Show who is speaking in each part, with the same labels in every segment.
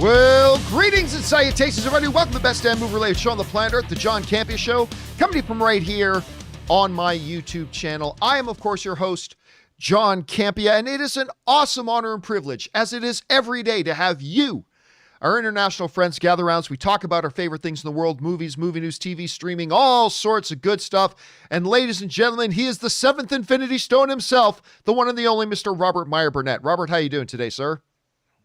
Speaker 1: Well, greetings and salutations, everybody. Welcome to the best damn movie-related show on the planet Earth, the John Campea Show, coming to you from right here on my YouTube channel. I am, of course, your host, John Campea, and it is an awesome honor and privilege, as it is every day, to have you, our international friends, gather around as we talk about our favorite things in the world, movies, movie news, TV, streaming, all sorts of good stuff. And ladies and gentlemen, he is the seventh Infinity Stone himself, the one and the only Mr. Robert Meyer Burnett. Robert, how you doing today, sir?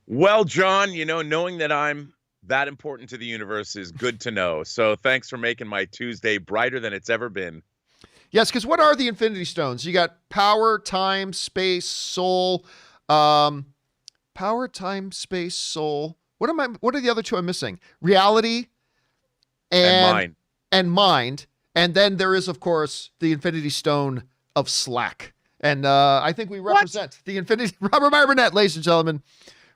Speaker 2: Well, John, you know, knowing that I'm that important to the universe is good to know. So thanks for making my Tuesday brighter than it's ever been.
Speaker 1: Yes, because what are the Infinity Stones? You got power, time, space, soul. Power, time, space, soul. What are the other two I'm missing? Reality and mind. And then there is, of course, the Infinity Stone of Slack. And I think we represent the Infinity. Robert Meyer Burnett, ladies and gentlemen,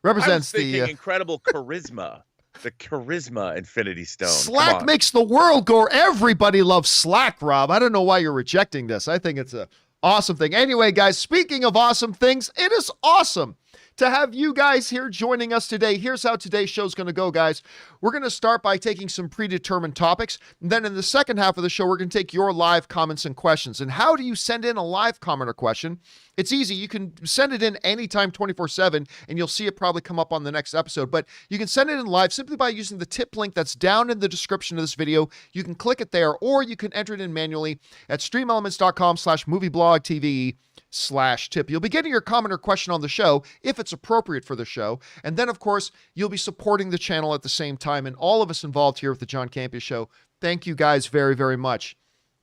Speaker 1: represents the
Speaker 2: incredible charisma. The charisma Infinity Stone.
Speaker 1: Slack makes the world go. Everybody loves Slack, Rob. I don't know why you're rejecting this. I think it's an awesome thing. Anyway, guys, speaking of awesome things, it is awesome to have you guys here joining us today. Here's how today's show's going to go, guys. We're going to start by taking some predetermined topics. And then in the second half of the show, we're going to take your live comments and questions. And how do you send in a live comment or question? It's easy. You can send it in anytime, 24/7, and you'll see it probably come up on the next episode. But you can send it in live simply by using the tip link that's down in the description of this video. You can click it there, or you can enter it in manually at streamelements.com/movieblogtv/tip. You'll be getting your comment or question on the show if it's appropriate for the show. And then, of course, you'll be supporting the channel at the same time. And all of us involved here with the John Campea Show, thank you guys very, very much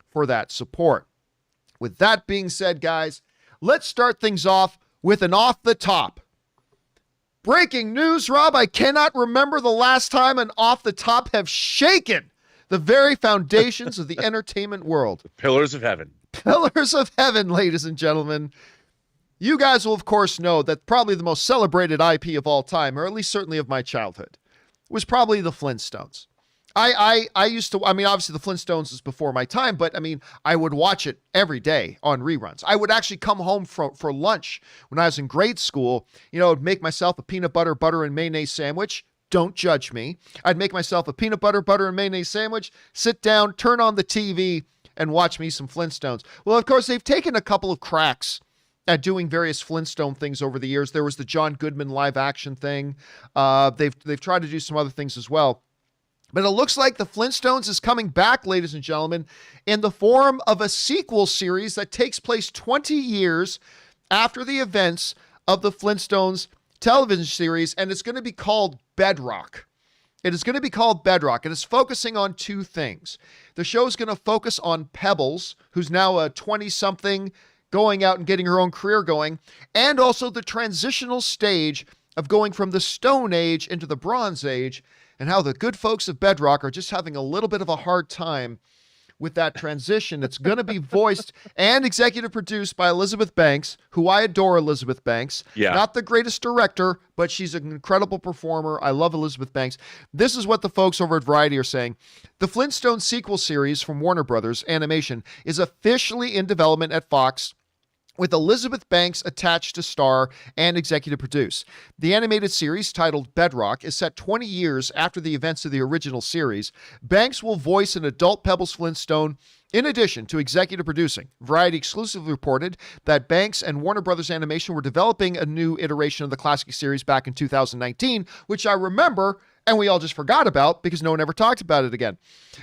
Speaker 1: for that support. With that being said, guys, let's start things off with an off the top. Breaking news, Rob. I cannot remember the last time an off the top have shaken the very foundations of the entertainment world.
Speaker 2: The pillars of heaven.
Speaker 1: Pillars of heaven, ladies and gentlemen. You guys will, of course, know that probably the most celebrated IP of all time, or at least certainly of my childhood, was probably the Flintstones. I used to, obviously the Flintstones is before my time, but I would watch it every day on reruns. I would actually come home for lunch when I was in grade school, I'd make myself a peanut butter, and mayonnaise sandwich. Don't judge me. I'd make myself a peanut butter, and mayonnaise sandwich, sit down, turn on the TV, and watch me some Flintstones. Well, of course, they've taken a couple of cracks at doing various Flintstone things over the years. There was the John Goodman live action thing. They've tried to do some other things as well. But it looks like the Flintstones is coming back, ladies and gentlemen, in the form of a sequel series that takes place 20 years after the events of the Flintstones television series, and it's going to be called Bedrock. It is going to be called Bedrock, and it's focusing on two things. The show is going to focus on Pebbles, who's now a 20-something, going out and getting her own career going, and also the transitional stage of going from the Stone Age into the Bronze Age, and how the good folks of Bedrock are just having a little bit of a hard time with that transition. It's going to be voiced and executive produced by Elizabeth Banks, who I adore. Elizabeth Banks.
Speaker 2: Yeah.
Speaker 1: Not the greatest director, but she's an incredible performer. I love Elizabeth Banks. This is what the folks over at Variety are saying. The Flintstones sequel series from Warner Brothers Animation is officially in development at Fox, with Elizabeth Banks attached to star and executive produce. The animated series, titled Bedrock, is set 20 years after the events of the original series. Banks will voice an adult Pebbles Flintstone in addition to executive producing. Variety exclusively reported that Banks and Warner Brothers Animation were developing a new iteration of the classic series back in 2019, which I remember, and we all just forgot about because no one ever talked about it again.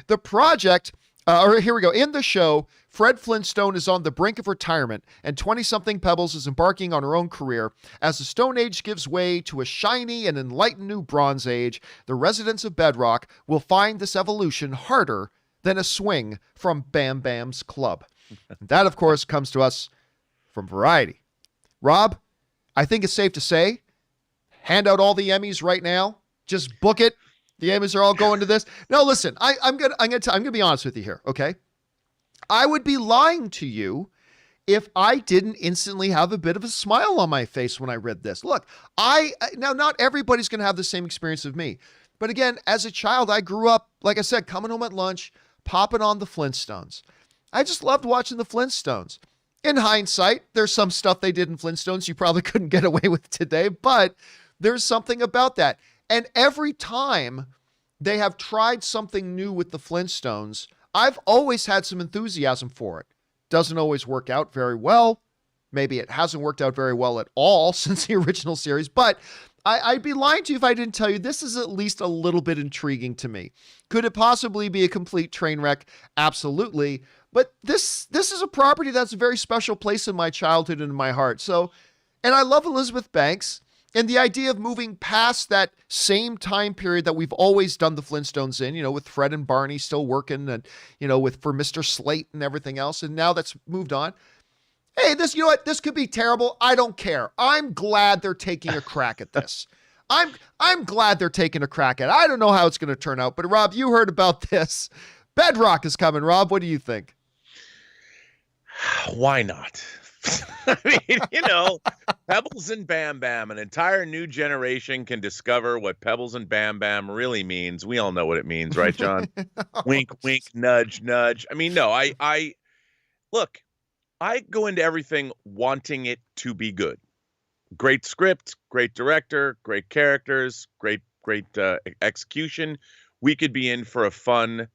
Speaker 1: The project... here we go. In the show, Fred Flintstone is on the brink of retirement, and 20-something Pebbles is embarking on her own career. As the Stone Age gives way to a shiny and enlightened new Bronze Age, the residents of Bedrock will find this evolution harder than a swing from Bam Bam's club. That, of course, comes to us from Variety. Rob, I think it's safe to say, hand out all the Emmys right now. Just book it. The Emmys are all going to this. No, listen, I'm gonna be honest with you here, okay? I would be lying to you if I didn't instantly have a bit of a smile on my face when I read this. Look, now not everybody's gonna have the same experience of me, but again, as a child, I grew up, like I said, coming home at lunch, popping on the Flintstones. I just loved watching the Flintstones. In hindsight, there's some stuff they did in Flintstones you probably couldn't get away with today, but there's something about that. And every time they have tried something new with the Flintstones, I've always had some enthusiasm for it. Doesn't always work out very well. Maybe it hasn't worked out very well at all since the original series, but I'd be lying to you if I didn't tell you this is at least a little bit intriguing to me. Could it possibly be a complete train wreck? Absolutely. But this is a property that's a very special place in my childhood and in my heart. So, and I love Elizabeth Banks. And the idea of moving past that same time period that we've always done the Flintstones in, with Fred and Barney still working and, for Mr. Slate and everything else. And now that's moved on. Hey, this, you know what? This could be terrible. I don't care. I'm glad they're taking a crack at this. I'm glad they're taking a crack at it. I don't know how it's going to turn out, but Rob, you heard about this. Bedrock is coming. Rob, what do you think?
Speaker 2: Why not? I mean, Pebbles and Bam Bam, an entire new generation can discover what Pebbles and Bam Bam really means. We all know what it means, right, John? Wink, wink, nudge, nudge. I mean, no, I look, I go into everything wanting it to be good. Great script, great director, great characters, great execution. We could be in for a fun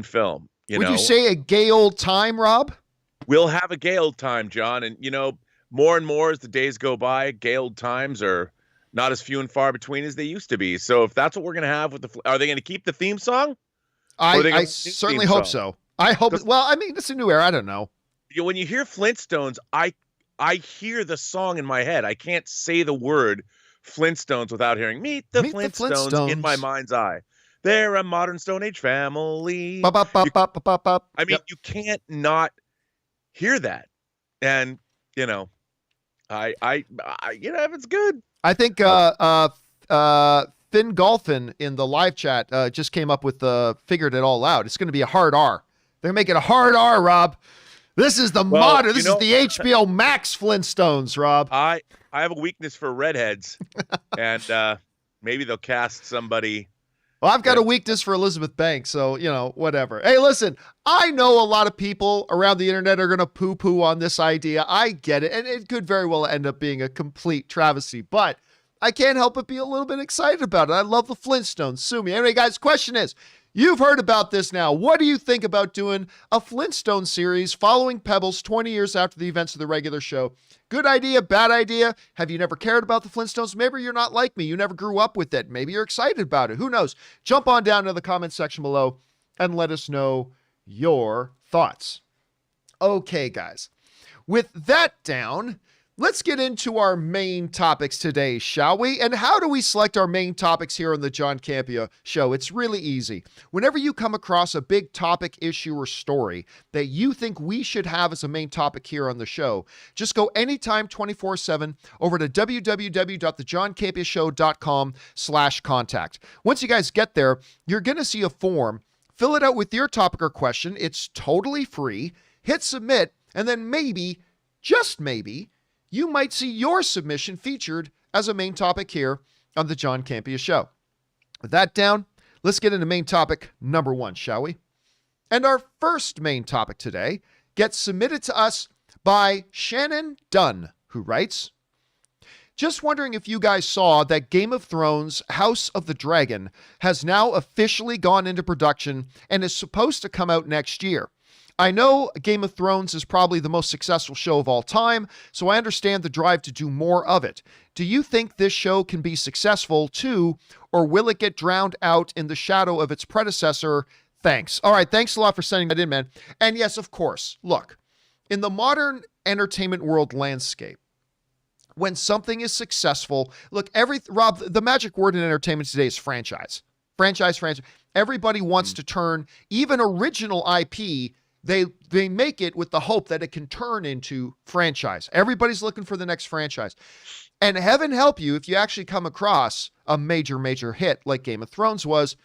Speaker 2: film.
Speaker 1: Would you say a gay old time, Rob?
Speaker 2: We'll have a gay old time, John. And, more and more as the days go by, gay old times are not as few and far between as they used to be. So if that's what we're going to have are they going to keep the theme song?
Speaker 1: I certainly hope so. I hope. Well, I mean, it's a new era. I don't know.
Speaker 2: When you hear Flintstones, I hear the song in my head. I can't say the word Flintstones without hearing Meet the Flintstones in my mind's eye. They're a modern Stone Age family. I mean, you can't not hear that. And, if it's good. I think
Speaker 1: Finn Golfin in the live chat just came up with figured it all out. It's going to be a hard R. They're making a hard R, Rob. This is the modern. This is the HBO Max Flintstones, Rob.
Speaker 2: I have a weakness for redheads, and maybe they'll cast somebody.
Speaker 1: Well, I've got a weakness for Elizabeth Banks, so, whatever. Hey, listen, I know a lot of people around the internet are going to poo-poo on this idea. I get it, and it could very well end up being a complete travesty, but I can't help but be a little bit excited about it. I love the Flintstones. Sue me. Anyway, guys, question is, you've heard about this now. What do you think about doing a Flintstone series following Pebbles 20 years after the events of the regular show? Good idea, bad idea? Have you never cared about the Flintstones? Maybe you're not like me. You never grew up with it. Maybe you're excited about it. Who knows? Jump on down to the comment section below and let us know your thoughts. Okay, guys. With that down, let's get into our main topics today, shall we? And how do we select our main topics here on the John Campea Show? It's really easy. Whenever you come across a big topic, issue, or story that you think we should have as a main topic here on the show, just go anytime 24/7 over to www.thejohncampeashow.com/contact. Once you guys get there, you're going to see a form. Fill it out with your topic or question. It's totally free. Hit submit, and then maybe, just maybe, you might see your submission featured as a main topic here on the John Campea Show. With that down, let's get into main topic number 1, shall we? And our first main topic today gets submitted to us by Shannon Dunn, who writes, just wondering if you guys saw that Game of Thrones House of the Dragon has now officially gone into production and is supposed to come out next year. I know Game of Thrones is probably the most successful show of all time, so I understand the drive to do more of it. Do you think this show can be successful too, or will it get drowned out in the shadow of its predecessor? Thanks. All right, thanks a lot for sending that in, man. And yes, of course, look, in the modern entertainment world landscape, when something is successful, look, Rob, the magic word in entertainment today is franchise. Franchise. Everybody wants to turn even original IP. They make it with the hope that it can turn into franchise. Everybody's looking for the next franchise. And heaven help you if you actually come across a major hit like Game of Thrones was.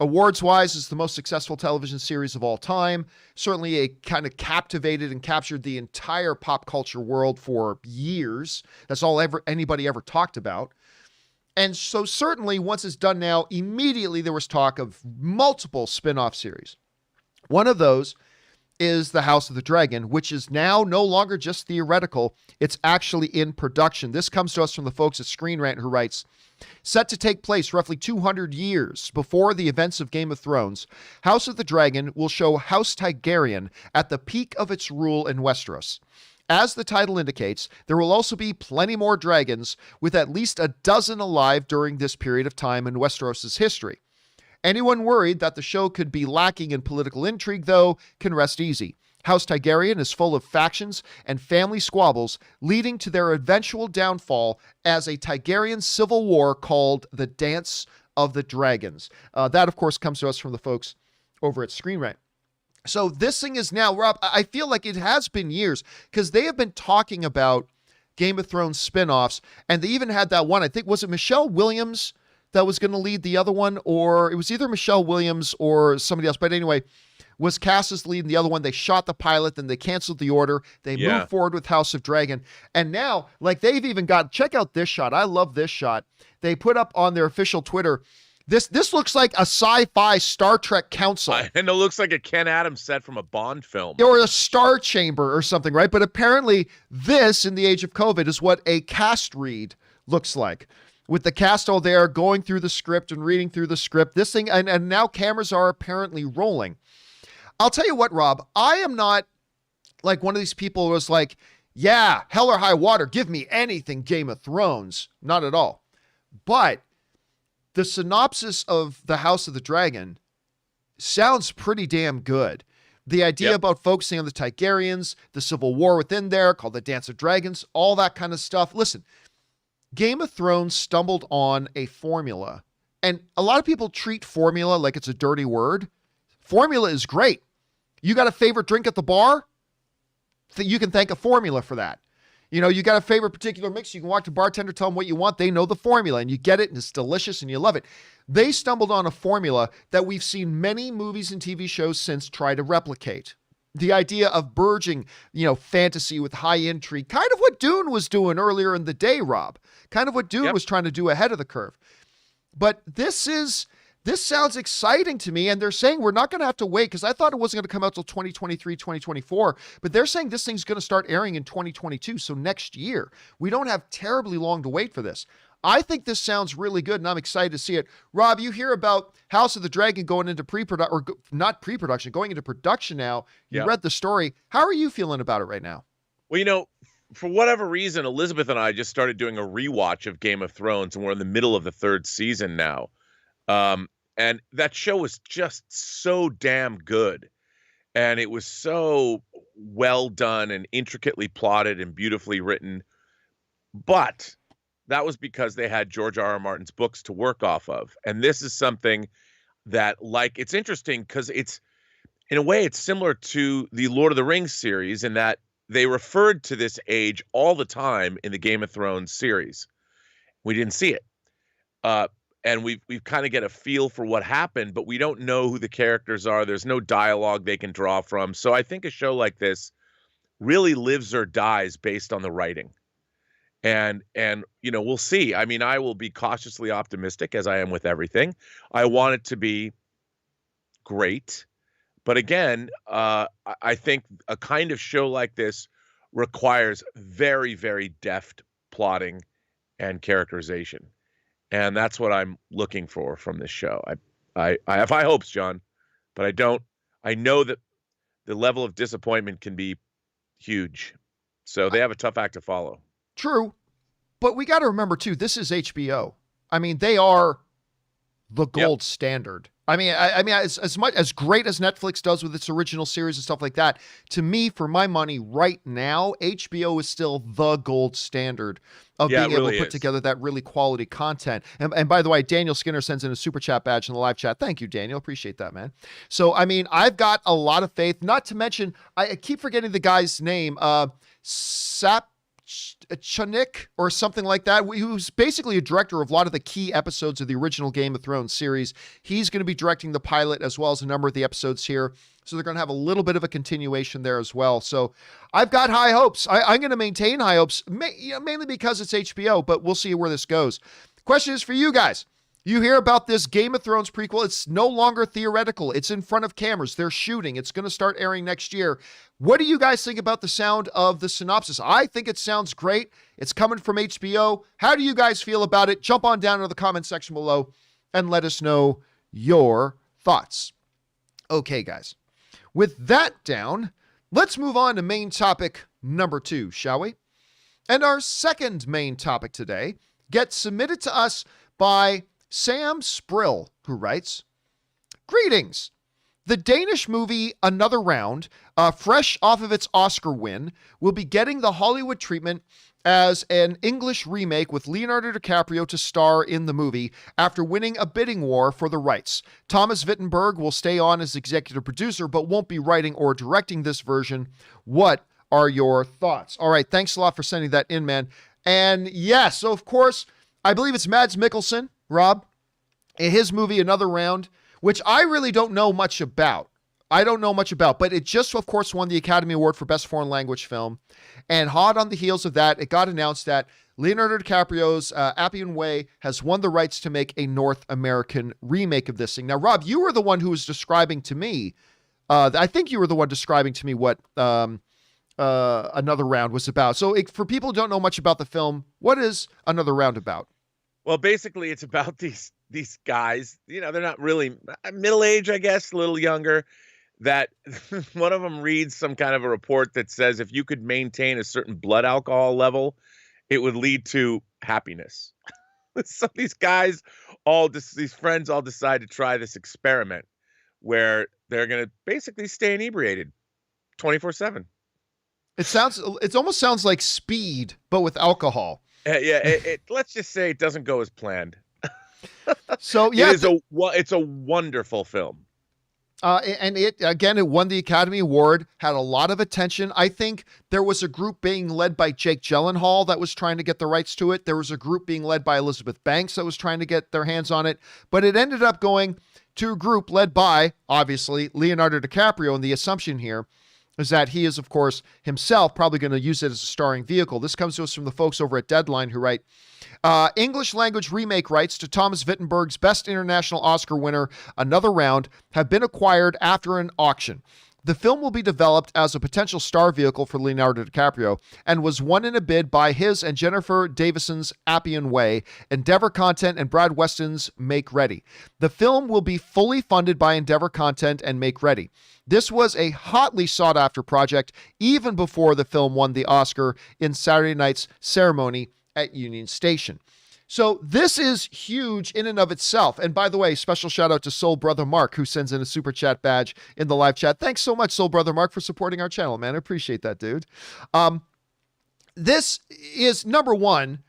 Speaker 1: Awards-wise, it's the most successful television series of all time. Certainly it kind of captivated and captured the entire pop culture world for years. That's all anybody ever talked about. And so certainly once it's done now, immediately there was talk of multiple spin-off series. One of those is The House of the Dragon, which is now no longer just theoretical. It's actually in production. This comes to us from the folks at Screen Rant, who writes, set to take place roughly 200 years before the events of Game of Thrones, House of the Dragon will show House Targaryen at the peak of its rule in Westeros. As the title indicates, there will also be plenty more dragons, with at least a dozen alive during this period of time in Westeros' history. Anyone worried that the show could be lacking in political intrigue, though, can rest easy. House Targaryen is full of factions and family squabbles, leading to their eventual downfall as a Targaryen civil war called the Dance of the Dragons. That, of course, comes to us from the folks over at Screen Rant. So this thing is now, Rob, I feel like it has been years, because they have been talking about Game of Thrones spinoffs, and they even had that one, I think, was it Michelle Williams that was going to lead the other one, or it was either Michelle Williams or somebody else. But anyway, was cast as lead in the other one. They shot the pilot, then they canceled the order. They moved forward with House of Dragon. And now, like, they've even got, check out this shot. I love this shot. They put up on their official Twitter, this looks like a sci-fi Star Trek council.
Speaker 2: And it looks like a Ken Adams set from a Bond film.
Speaker 1: Or a star chamber or something, right? But apparently this, in the age of COVID, is what a cast read looks like, with the cast all there going through the script and reading through the script. This thing, and now cameras are apparently rolling. I'll tell you what, Rob, I am not like one of these people who was like, yeah, hell or high water, give me anything Game of Thrones. Not at all. But the synopsis of The House of the Dragon sounds pretty damn good. The idea about focusing on the Targaryens, the civil war within there called the Dance of Dragons, all that kind of stuff. Listen, Game of Thrones stumbled on a formula, and a lot of people treat formula like it's a dirty word. Formula is great. You got a favorite drink at the bar? You can thank a formula for that. You know, you got a favorite particular mix, you can walk to bartender, tell them what you want. They know the formula, and you get it, and it's delicious, and you love it. They stumbled on a formula that we've seen many movies and TV shows since try to replicate. The idea of merging, fantasy with high intrigue, kind of what Dune was doing earlier in the day, Rob. Kind of what Dune was trying to do ahead of the curve. But this sounds exciting to me, and they're saying we're not going to have to wait, because I thought it wasn't going to come out till 2023, 2024, but they're saying this thing's going to start airing in 2022, so next year. We don't have terribly long to wait for this. I think this sounds really good, and I'm excited to see it. Rob, you hear about House of the Dragon going into going into production now. You read the story. How are you feeling about it right now?
Speaker 2: Well, for whatever reason, Elizabeth and I just started doing a rewatch of Game of Thrones, and we're in the middle of the third season now. And that show was just so damn good. And it was so well done and intricately plotted and beautifully written. But that was because they had George R.R. Martin's books to work off of. And this is something that, it's interesting because it's, in a way, it's similar to the Lord of the Rings series in that they referred to this age all the time in the Game of Thrones series. We didn't see it. And we've kind of get a feel for what happened, but we don't know who the characters are. There's no dialogue they can draw from. So I think a show like this really lives or dies based on the writing. And we'll see. I mean, I will be cautiously optimistic, as I am with everything. I want it to be great. But again, I think a kind of show like this requires very, very deft plotting and characterization. And that's what I'm looking for from this show. I have high hopes, John, but I don't. I know that the level of disappointment can be huge. So they have a tough act to follow.
Speaker 1: True. But we got to remember, too, this is HBO. I mean, they are the gold standard. I mean, as much as great as Netflix does with its original series and stuff like that, to me, for my money right now, HBO is still the gold standard of being able to put together that really quality content. And by the way, Daniel Skinner sends in a super chat badge in the live chat. Thank you, Daniel. Appreciate that, man. So, I mean, I've got a lot of faith, not to mention, I keep forgetting the guy's name, Chanik or something like that, who's basically a director of a lot of the key episodes of the original Game of Thrones series. He's going to be directing the pilot as well as a number of the episodes here. So they're going to have a little bit of a continuation there as well. So I've got high hopes. I'm going to maintain high hopes, mainly because it's HBO, but we'll see where this goes. Question is for you guys. You hear about this Game of Thrones prequel. It's no longer theoretical. It's in front of cameras. They're shooting. It's going to start airing next year. What do you guys think about the sound of the synopsis? I think it sounds great. It's coming from HBO. How do you guys feel about it? Jump on down to the comment section below and let us know your thoughts. Okay, guys. With that down, let's move on to main topic number 2, shall we? And our second main topic today gets submitted to us by Sam Sprill, who writes, "Greetings. The Danish movie Another Round, fresh off of its Oscar win, will be getting the Hollywood treatment as an English remake with Leonardo DiCaprio to star in the movie after winning a bidding war for the rights. Thomas Wittenberg will stay on as executive producer but won't be writing or directing this version. What are your thoughts?" All right, thanks a lot for sending that in, man. And yes, so of course, I believe it's Mads Mikkelsen, Rob, in his movie Another Round, which I really don't know much about. But it just, of course, won the Academy Award for Best Foreign Language Film. And hot on the heels of that, it got announced that Leonardo DiCaprio's Appian Way has won the rights to make a North American remake of this thing. Now, Rob, you were the one who was describing to me, I think you were the one describing to me what Another Round was about. So for people who don't know much about the film, what is Another Round about?
Speaker 2: Well, basically, it's about these guys. They're not really middle-aged, I guess, a little younger. That one of them reads some kind of a report that says if you could maintain a certain blood alcohol level, it would lead to happiness. So these guys, these friends, all decide to try this experiment where they're going to basically stay inebriated 24/7.
Speaker 1: It almost sounds like Speed, but with alcohol.
Speaker 2: Let's just say it doesn't go as planned.
Speaker 1: So yeah,
Speaker 2: it's a wonderful film.
Speaker 1: And it won the Academy Award, had a lot of attention. I think there was a group being led by Jake Gyllenhaal that was trying to get the rights to it. There was a group being led by Elizabeth Banks that was trying to get their hands on it. But it ended up going to a group led by, obviously, Leonardo DiCaprio. And the assumption here is that he is, of course, himself probably going to use it as a starring vehicle. This comes to us from the folks over at Deadline who write, English language remake rights to Thomas Wittenberg's Best International Oscar winner, Another Round, have been acquired after an auction. The film will be developed as a potential star vehicle for Leonardo DiCaprio and was won in a bid by his and Jennifer Davison's Appian Way, Endeavor Content, and Brad Weston's Make Ready. The film will be fully funded by Endeavor Content and Make Ready. This was a hotly sought-after project even before the film won the Oscar in Saturday night's ceremony at Union Station. So this is huge in and of itself. And by the way, special shout out to Soul Brother Mark, who sends in a super chat badge in the live chat. Thanks so much, Soul Brother Mark, for supporting our channel, man. I appreciate that, dude. This is, number one,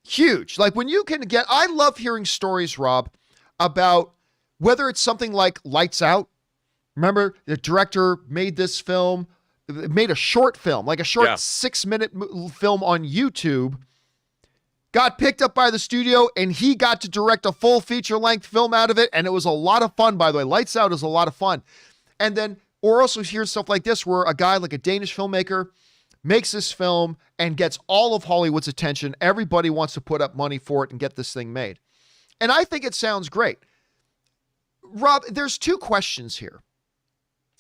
Speaker 1: huge. Like when you can get, I love hearing stories, Rob, about whether it's something like Lights Out. Remember, the director made this film, made a short film, like a short 6-minute film on YouTube, got picked up by the studio, and he got to direct a full feature-length film out of it, and it was a lot of fun, by the way. Lights Out is a lot of fun. And then, or also hear stuff like this, where a guy like a Danish filmmaker makes this film and gets all of Hollywood's attention. Everybody wants to put up money for it and get this thing made. And I think it sounds great. Rob, there's two questions here.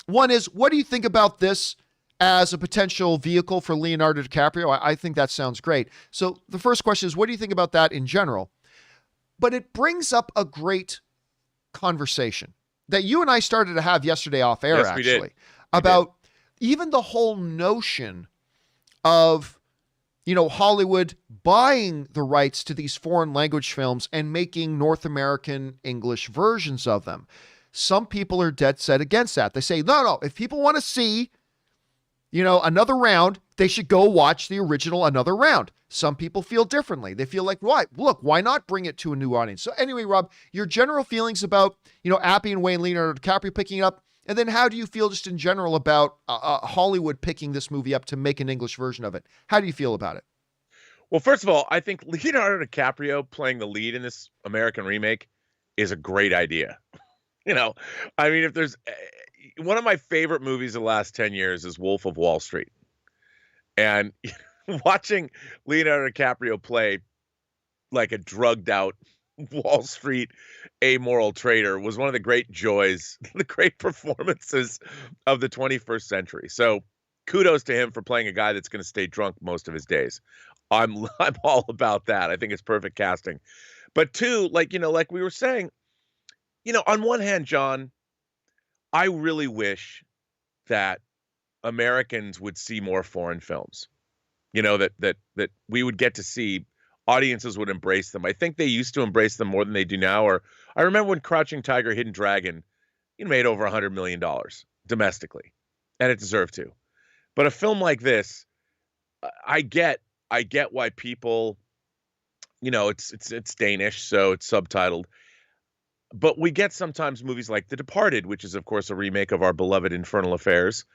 Speaker 1: One is, what do you think about this as a potential vehicle for Leonardo DiCaprio? I think that sounds great. So the first question is, what do you think about that in general? But it brings up a great conversation that you and I started to have yesterday off air,
Speaker 2: yes,
Speaker 1: actually, about even the whole notion of, Hollywood buying the rights to these foreign language films and making North American English versions of them. Some people are dead set against that. They say, no, if people want to see, Another Round, they should go watch the original Another Round. Some people feel differently. They feel like, why not bring it to a new audience? So anyway, Rob, your general feelings about, Appian Way and Leonardo DiCaprio picking it up, and then how do you feel just in general about Hollywood picking this movie up to make an English version of it? How do you feel about it?
Speaker 2: Well, first of all, I think Leonardo DiCaprio playing the lead in this American remake is a great idea. If there's one of my favorite movies of the last 10 years is Wolf of Wall Street. And watching Leonardo DiCaprio play like a drugged out Wall Street amoral trader was one of the great joys, the great performances of the 21st century. So kudos to him for playing a guy that's going to stay drunk most of his days. I'm all about that. I think it's perfect casting. But two, like we were saying, on one hand, John, I really wish that Americans would see more foreign films. That we would get to see, audiences would embrace them. I think they used to embrace them more than they do now. Or I remember when Crouching Tiger, Hidden Dragon, made over $100 million domestically, and it deserved to. But a film like this, I get why people, it's Danish, so it's subtitled. But we get sometimes movies like The Departed, which is, of course, a remake of our beloved Infernal Affairs,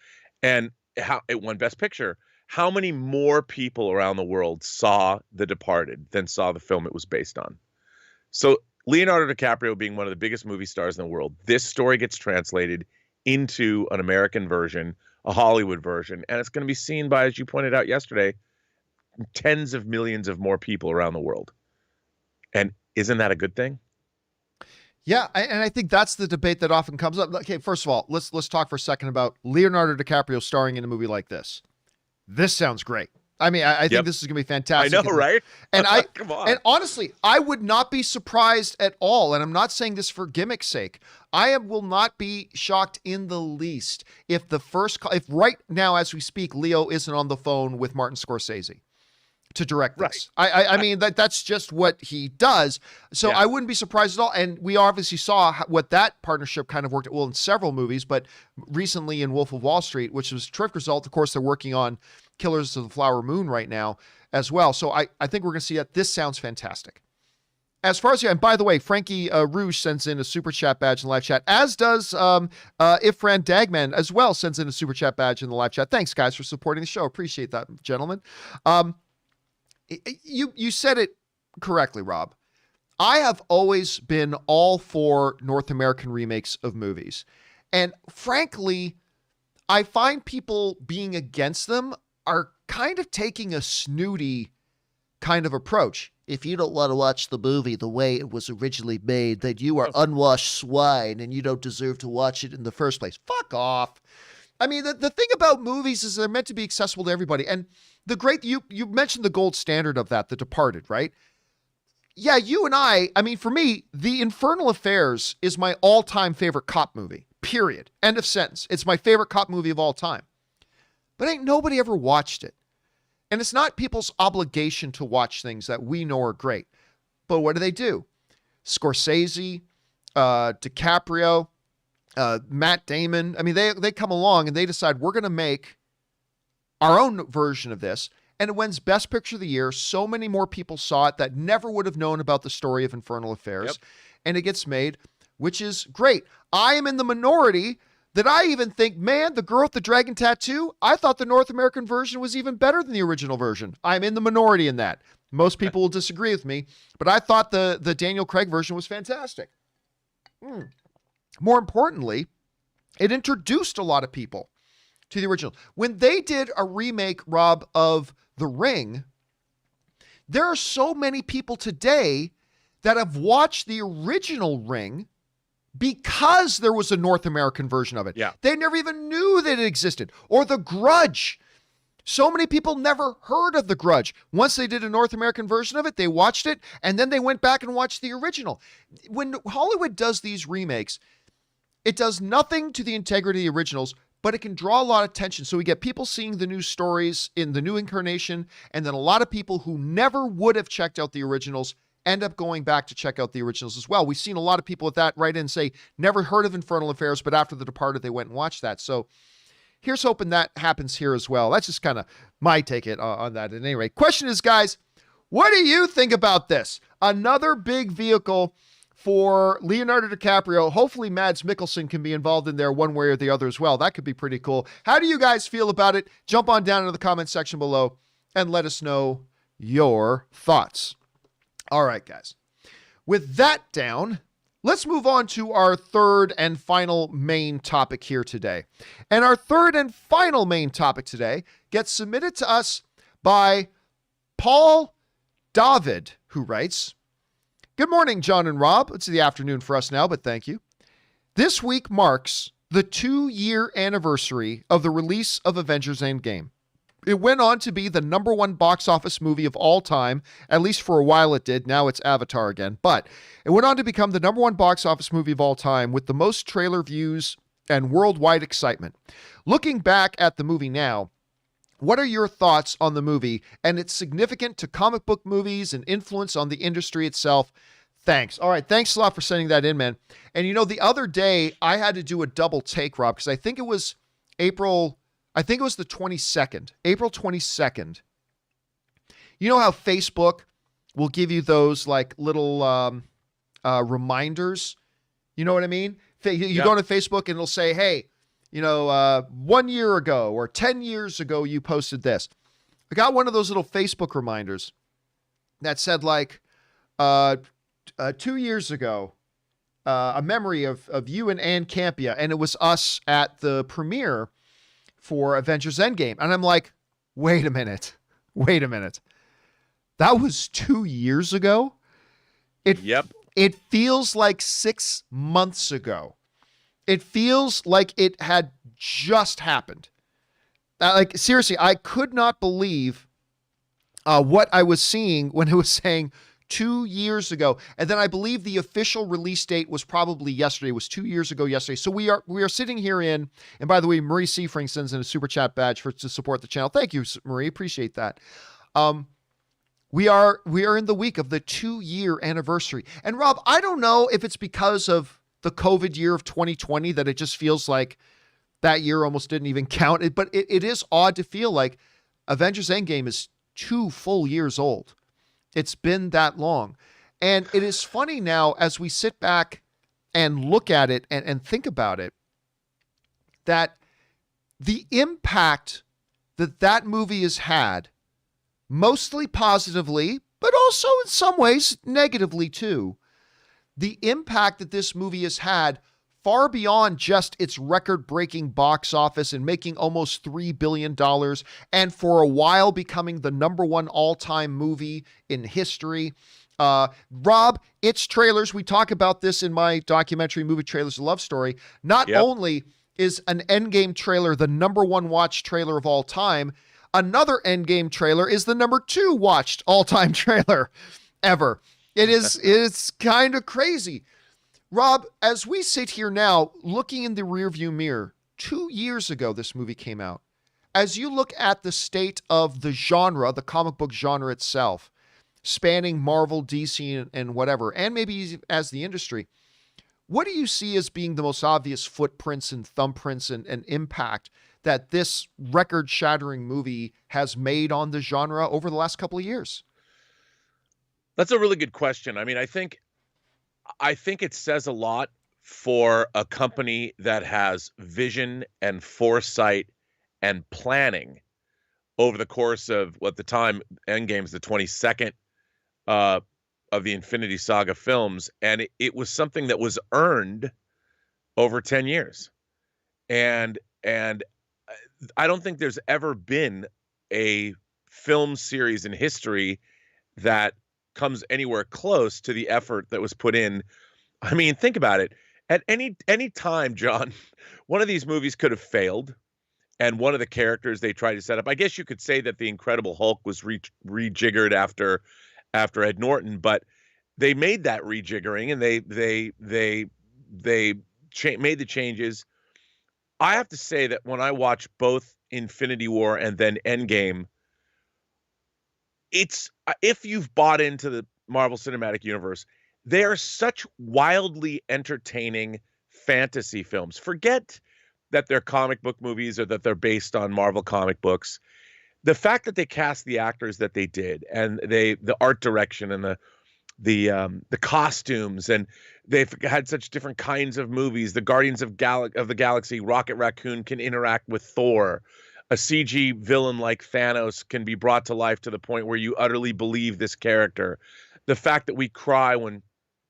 Speaker 2: and how it won Best Picture. How many more people around the world saw The Departed than saw the film it was based on? So Leonardo DiCaprio being one of the biggest movie stars in the world, this story gets translated into an American version, a Hollywood version, and it's going to be seen by, as you pointed out yesterday, tens of millions of more people around the world. And isn't that a good thing?
Speaker 1: Yeah, and I think that's the debate that often comes up. Okay, first of all, let's talk for a second about Leonardo DiCaprio starring in a movie like this. This sounds great. I mean, I think this is going to be fantastic.
Speaker 2: I know, right?
Speaker 1: And
Speaker 2: Come on.
Speaker 1: And honestly, I would not be surprised at all. And I'm not saying this for gimmick's sake. Will not be shocked in the least if if right now as we speak, Leo isn't on the phone with Martin Scorsese to direct this. Right. I mean, that's just what he does. So I wouldn't be surprised at all. And we obviously saw what that partnership kind of worked at, well, in several movies, but recently in Wolf of Wall Street, which was a terrific result. Of course, they're working on Killers of the Flower Moon right now as well. So I think we're going to see that. This sounds fantastic. As far as, and by the way, Frankie Rouge sends in a super chat badge in the live chat, as does Ifran Dagman as well sends in a super chat badge in the live chat. Thanks, guys, for supporting the show. Appreciate that, gentlemen. You said it correctly, Rob. I have always been all for North American remakes of movies. And frankly, I find people being against them are kind of taking a snooty kind of approach. If you don't want to watch the movie the way it was originally made, then you are unwashed swine and you don't deserve to watch it in the first place. Fuck off. I mean, the thing about movies is they're meant to be accessible to everybody. And the great, you mentioned the gold standard of that, The Departed, right? Yeah, you and I mean, for me, The Infernal Affairs is my all-time favorite cop movie, period. End of sentence. It's my favorite cop movie of all time. But ain't nobody ever watched it. And it's not people's obligation to watch things that we know are great. But what do? Scorsese, DiCaprio, Matt Damon. I mean, they come along and they decide we're going to make our own version of this. And it wins Best Picture of the Year. So many more people saw it that never would have known about the story of Infernal Affairs. Yep. And it gets made, which is great. I am in the minority that I even think, man, The Girl with the Dragon Tattoo, I thought the North American version was even better than the original version. I'm in the minority in that. Most people will disagree with me, but I thought the Daniel Craig version was fantastic. More importantly, it introduced a lot of people to the original. When they did a remake, Rob, of The Ring, there are so many people today that have watched the original Ring because there was a North American version of it. Yeah. They never even knew that it existed. Or The Grudge. So many people never heard of The Grudge. Once they did a North American version of it, they watched it, and then they went back and watched the original. When Hollywood does these remakes, it does nothing to the integrity of the originals, but it can draw a lot of attention. So we get people seeing the new stories in the new incarnation, and then a lot of people who never would have checked out the originals end up going back to check out the originals as well. We've seen a lot of people with that write in and say, never heard of Infernal Affairs, but after The Departed, they went and watched that. So here's hoping that happens here as well. That's just kind of my take on that. At any rate, question is, guys, what do you think about this? Another big vehicle for Leonardo DiCaprio. Hopefully Mads Mikkelsen can be involved in there one way or the other as well. That could be pretty cool. How do you guys feel about it? Jump on down into the comment section below and let us know your thoughts. All right, guys. With that down, let's move on to our third and final main topic here today. And our third and final main topic today gets submitted to us by Paul David, who writes, Good morning, John and Rob. It's the afternoon for us now, but thank you. This week marks the 2-year anniversary of the release of Avengers Endgame. It went on to be the #1 box office movie of all time, at least for a while it did. Now it's Avatar again. But it went on to become the #1 box office movie of all time with the most trailer views and worldwide excitement. Looking back at the movie now, what are your thoughts on the movie and its significance to comic book movies and influence on the industry itself? Thanks. All right. Thanks a lot for sending that in, man. And you know, the other day I had to do a double take, Rob, because I think it was the 22nd, April 22nd. You know how Facebook will give you those like little reminders? You know what I mean? You go to Facebook and it'll say, hey, 1 year ago or 10 years ago, you posted this. I got one of those little Facebook reminders that said like, 2 years ago, a memory of you and John Campea, and it was us at the premiere for Avengers Endgame. And I'm like, wait a minute. That was 2 years ago?
Speaker 2: Yep.
Speaker 1: It feels like 6 months ago. It feels like it had just happened. Like, seriously, I could not believe what I was seeing when it was saying 2 years ago. And then I believe the official release date was probably yesterday. It was 2 years ago yesterday. So we are sitting here and by the way, Marie Seafring sends in a super chat badge to support the channel. Thank you, Marie. Appreciate that. We are in the week of the 2-year anniversary. And Rob, I don't know if it's because of the COVID year of 2020 that it just feels like that year almost didn't even count. But it is odd to feel like Avengers Endgame is 2 full years old. It's been that long. And it is funny now as we sit back and look at it and think about it, that the impact that movie has had, mostly positively, but also in some ways negatively too, the impact that this movie has had far beyond just its record-breaking box office and making almost $3 billion and for a while becoming the #1 all-time movie in history. Rob, its trailers, we talk about this in my documentary, Movie Trailers, A Love Story. Not only is an Endgame trailer the #1 watched trailer of all time, another Endgame trailer is the #2 watched all-time trailer ever. It's kind of crazy. Rob, as we sit here now, looking in the rearview mirror, 2 years ago this movie came out. As you look at the state of the genre, the comic book genre itself, spanning Marvel, DC, and whatever, and maybe as the industry, what do you see as being the most obvious footprints and thumbprints and impact that this record-shattering movie has made on the genre over the last couple of years?
Speaker 2: That's a really good question. I mean, I think it says a lot for a company that has vision and foresight and planning over the course of what the time Endgame's the 22nd of the Infinity Saga films, and it was something that was earned over 10 years. And I don't think there's ever been a film series in history that comes anywhere close to the effort that was put in. I mean, think about it. At any time, John, one of these movies could have failed, and one of the characters they tried to set up, I guess you could say that the Incredible Hulk was rejiggered after Ed Norton, but they made that rejiggering and they made the changes. I have to say that when I watch both Infinity War and then Endgame, it's, if you've bought into the Marvel Cinematic Universe, they are such wildly entertaining fantasy films. Forget that they're comic book movies or that they're based on Marvel comic books. The fact that they cast the actors that they did, and the art direction and the costumes, and they've had such different kinds of movies. The Guardians of the Galaxy, Rocket Raccoon can interact with Thor. A CG villain like Thanos can be brought to life to the point where you utterly believe this character. The fact that we cry when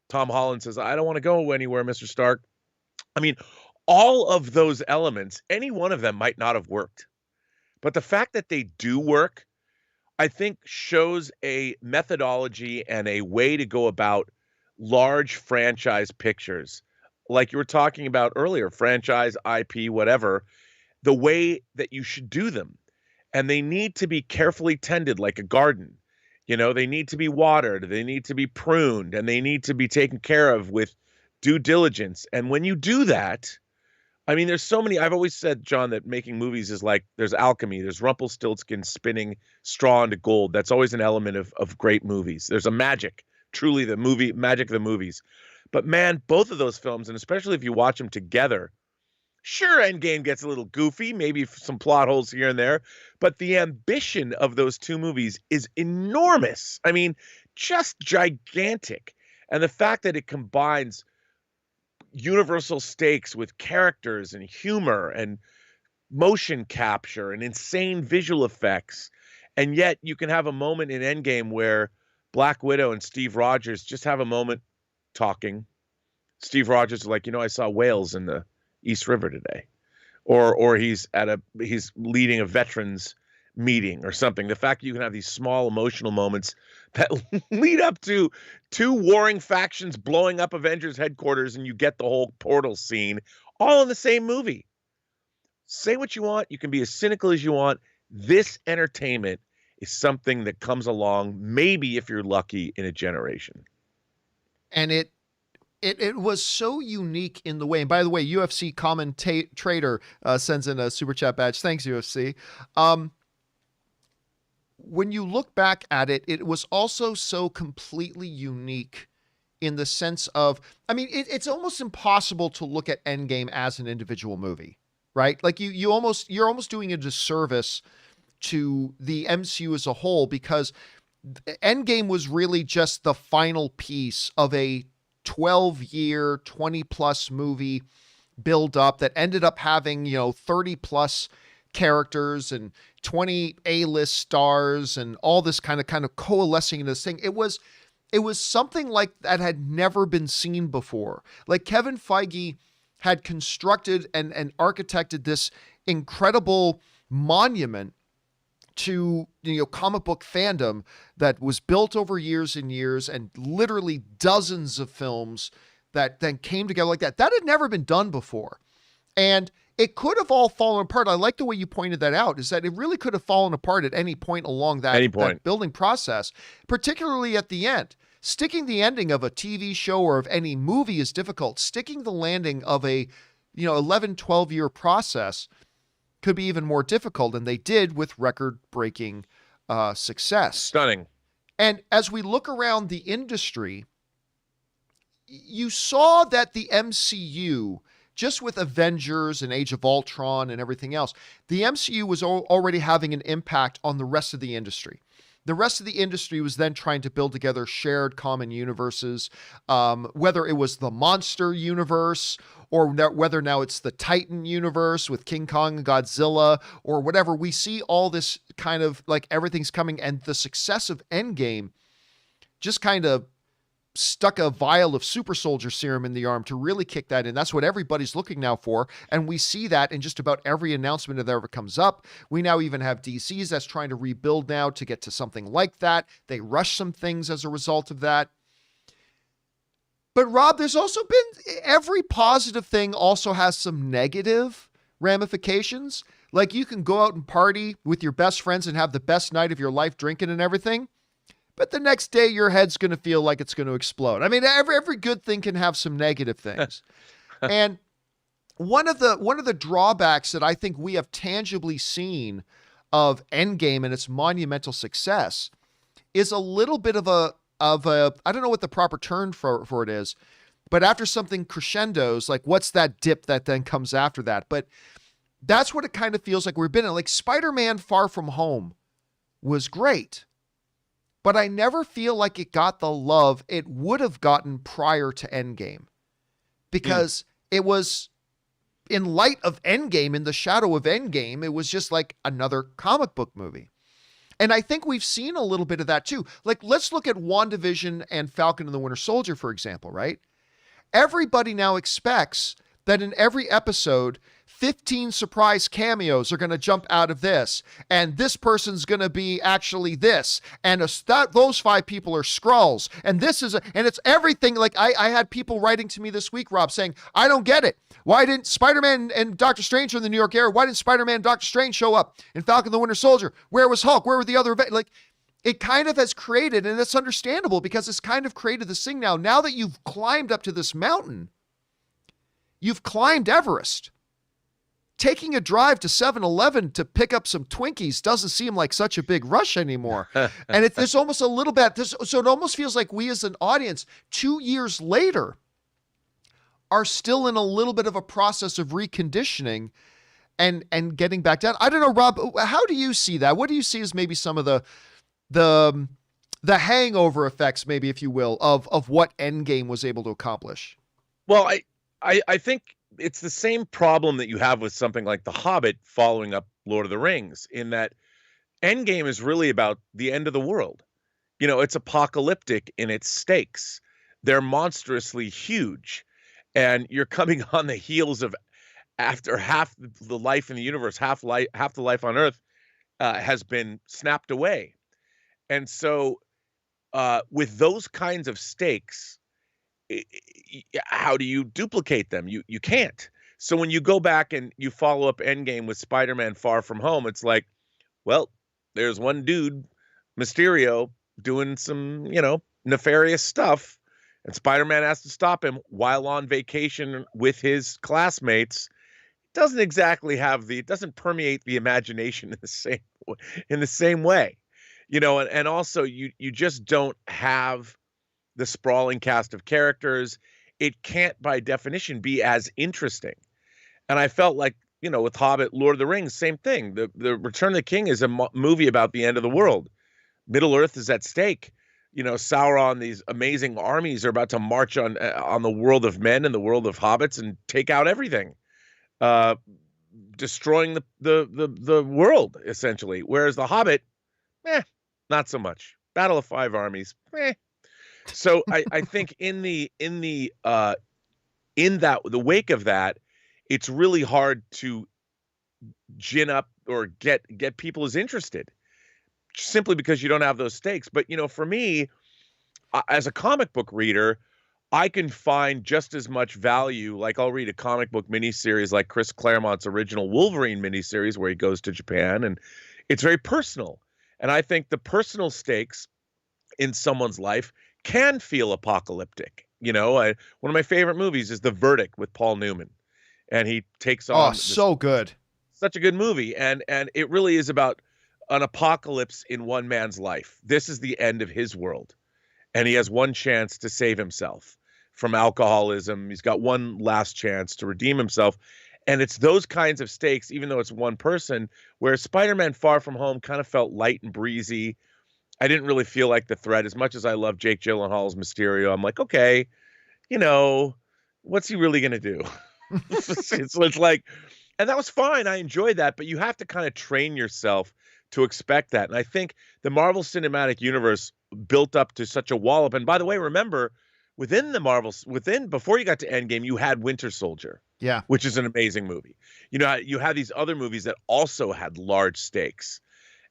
Speaker 2: Tom Holland says, "I don't want to go anywhere, Mr. Stark." I mean, all of those elements, any one of them might not have worked. But the fact that they do work, I think, shows a methodology and a way to go about large franchise pictures, like you were talking about earlier, franchise, IP, whatever, the way that you should do them. And they need to be carefully tended like a garden. You know, they need to be watered, they need to be pruned, and they need to be taken care of with due diligence. And when you do that, I mean, there's so many. I've always said, John, that making movies is like there's alchemy. There's Rumpelstiltskin spinning straw into gold. That's always an element of great movies. There's a magic, truly the movie magic of the movies. But man, both of those films, and especially if you watch them together, sure, Endgame gets a little goofy, maybe some plot holes here and there, but the ambition of those two movies is enormous. I mean, just gigantic. And the fact that it combines universal stakes with characters and humor and motion capture and insane visual effects. And yet you can have a moment in Endgame where Black Widow and Steve Rogers just have a moment talking. Steve Rogers is like, I saw whales in the East River today. Or he's leading a veterans meeting or something. The fact that you can have these small emotional moments that lead up to two warring factions blowing up Avengers headquarters, and you get the whole portal scene all in the same movie. Say what you want. You can be as cynical as you want. This entertainment is something that comes along, maybe if you're lucky, in a generation.
Speaker 1: And it was so unique in the way. And by the way, UFC commentator sends in a super chat badge. Thanks, UFC. When you look back at it, it was also so completely unique in the sense of, I mean, it's almost impossible to look at Endgame as an individual movie, right? Like you're almost doing a disservice to the MCU as a whole, because Endgame was really just the final piece of a 12-year, 20-plus movie build up that ended up having, 30-plus characters and 20 A-list stars and all this kind of coalescing in this thing. It was something like that had never been seen before. Like Kevin Feige had constructed and architected this incredible monument to comic book fandom that was built over years and years, and literally dozens of films that then came together like that. That had never been done before. And it could have all fallen apart. I like the way you pointed that out, is that it really could have fallen apart at any point along that building process, particularly at the end. Sticking the ending of a TV show or of any movie is difficult. Sticking the landing of a 11, 12-year process could be even more difficult, and they did with record-breaking success.
Speaker 2: Stunning.
Speaker 1: And as we look around the industry, you saw that the MCU, just with Avengers and Age of Ultron and everything else, the MCU was already having an impact on the rest of the industry. The rest of the industry was then trying to build together shared common universes, whether it was the monster universe or whether now it's the Titan universe with King Kong and Godzilla or whatever. We see all this kind of like everything's coming, and the success of Endgame just kind of stuck a vial of super soldier serum in the arm to really kick that in. That's what everybody's looking now for. And we see that in just about every announcement that ever comes up. We now even have DCs that's trying to rebuild now to get to something like that. They rush some things as a result of that. But Rob, there's also been, every positive thing also has some negative ramifications. Like you can go out and party with your best friends and have the best night of your life drinking and everything, but the next day your head's going to feel like it's going to explode. I mean, every good thing can have some negative things. And one of the drawbacks that I think we have tangibly seen of Endgame and its monumental success is a little bit of a I don't know what the proper term for it is, but after something crescendos, like what's that dip that then comes after that? But that's what it kind of feels like we've been in. Like Spider-Man Far From Home was great, but I never feel like it got the love it would have gotten prior to Endgame, because it was, in light of Endgame, in the shadow of Endgame, it was just like another comic book movie. And I think we've seen a little bit of that too. Like, let's look at WandaVision and Falcon and the Winter Soldier, for example, right? Everybody now expects that in every episode, 15 surprise cameos are going to jump out of this, and this person's going to be actually this, and those 5 people are Skrulls, and this is and it's everything. Like I had people writing to me this week, Rob, saying, I don't get it. Why didn't Spider-Man and Doctor Strange are in the New York area? Why didn't Spider-Man and Doctor Strange show up in Falcon the Winter Soldier? Where was Hulk? Where were the other like? It kind of has created, and it's understandable because it's kind of created this thing now that you've climbed up to this mountain, you've climbed Everest. Taking a drive to 7-Eleven to pick up some Twinkies doesn't seem like such a big rush anymore. And there's almost a little bit, so it almost feels like we as an audience, 2 years later, are still in a little bit of a process of reconditioning and getting back down. I don't know, Rob, how do you see that? What do you see as maybe some of the hangover effects, maybe, if you will, of what Endgame was able to accomplish?
Speaker 2: Well, I think it's the same problem that you have with something like The Hobbit following up Lord of the Rings, in that Endgame is really about the end of the world. You know, it's apocalyptic in its stakes. They're monstrously huge. And you're coming on the heels of, after half the life in the universe, half the life on Earth has been snapped away. And so with those kinds of stakes, how do you duplicate them? You can't. So when you go back and you follow up Endgame with Spider-Man Far From Home, it's like, well, there's one dude, Mysterio, doing some, nefarious stuff, and Spider-Man has to stop him while on vacation with his classmates. Doesn't exactly it doesn't permeate the imagination in the same way. And also you just don't have the sprawling cast of characters. It can't by definition be as interesting. And I felt like, with Hobbit, Lord of the Rings, same thing. The Return of the King is a movie about the end of the world. Middle Earth is at stake. Sauron, these amazing armies are about to march on the world of men and the world of hobbits and take out everything, destroying the world, essentially. Whereas The Hobbit, not so much. Battle of Five Armies, So I think in the wake of that, it's really hard to gin up or get people as interested, simply because you don't have those stakes. But for me, as a comic book reader, I can find just as much value. Like, I'll read a comic book miniseries like Chris Claremont's original Wolverine miniseries, where he goes to Japan, and it's very personal. And I think the personal stakes in someone's life can feel apocalyptic. One of my favorite movies is The Verdict with Paul Newman, and he takes on
Speaker 1: so good,
Speaker 2: such a good movie, and it really is about an apocalypse in one man's life. This is the end of his world, and he has one chance to save himself from alcoholism. He's got one last chance to redeem himself. And it's those kinds of stakes, even though it's one person, where Spider-Man Far From Home kind of felt light and breezy. I didn't really feel like the threat. As much as I love Jake Gyllenhaal's Mysterio, I'm like, okay, what's he really going to do? it's like, and that was fine. I enjoyed that, but you have to kind of train yourself to expect that. And I think the Marvel Cinematic Universe built up to such a wallop. And by the way, remember, before you got to Endgame, you had Winter Soldier.
Speaker 1: Yeah.
Speaker 2: Which is an amazing movie. You had these other movies that also had large stakes.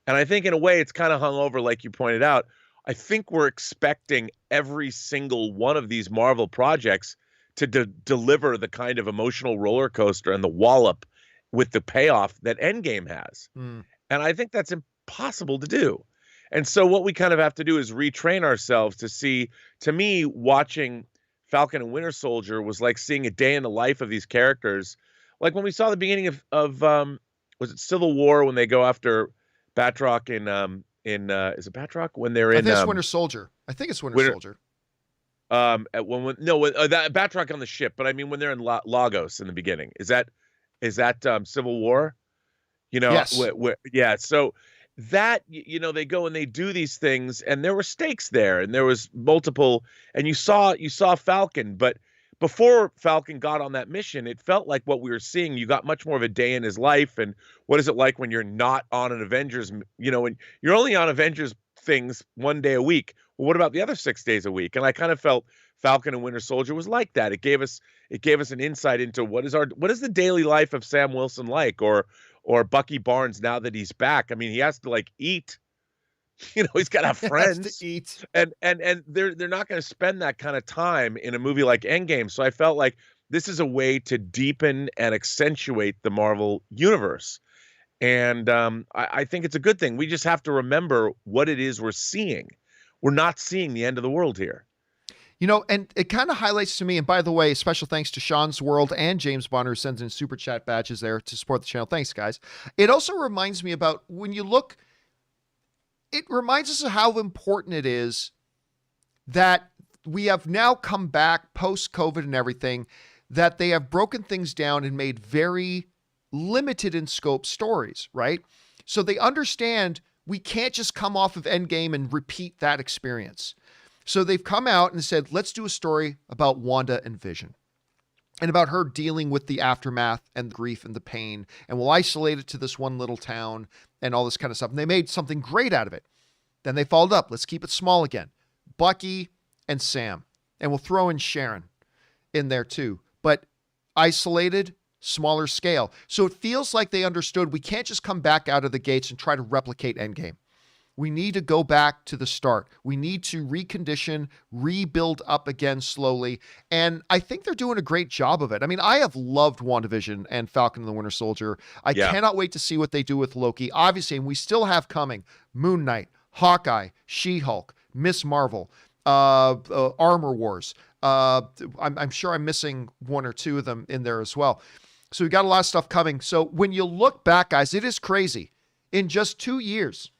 Speaker 2: And I think in a way it's kind of hung over, like you pointed out. I think we're expecting every single one of these Marvel projects to deliver the kind of emotional roller coaster and the wallop with the payoff that Endgame has. And I think that's impossible to do. And so what we kind of have to do is retrain ourselves to see. To me, watching Falcon and Winter Soldier was like seeing a day in the life of these characters. Like when we saw the beginning of was it Civil War, when they go after Batroc is it Batroc when they're in?
Speaker 1: I think it's Winter Soldier. I think it's Winter Soldier.
Speaker 2: That Batroc on the ship, but I mean when they're in Lagos in the beginning. Is that Civil War?
Speaker 1: Yes.
Speaker 2: Yeah. So that, they go and they do these things, and there were stakes there, and there was multiple, and you saw Falcon, but before Falcon got on that mission, it felt like what we were seeing, you got much more of a day in his life. And what is it like when you're not on an Avengers, when you're only on Avengers things one day a week? Well, what about the other 6 days a week? And I kind of felt Falcon and Winter Soldier was like that. It gave us an insight into what is the daily life of Sam Wilson like, or Bucky Barnes now that he's back. I mean, he has to like eat. He's got to have friends.
Speaker 1: Has to eat.
Speaker 2: And they're not going to spend that kind of time in a movie like Endgame. So I felt like this is a way to deepen and accentuate the Marvel universe. And I think it's a good thing. We just have to remember what it is we're seeing. We're not seeing the end of the world here.
Speaker 1: And it kind of highlights to me, and by the way, special thanks to Sean's World and James Bonner, who sends in super chat badges there to support the channel. Thanks, guys. It also reminds me about when you look, it reminds us of how important it is that we have now come back post-COVID and everything, that they have broken things down and made very limited in scope stories, right? So they understand we can't just come off of Endgame and repeat that experience. So they've come out and said, let's do a story about Wanda and Vision and about her dealing with the aftermath and the grief and the pain. And we'll isolate it to this one little town and all this kind of stuff. And they made something great out of it. Then they followed up. Let's keep it small again. Bucky and Sam. And we'll throw in Sharon in there too. But isolated, smaller scale. So it feels like they understood we can't just come back out of the gates and try to replicate Endgame. We need to go back to the start. We need to recondition, rebuild up again slowly. And I think they're doing a great job of it. I mean, I have loved WandaVision and Falcon and the Winter Soldier. I cannot wait to see what they do with Loki. Obviously, and we still have coming Moon Knight, Hawkeye, She-Hulk, Miss Marvel, Armor Wars. I'm sure I'm missing one or two of them in there as well. So we got a lot of stuff coming. So when you look back, guys, it is crazy. In just 2 years,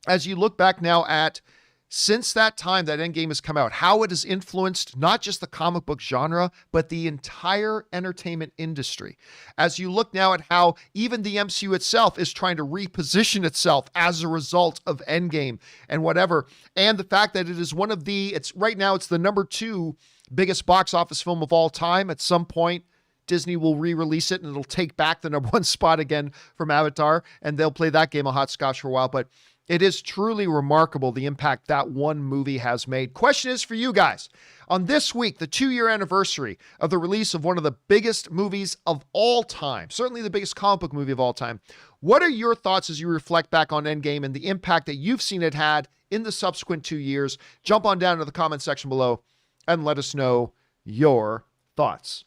Speaker 1: as you look back now at, since that time that Endgame has come out, how it has influenced not just the comic book genre, but the entire entertainment industry. As you look now at how even the MCU itself is trying to reposition itself as a result of Endgame and whatever. And the fact that it is right now it's the number 2 biggest box office film of all time. At some point, Disney will re-release it and it'll take back the number 1 spot again from Avatar, and they'll play that game of hopscotch for a while. But it is truly remarkable the impact that one movie has made. Question is for you guys. On this week, the 2-year anniversary of the release of one of the biggest movies of all time, certainly the biggest comic book movie of all time, what are your thoughts as you reflect back on Endgame and the impact that you've seen it had in the subsequent 2 years? Jump on down to the comment section below and let us know your thoughts.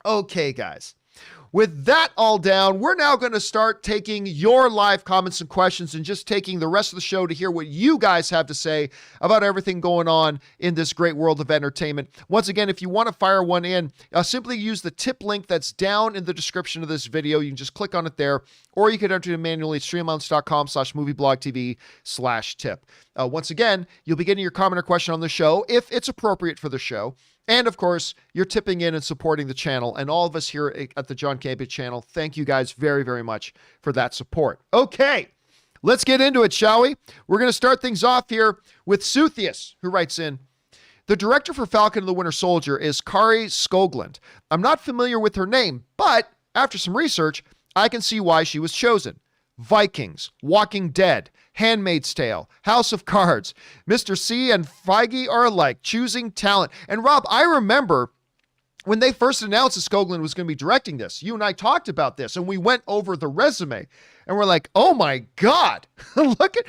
Speaker 1: Okay, guys. With that all down, we're now going to start taking your live comments and questions and just taking the rest of the show to hear what you guys have to say about everything going on in this great world of entertainment. Once again, if you want to fire one in, simply use the tip link that's down in the description of this video. You can just click on it there, or you can enter it manually at streamlabs.com/movieblogtv/tip. Once again, you'll be getting your comment or question on the show if it's appropriate for the show. And of course, you're tipping in and supporting the channel. And all of us here at the John Campea channel, thank you guys very, very much for that support. Okay, let's get into it, shall we? We're going to start things off here with Suthius, who writes in, the director for Falcon and the Winter Soldier is Kari Skogland. I'm not familiar with her name, but after some research, I can see why she was chosen. Vikings, Walking Dead, Handmaid's Tale, House of Cards. Mr. C and Feige are alike, choosing talent. And Rob, I remember when they first announced that Skogland was going to be directing this, you and I talked about this and we went over the resume and we're like, oh my God, look at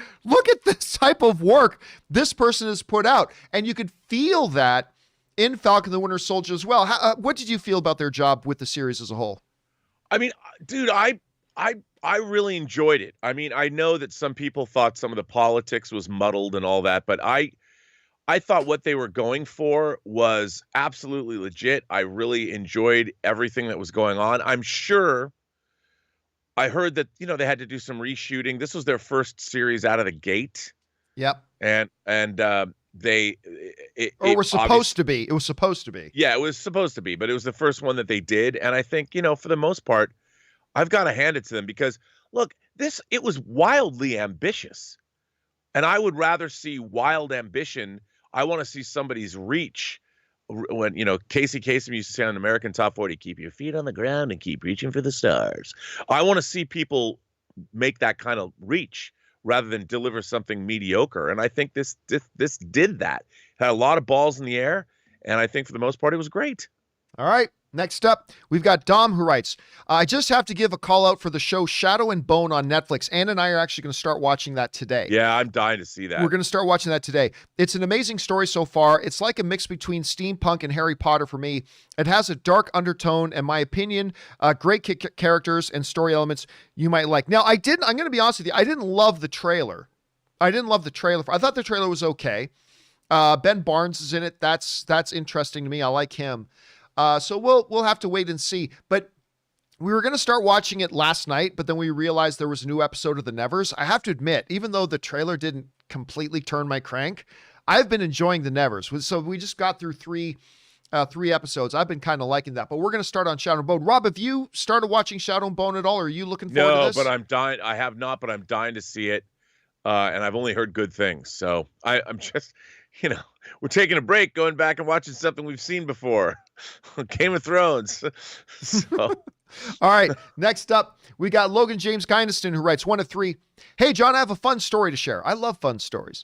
Speaker 1: this type of work this person has put out. And you could feel that in Falcon and the Winter Soldier as well. What did you feel about their job with the series as a whole?
Speaker 2: I mean, dude, I really enjoyed it. I mean, I know that some people thought some of the politics was muddled and all that, but I thought what they were going for was absolutely legit. I really enjoyed everything that was going on. I'm sure I heard that, they had to do some reshooting. This was their first series out of the gate.
Speaker 1: Yep.
Speaker 2: And they
Speaker 1: it was supposed to be. It was supposed to be.
Speaker 2: Yeah, it was supposed to be, but it was the first one that they did. And I think, for the most part, I've got to hand it to them because, look, it was wildly ambitious. And I would rather see wild ambition. I want to see somebody's reach. When, Casey Kasem used to say on American Top 40, keep your feet on the ground and keep reaching for the stars. I want to see people make that kind of reach rather than deliver something mediocre. And I think this did that. Had a lot of balls in the air. And I think for the most part, it was great.
Speaker 1: All right. Next up, we've got Dom who writes, I just have to give a call out for the show Shadow and Bone on Netflix. Ann and I are actually going to start watching that today.
Speaker 2: Yeah, I'm dying to see that.
Speaker 1: We're going to start watching that today. It's an amazing story so far. It's like a mix between steampunk and Harry Potter for me. It has a dark undertone, in my opinion, great characters and story elements you might like. Now, I'm going to be honest with you, I didn't love the trailer. I thought the trailer was okay. Ben Barnes is in it. That's interesting to me. I like him. So we'll have to wait and see. But we were going to start watching it last night, but then we realized there was a new episode of The Nevers. I have to admit, even though the trailer didn't completely turn my crank, I've been enjoying The Nevers. So we just got through three episodes. I've been kind of liking that. But we're going to start on Shadow and Bone. Rob, have you started watching Shadow and Bone at all? Or are you looking forward to this?
Speaker 2: No, but I'm dying. I have not, but I'm dying to see it. And I've only heard good things. So I'm just, we're taking a break, going back and watching something we've seen before. Game of Thrones. So.
Speaker 1: All right. Next up, we got Logan James Kynaston, who writes 1 of 3. Hey, John, I have a fun story to share. I love fun stories.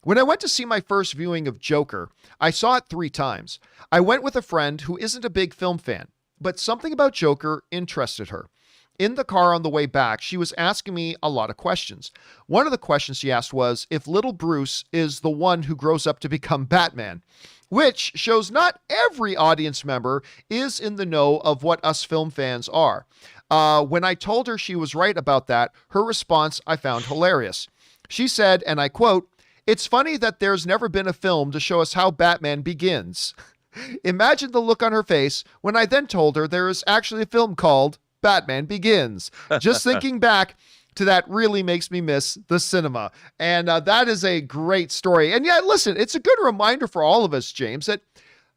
Speaker 1: When I went to see my first viewing of Joker, I saw it 3 times. I went with a friend who isn't a big film fan, but something about Joker interested her. In the car on the way back, she was asking me a lot of questions. One of the questions she asked was if little Bruce is the one who grows up to become Batman, which shows not every audience member is in the know of what us film fans are. When I told her she was right about that, her response I found hilarious. She said, and I quote, "It's funny that there's never been a film to show us how Batman begins." Imagine the look on her face when I then told her there is actually a film called Batman Begins. Just thinking back to that really makes me miss the cinema. And that is a great story. And yeah, listen, it's a good reminder for all of us, James, that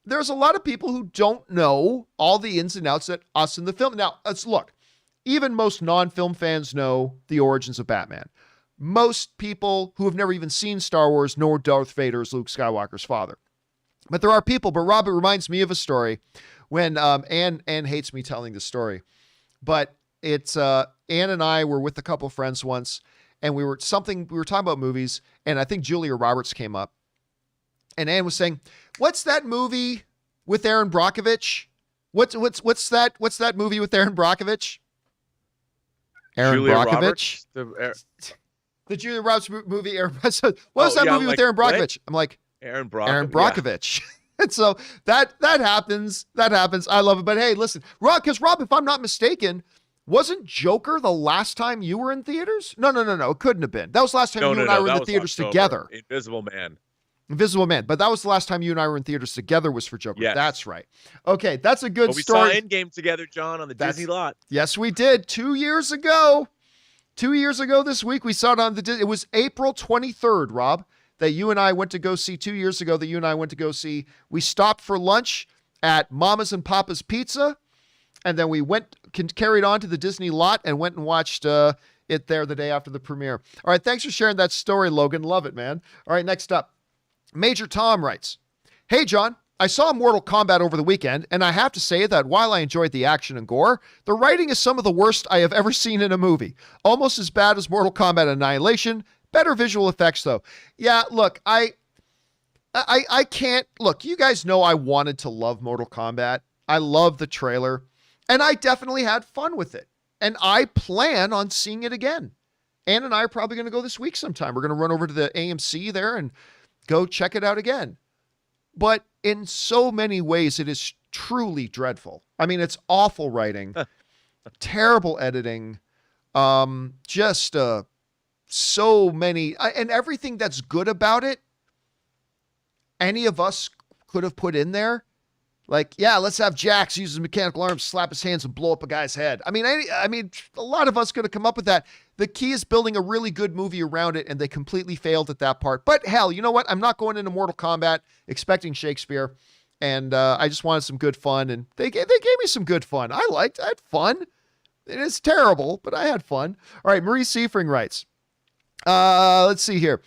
Speaker 1: there's a lot of people who don't know all the ins and outs that us in the film. Now, let's look. Even most non-film fans know the origins of Batman. Most people who have never even seen Star Wars know Darth Vader is Luke Skywalker's father. But there are people, but Rob, it reminds me of a story when Anne hates me telling the story. But it's Ann and I were with a couple of friends once, and we were talking about movies, and I think Julia Roberts came up, and Ann was saying, "What's that movie with Aaron Brockovich? What's that movie with Aaron Brockovich?" Aaron
Speaker 2: Julia
Speaker 1: Brockovich,
Speaker 2: Roberts,
Speaker 1: the Julia Roberts movie. What was that movie with Aaron Brockovich? I'm like,
Speaker 2: Aaron Brockovich.
Speaker 1: Aaron Brockovich. Yeah. And so that happens. That happens. I love it. But hey, listen, Rob, if I'm not mistaken, wasn't Joker the last time you were in theaters? No. It couldn't have been. That was the last time you and I were in the theaters together.
Speaker 2: Invisible Man.
Speaker 1: But that was the last time you and I were in theaters together was for Joker.
Speaker 2: Yes.
Speaker 1: That's right. Okay, that's a good
Speaker 2: story.
Speaker 1: story.
Speaker 2: We saw Endgame together, John, on the Disney lot.
Speaker 1: Yes, we did. 2 years ago. 2 years ago this week, we saw it on it was April 23rd, Rob, that you and I went to go see 2 years ago We stopped for lunch at Mama's and Papa's Pizza, and then we carried on to the Disney lot and went and watched it there the day after the premiere. All right, thanks for sharing that story, Logan. Love it, man. All right, next up. Major Tom writes, "Hey, John, I saw Mortal Kombat over the weekend, and I have to say that while I enjoyed the action and gore, the writing is some of the worst I have ever seen in a movie. Almost as bad as Mortal Kombat Annihilation. Better visual effects, though." Yeah, look, I can't... Look, you guys know I wanted to love Mortal Kombat. I love the trailer, and I definitely had fun with it. And I plan on seeing it again. Ann and I are probably going to go this week sometime. We're going to run over to the AMC there and go check it out again. But in so many ways, it is truly dreadful. I mean, it's awful writing, terrible editing, just so many, and everything that's good about it, any of us could have put in there. Like, yeah, let's have Jax use his mechanical arms, slap his hands, and blow up a guy's head. I mean, a lot of us could have come up with that. The key is building a really good movie around it, and they completely failed at that part. But hell, you know what? I'm not going into Mortal Kombat expecting Shakespeare, and I just wanted some good fun, and they gave me some good fun. I had fun. It is terrible, but I had fun. All right, Marie Seifring writes, let's see here.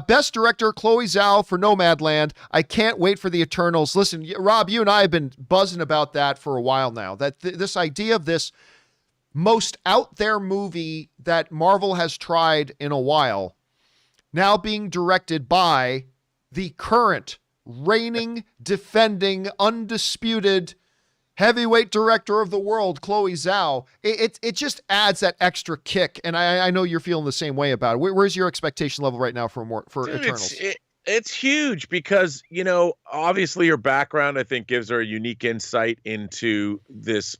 Speaker 1: Best director, Chloe Zhao for Nomadland. I can't wait for the Eternals. Listen, Rob, you and I have been buzzing about that for a while now. That this idea of this most out there movie that Marvel has tried in a while, now being directed by the current reigning, defending, undisputed heavyweight director of the world, Chloe Zhao. It just adds that extra kick, and I know you're feeling the same way about it. Where's your expectation level right now for
Speaker 2: Dude,
Speaker 1: Eternals?
Speaker 2: It's huge because, obviously your background, I think, gives her a unique insight into this.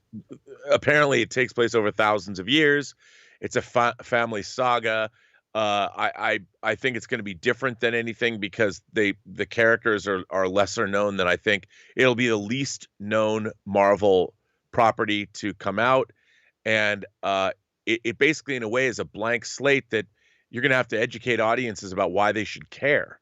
Speaker 2: Apparently, it takes place over thousands of years. It's a family saga. I think it's going to be different than anything because the characters are lesser known than I think. It'll be the least known Marvel property to come out, and it basically, in a way, is a blank slate that you're going to have to educate audiences about why they should care.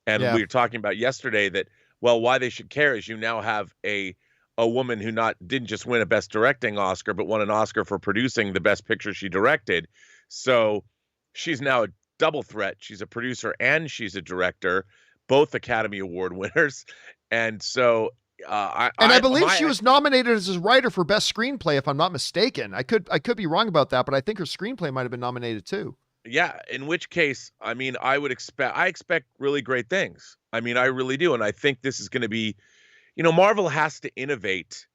Speaker 2: And we were talking about yesterday that, well, why they should care is you now have a woman who didn't just win a Best Directing Oscar, but won an Oscar for producing the best picture she directed. So she's now a double threat. She's a producer and she's a director, both Academy Award winners. And so I believe
Speaker 1: she was nominated as a writer for Best Screenplay, if I'm not mistaken. I could be wrong about that, but I think her screenplay might have been nominated too.
Speaker 2: Yeah, in which case, I mean, I expect really great things. I mean, I really do. And I think this is going to be, Marvel has to innovate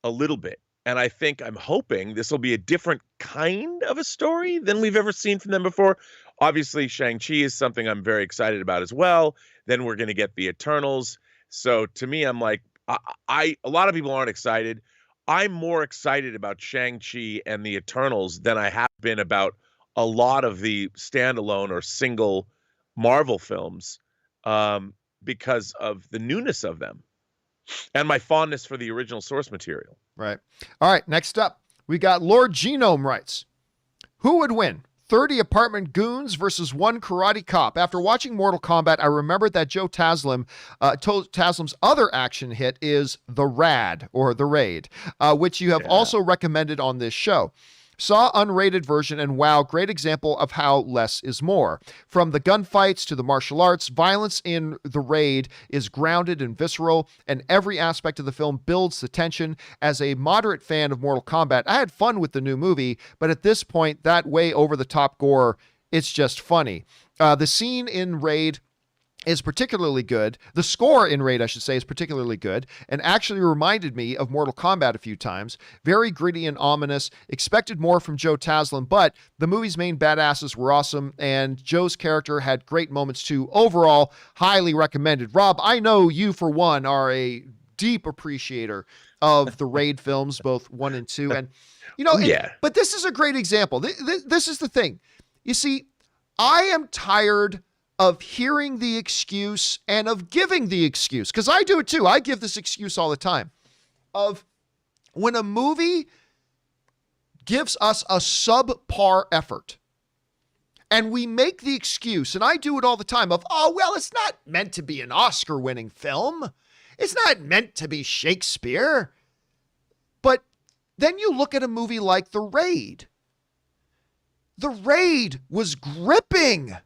Speaker 2: a little bit. And I'm hoping this will be a different kind of a story than we've ever seen from them before. Obviously, Shang-Chi is something I'm very excited about as well. Then we're going to get the Eternals. So to me, I'm like, a lot of people aren't excited. I'm more excited about Shang-Chi and the Eternals than I have been about a lot of the standalone or single Marvel films because of the newness of them and my fondness for the original source material.
Speaker 1: Right. All right. Next up, we got Lord Genome writes, who would win? 30 apartment goons versus one karate cop. After watching Mortal Kombat, I remembered that Joe Taslim's other action hit is The Rad or The Raid, which you have also recommended on this show. Saw unrated version and wow, great example of how less is more. From the gunfights to the martial arts, violence in The Raid is grounded and visceral, and every aspect of the film builds the tension. As a moderate fan of Mortal Kombat, I had fun with the new movie, but at this point, that way over-the-top gore, it's just funny. The scene in Raid is particularly good. The score in Raid, I should say, is particularly good and actually reminded me of Mortal Kombat a few times. Very gritty and ominous. Expected more from Joe Taslim, but the movie's main badasses were awesome and Joe's character had great moments too. Overall, highly recommended. Rob, I know you, for one, are a deep appreciator of the Raid films, both 1 and 2. And, but this is a great example. This is the thing. You see, I am tired of hearing the excuse and of giving the excuse, because I do it too. I give this excuse all the time of when a movie gives us a subpar effort and we make the excuse, and I do it all the time, of, oh, well, it's not meant to be an Oscar-winning film. It's not meant to be Shakespeare. But then you look at a movie like The Raid. The Raid was gripping.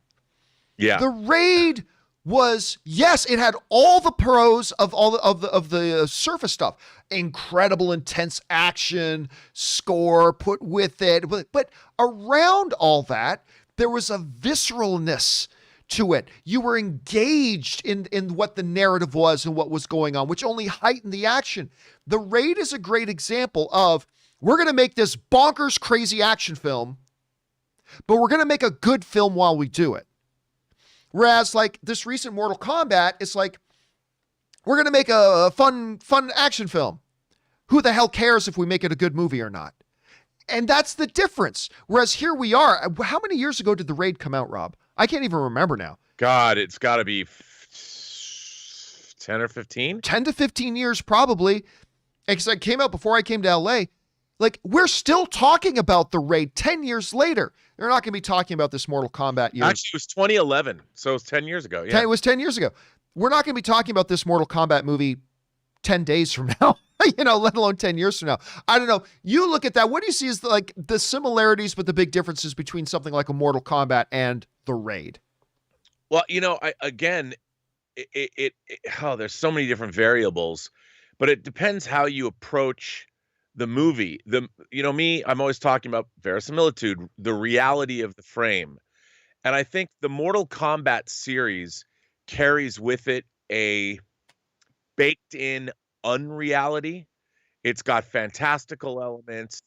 Speaker 2: Yeah.
Speaker 1: The Raid was, yes, it had all the pros of all of the surface stuff. Incredible, intense action, score put with it. But around all that, there was a visceralness to it. You were engaged in what the narrative was and what was going on, which only heightened the action. The Raid is a great example of, we're going to make this bonkers, crazy action film, but we're going to make a good film while we do it. Whereas, like, this recent Mortal Kombat, it's like, we're going to make a fun action film. Who the hell cares if we make it a good movie or not? And that's the difference. Whereas here we are. How many years ago did The Raid come out, Rob? I can't even remember now.
Speaker 2: God, it's got to be 10 or 15?
Speaker 1: 10 to 15 years, probably. Because it came out before I came to LA. Like, we're still talking about The Raid 10 years later. They're not going to be talking about this Mortal Kombat year.
Speaker 2: Actually, it was 2011, so it's 10 years ago. Yeah,
Speaker 1: it was 10 years ago. We're not going to be talking about this Mortal Kombat movie 10 days from now, let alone 10 years from now. I don't know. You look at that. What do you see as the similarities, but the big differences between something like a Mortal Kombat and The Raid?
Speaker 2: Well, there's so many different variables, but it depends how you approach the movie. I'm always talking about verisimilitude, the reality of the frame. And I think the Mortal Kombat series carries with it a baked in unreality. It's got fantastical elements.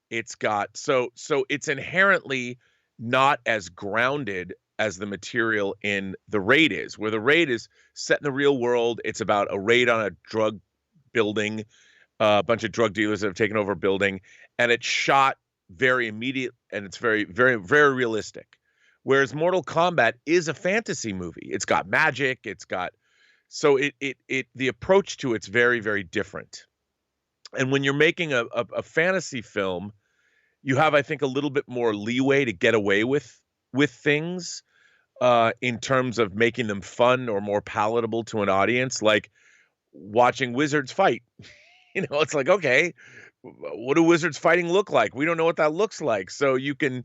Speaker 2: It's got so it's inherently not as grounded as the material in The Raid is, where The Raid is set in the real world. It's about a raid on a drug building, a bunch of drug dealers that have taken over a building, and it's shot very immediate and it's very, very, very realistic. Whereas Mortal Kombat is a fantasy movie. It's got magic. It's got so it the approach to it's very, very different. And when you're making a fantasy film, you have, I think, a little bit more leeway to get away with things in terms of making them fun or more palatable to an audience, like watching wizards fight. It's like, okay, what do wizards fighting look like? We don't know what that looks like. So you can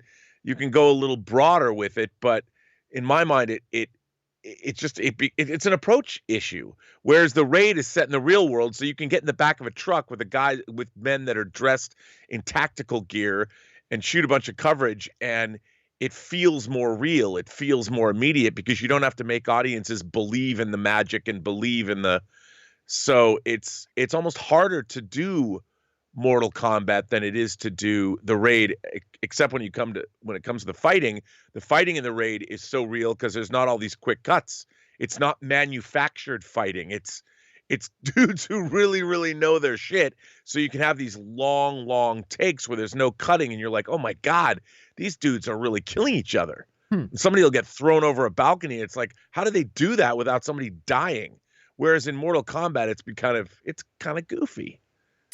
Speaker 2: go a little broader with it, but in my mind, it's an approach issue. Whereas The Raid is set in the real world, so you can get in the back of a truck with men that are dressed in tactical gear and shoot a bunch of coverage, and it feels more real. It feels more immediate because you don't have to make audiences believe in the magic and believe in the. So it's almost harder to do Mortal Kombat than it is to do The Raid, except when it comes to the fighting in The Raid is so real because there's not all these quick cuts. It's not manufactured fighting. It's dudes who really, really know their shit. So you can have these long takes where there's no cutting and you're like, oh my God, these dudes are really killing each other. Somebody will get thrown over a balcony. It's like, how do they do that without somebody dying? Whereas in Mortal Kombat, it's kind of goofy.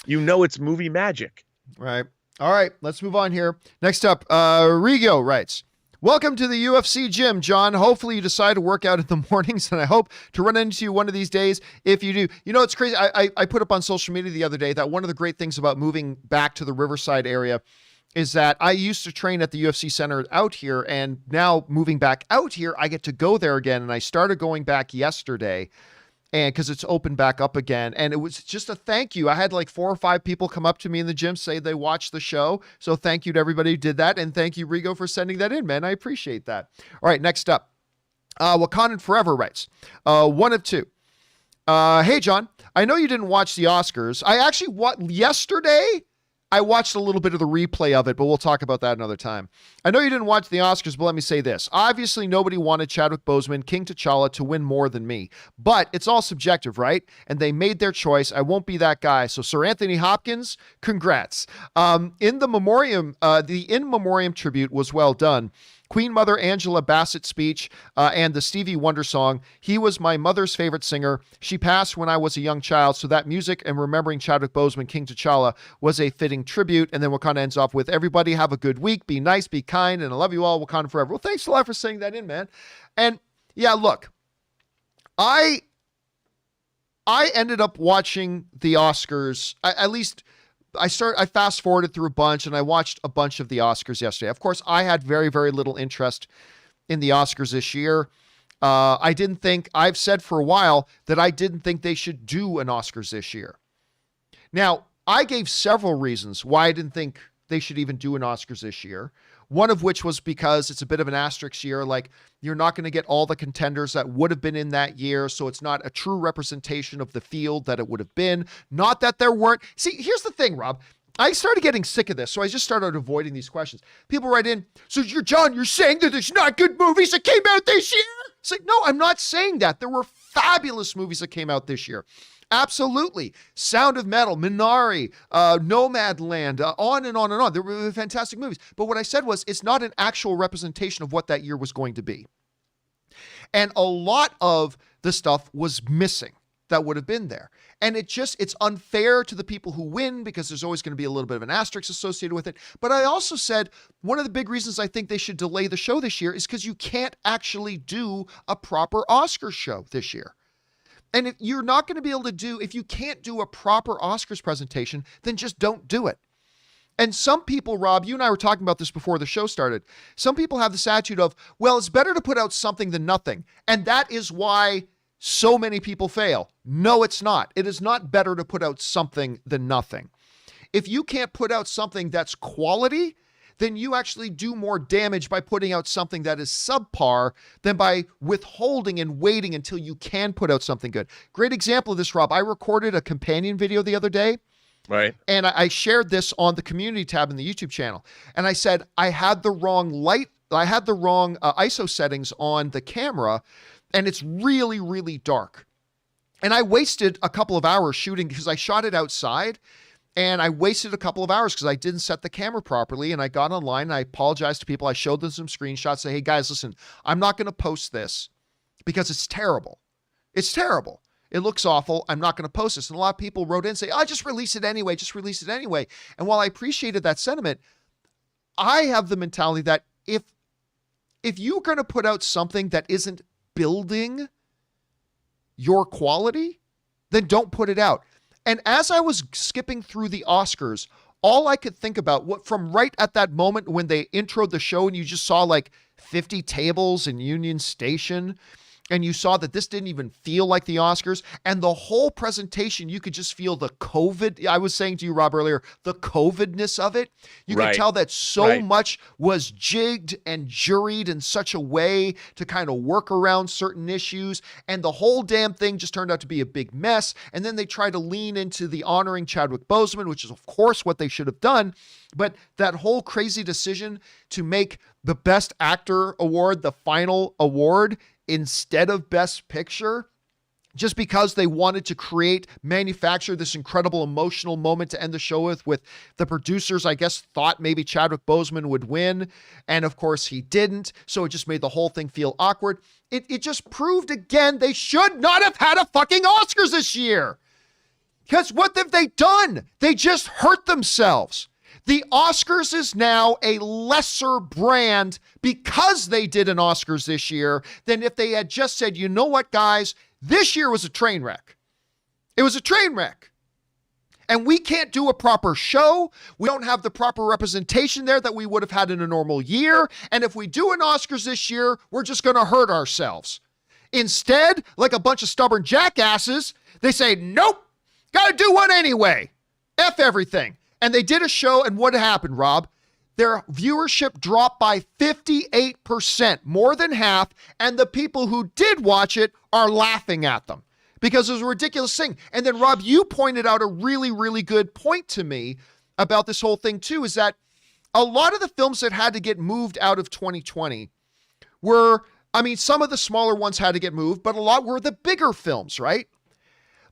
Speaker 2: It's movie magic.
Speaker 1: Right. All right. Let's move on here. Next up, Rigo writes, welcome to the UFC gym, John. Hopefully you decide to work out in the mornings, and I hope to run into you one of these days. If you do, it's crazy. I put up on social media the other day that one of the great things about moving back to the Riverside area is that I used to train at the UFC center out here, and now moving back out here, I get to go there again. And I started going back yesterday. And because it's opened back up again. And it was just a thank you. I had like 4 or 5 people come up to me in the gym, say they watched the show. So thank you to everybody who did that. And thank you, Rigo, for sending that in, man. I appreciate that. All right, next up. Wakandan Forever writes, 1 of 2. Hey, John, I know you didn't watch the Oscars. I actually, yesterday, I watched a little bit of the replay of it, but we'll talk about that another time. I know you didn't watch the Oscars, but let me say this. Obviously, nobody wanted Chadwick Boseman, King T'Challa, to win more than me. But it's all subjective, right? And they made their choice. I won't be that guy. So, Sir Anthony Hopkins, congrats. In memoriam tribute was well done. Queen Mother Angela Bassett's speech and the Stevie Wonder song. He was my mother's favorite singer. She passed when I was a young child, so that music and remembering Chadwick Boseman, King T'Challa, was a fitting tribute. And then Wakanda ends off with, everybody have a good week, be nice, be kind, and I love you all, Wakanda forever. Well, thanks a lot for saying that in, man. And yeah, look, I ended up watching the Oscars, I fast forwarded through a bunch and I watched a bunch of the Oscars yesterday. Of course, I had very, very little interest in the Oscars this year. I've said for a while that I didn't think they should do an Oscars this year. Now, I gave several reasons why I didn't think they should even do an Oscars this year. One of which was because it's a bit of an asterisk year. Like, you're not going to get all the contenders that would have been in that year. So it's not a true representation of the field that it would have been. Not that there weren't. See, here's the thing, Rob. I started getting sick of this. So I just started avoiding these questions. People write in, so you're saying that there's not good movies that came out this year? It's like, no, I'm not saying that. There were fabulous movies that came out this year. Absolutely. Sound of Metal, Minari, Nomadland, on and on and on. There were fantastic movies. But what I said was, it's not an actual representation of what that year was going to be. And a lot of the stuff was missing that would have been there. And it's unfair to the people who win because there's always going to be a little bit of an asterisk associated with it. But I also said one of the big reasons I think they should delay the show this year is because you can't actually do a proper Oscar show this year. And if you're not going to be able to if you can't do a proper Oscars presentation, then just don't do it. And some people, Rob, you and I were talking about this before the show started. Some people have this attitude of, well, it's better to put out something than nothing. And that is why so many people fail. No, it's not. It is not better to put out something than nothing. If you can't put out something that's quality, then you actually do more damage by putting out something that is subpar than by withholding and waiting until you can put out something good. Great example of this, Rob. I recorded a companion video the other day.
Speaker 2: Right.
Speaker 1: And I shared this on the community tab in the YouTube channel. And I said, I had the wrong light. I had the wrong ISO settings on the camera, and it's really, really dark. And I wasted a couple of hours shooting because I shot it outside, and I wasted a couple of hours because I didn't set the camera properly. And I got online and I apologized to people. I showed them some screenshots. Say, hey guys, listen, I'm not going to post this because it's terrible. It's terrible. It looks awful. I'm not going to post this. And a lot of people wrote in and say, just release it anyway. Just release it anyway. And while I appreciated that sentiment, I have the mentality that if you're going to put out something that isn't building your quality, then don't put it out. And as I was skipping through the Oscars, all I could think about, from right at that moment when they introed the show and you just saw like 50 tables in Union Station, and you saw that this didn't even feel like the Oscars, and the whole presentation, you could just feel the COVID. I was saying to you, Rob, earlier, the COVID-ness of it. You could tell that so much was jigged and juried in such a way to kind of work around certain issues, and the whole damn thing just turned out to be a big mess. And then they tried to lean into the honoring Chadwick Boseman, which is, of course, what they should have done. But that whole crazy decision to make the Best Actor award the final award instead of Best Picture, just because they wanted to manufacture this incredible emotional moment to end the show with the producers, I guess, thought maybe Chadwick Boseman would win. And of course he didn't. So it just made the whole thing feel awkward. It just proved again, they should not have had a fucking Oscars this year. Because what have they done? They just hurt themselves. The Oscars is now a lesser brand because they did an Oscars this year than if they had just said, you know what, guys, this year was a train wreck. It was a train wreck. And we can't do a proper show. We don't have the proper representation there that we would have had in a normal year. And if we do an Oscars this year, we're just going to hurt ourselves. Instead, like a bunch of stubborn jackasses, they say, nope, got to do one anyway. F everything. And they did a show, and what happened, Rob? Their viewership dropped by 58%, more than half, and the people who did watch it are laughing at them because it was a ridiculous thing. And then, Rob, you pointed out a really, really good point to me about this whole thing, too, is that a lot of the films that had to get moved out of 2020 were, some of the smaller ones had to get moved, but a lot were the bigger films, right?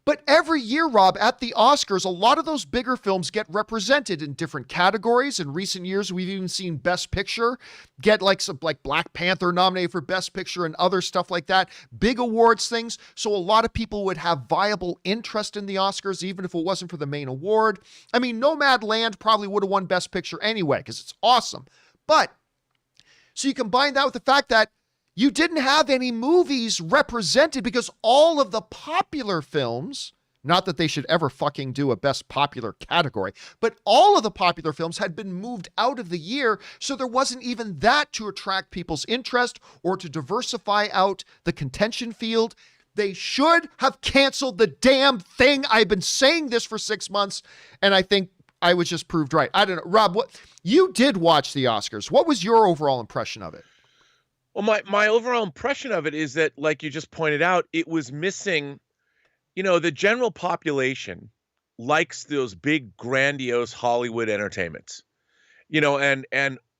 Speaker 1: But every year, Rob, at the Oscars, a lot of those bigger films get represented in different categories. In recent years, we've even seen Best Picture get like Black Panther nominated for Best Picture and other stuff like that. Big awards things. So a lot of people would have viable interest in the Oscars, even if it wasn't for the main award. Nomadland probably would have won Best Picture anyway, because it's awesome. But, so you combine that with the fact that you didn't have any movies represented because all of the popular films, not that they should ever fucking do a best popular category, but all of the popular films had been moved out of the year. So there wasn't even that to attract people's interest or to diversify out the contention field. They should have canceled the damn thing. I've been saying this for 6 months, and I think I was just proved right. I don't know. Rob, you did watch the Oscars. What was your overall impression of it?
Speaker 2: Well, my overall impression of it is that, like you just pointed out, it was missing, the general population likes those big, grandiose Hollywood entertainments, and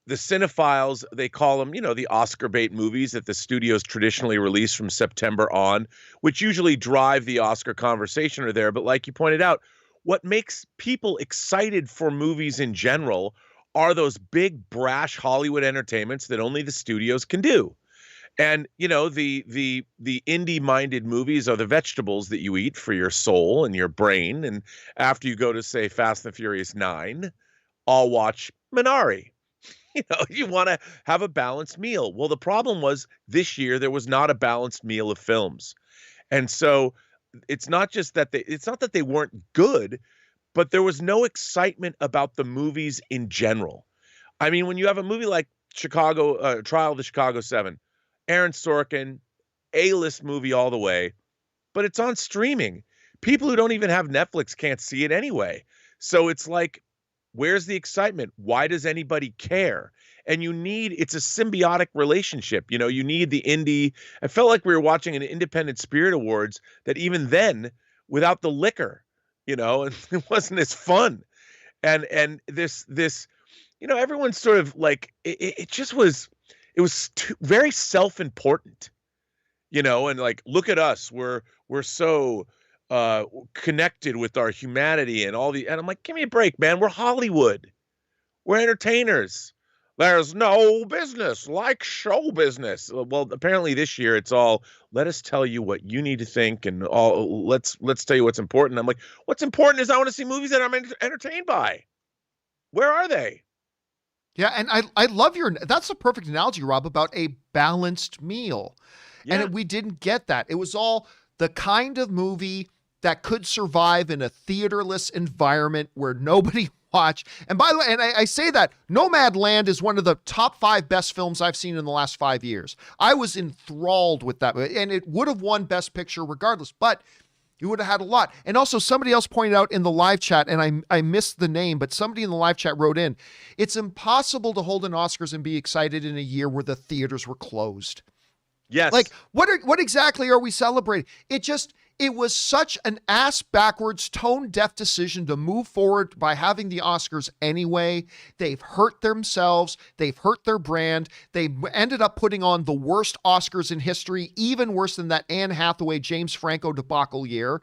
Speaker 2: the cinephiles, they call them, the Oscar bait movies that the studios traditionally release from September on, which usually drive the Oscar conversation are there. But like you pointed out, what makes people excited for movies in general are those big, brash Hollywood entertainments that only the studios can do. And, the indie-minded movies are the vegetables that you eat for your soul and your brain. And after you go to, say, Fast and the Furious 9, I'll watch Minari. You want to have a balanced meal. Well, the problem was this year there was not a balanced meal of films. And so it's not that they weren't good, but there was no excitement about the movies in general. When you have a movie like Trial of the Chicago 7, Aaron Sorkin, A-list movie all the way, but it's on streaming. People who don't even have Netflix can't see it anyway. So it's like Where's the excitement? Why does anybody care? And it's a symbiotic relationship. You need the indie. I felt like we were watching an Independent Spirit Awards that even then, without the liquor, and it wasn't as fun. And this, everyone's sort of like, it just was, it was very self-important, and like, look at us. We're so connected with our humanity and and I'm like, give me a break, man. We're Hollywood. We're entertainers. There's no business like show business. Well, apparently this year it's all, let us tell you what you need to think, and all let's tell you what's important. I'm like, what's important is I want to see movies that I'm entertained by. Where are they?
Speaker 1: Yeah, and I love that's a perfect analogy, Rob, about a balanced meal.
Speaker 2: Yeah.
Speaker 1: And we didn't get that. It was all the kind of movie that could survive in a theaterless environment where nobody watched. And by the way, and I say that, Nomadland is one of the top 5 best films I've seen in the last 5 years. I was enthralled with that, and it would have won Best Picture regardless, but you would have had a lot. And also, somebody else pointed out in the live chat, and I missed the name, but somebody in the live chat wrote in, it's impossible to hold an Oscars and be excited in a year where the theaters were closed.
Speaker 2: Yes.
Speaker 1: Like, what exactly are we celebrating? It was such an ass backwards, tone deaf decision to move forward by having the Oscars anyway. They've hurt themselves. They've hurt their brand. They ended up putting on the worst Oscars in history, even worse than that Anne Hathaway, James Franco debacle year.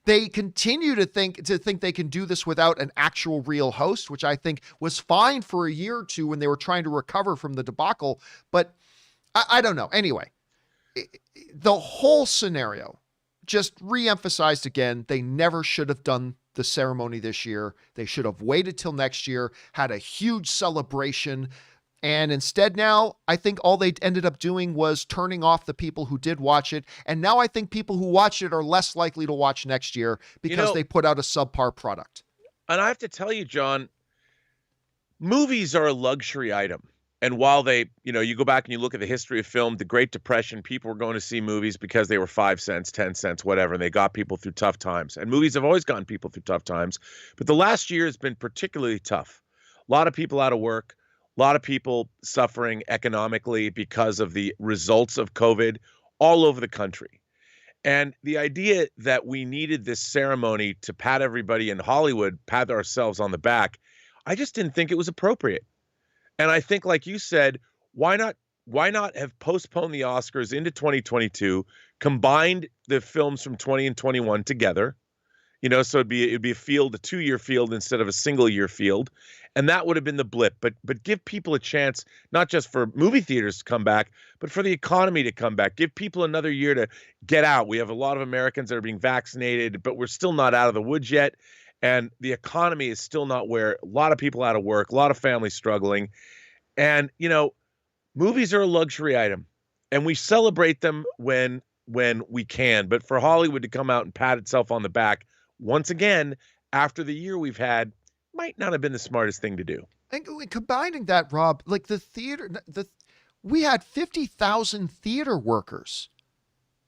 Speaker 1: They continue to think they can do this without an actual real host, which I think was fine for a year or two when they were trying to recover from the debacle. But I don't know. Anyway, the whole scenario just re-emphasized again, they never should have done the ceremony this year. They should have waited till next year, had a huge celebration. And instead now, I think all they ended up doing was turning off the people who did watch it. And now I think people who watched it are less likely to watch next year because they put out a subpar product.
Speaker 2: And I have to tell you, John, movies are a luxury item. And while you go back and you look at the history of film, the Great Depression, people were going to see movies because they were 5 cents, 10 cents, whatever, and they got people through tough times. And movies have always gotten people through tough times. But the last year has been particularly tough. A lot of people out of work, a lot of people suffering economically because of the results of COVID all over the country. And the idea that we needed this ceremony to pat everybody in Hollywood, pat ourselves on the back, I just didn't think it was appropriate. And I think, like you said, why not have postponed the Oscars into 2022, combined the films from 20 and 21 together, so it'd be a 2-year field instead of a single-year field, and that would have been the blip. But give people a chance, not just for movie theaters to come back, but for the economy to come back. Give people another year to get out. We have a lot of Americans that are being vaccinated, but we're still not out of the woods yet. And the economy is still not where, a lot of people out of work, a lot of families struggling. And, movies are a luxury item, and we celebrate them when we can. But for Hollywood to come out and pat itself on the back once again, after the year we've had, might not have been the smartest thing to do.
Speaker 1: And combining that, Rob, like the theater, we had 50,000 theater workers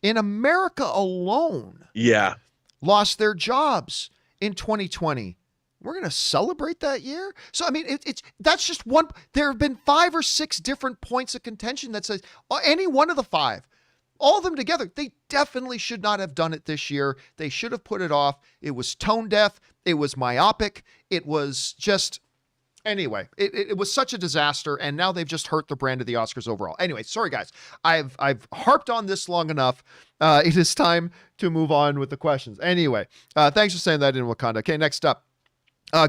Speaker 1: in America alone.
Speaker 2: Yeah.
Speaker 1: Lost their jobs in 2020. We're going to celebrate that year. So, I mean, that's just one. There have been 5 or 6 different points of contention that says any one of the 5, all of them together, they definitely should not have done it this year. They should have put it off. It was tone deaf. It was myopic. It was just, anyway, it was such a disaster. And now they've just hurt the brand of the Oscars overall. Anyway, sorry guys. I've harped on this long enough. It is time to move on with the questions. Anyway, thanks for saying that in Wakanda. Okay, next up.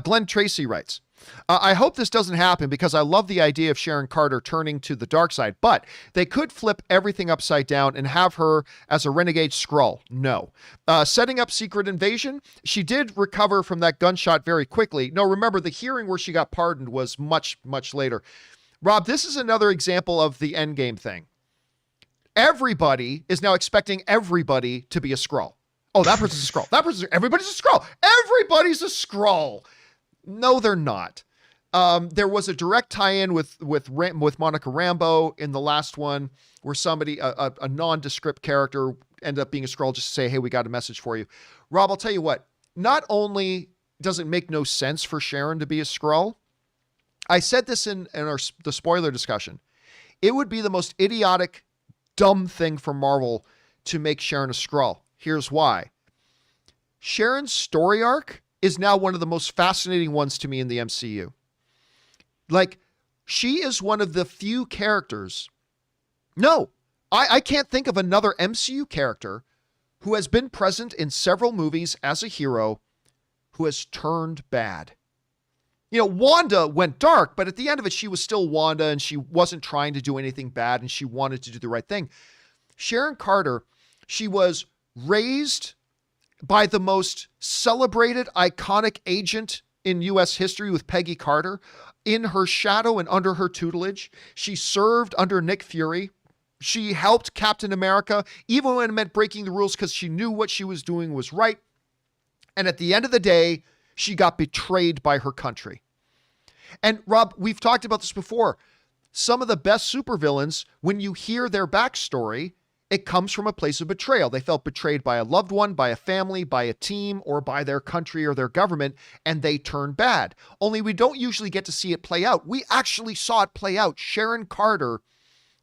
Speaker 1: Glenn Tracy writes, I hope this doesn't happen because I love the idea of Sharon Carter turning to the dark side, but they could flip everything upside down and have her as a renegade Skrull. No. Setting up Secret Invasion, she did recover from that gunshot very quickly. No, remember, the hearing where she got pardoned was much, much later. Rob, this is another example of the Endgame thing. Everybody is now expecting everybody to be a Skrull. Oh, that person's a Skrull. Everybody's a Skrull. Everybody's a Skrull. No, they're not. There was a direct tie-in with Monica Rambeau in the last one where somebody, a nondescript character ended up being a Skrull just to say, hey, we got a message for you. Rob, I'll tell you what, not only doesn't make no sense for Sharon to be a Skrull. I said this in the spoiler discussion. It would be the most idiotic, dumb thing for Marvel to make Sharon a Skrull. Here's why. Sharon's story arc is now one of the most fascinating ones to me in the MCU. Like, she is one of the few characters. No, I can't think of another MCU character who has been present in several movies as a hero who has turned bad. You know, Wanda went dark, but at the end of it, she was still Wanda and she wasn't trying to do anything bad and she wanted to do the right thing. Sharon Carter, she was raised by the most celebrated, iconic agent in U.S. history with Peggy Carter. In her shadow and under her tutelage, she served under Nick Fury. She helped Captain America, even when it meant breaking the rules because she knew what she was doing was right. And at the end of the day, she got betrayed by her country. And Rob, we've talked about this before. Some of the best supervillains, when you hear their backstory, it comes from a place of betrayal. They felt betrayed by a loved one, by a family, by a team, or by their country or their government, and they turn bad. Only we don't usually get to see it play out. We actually saw it play out. Sharon Carter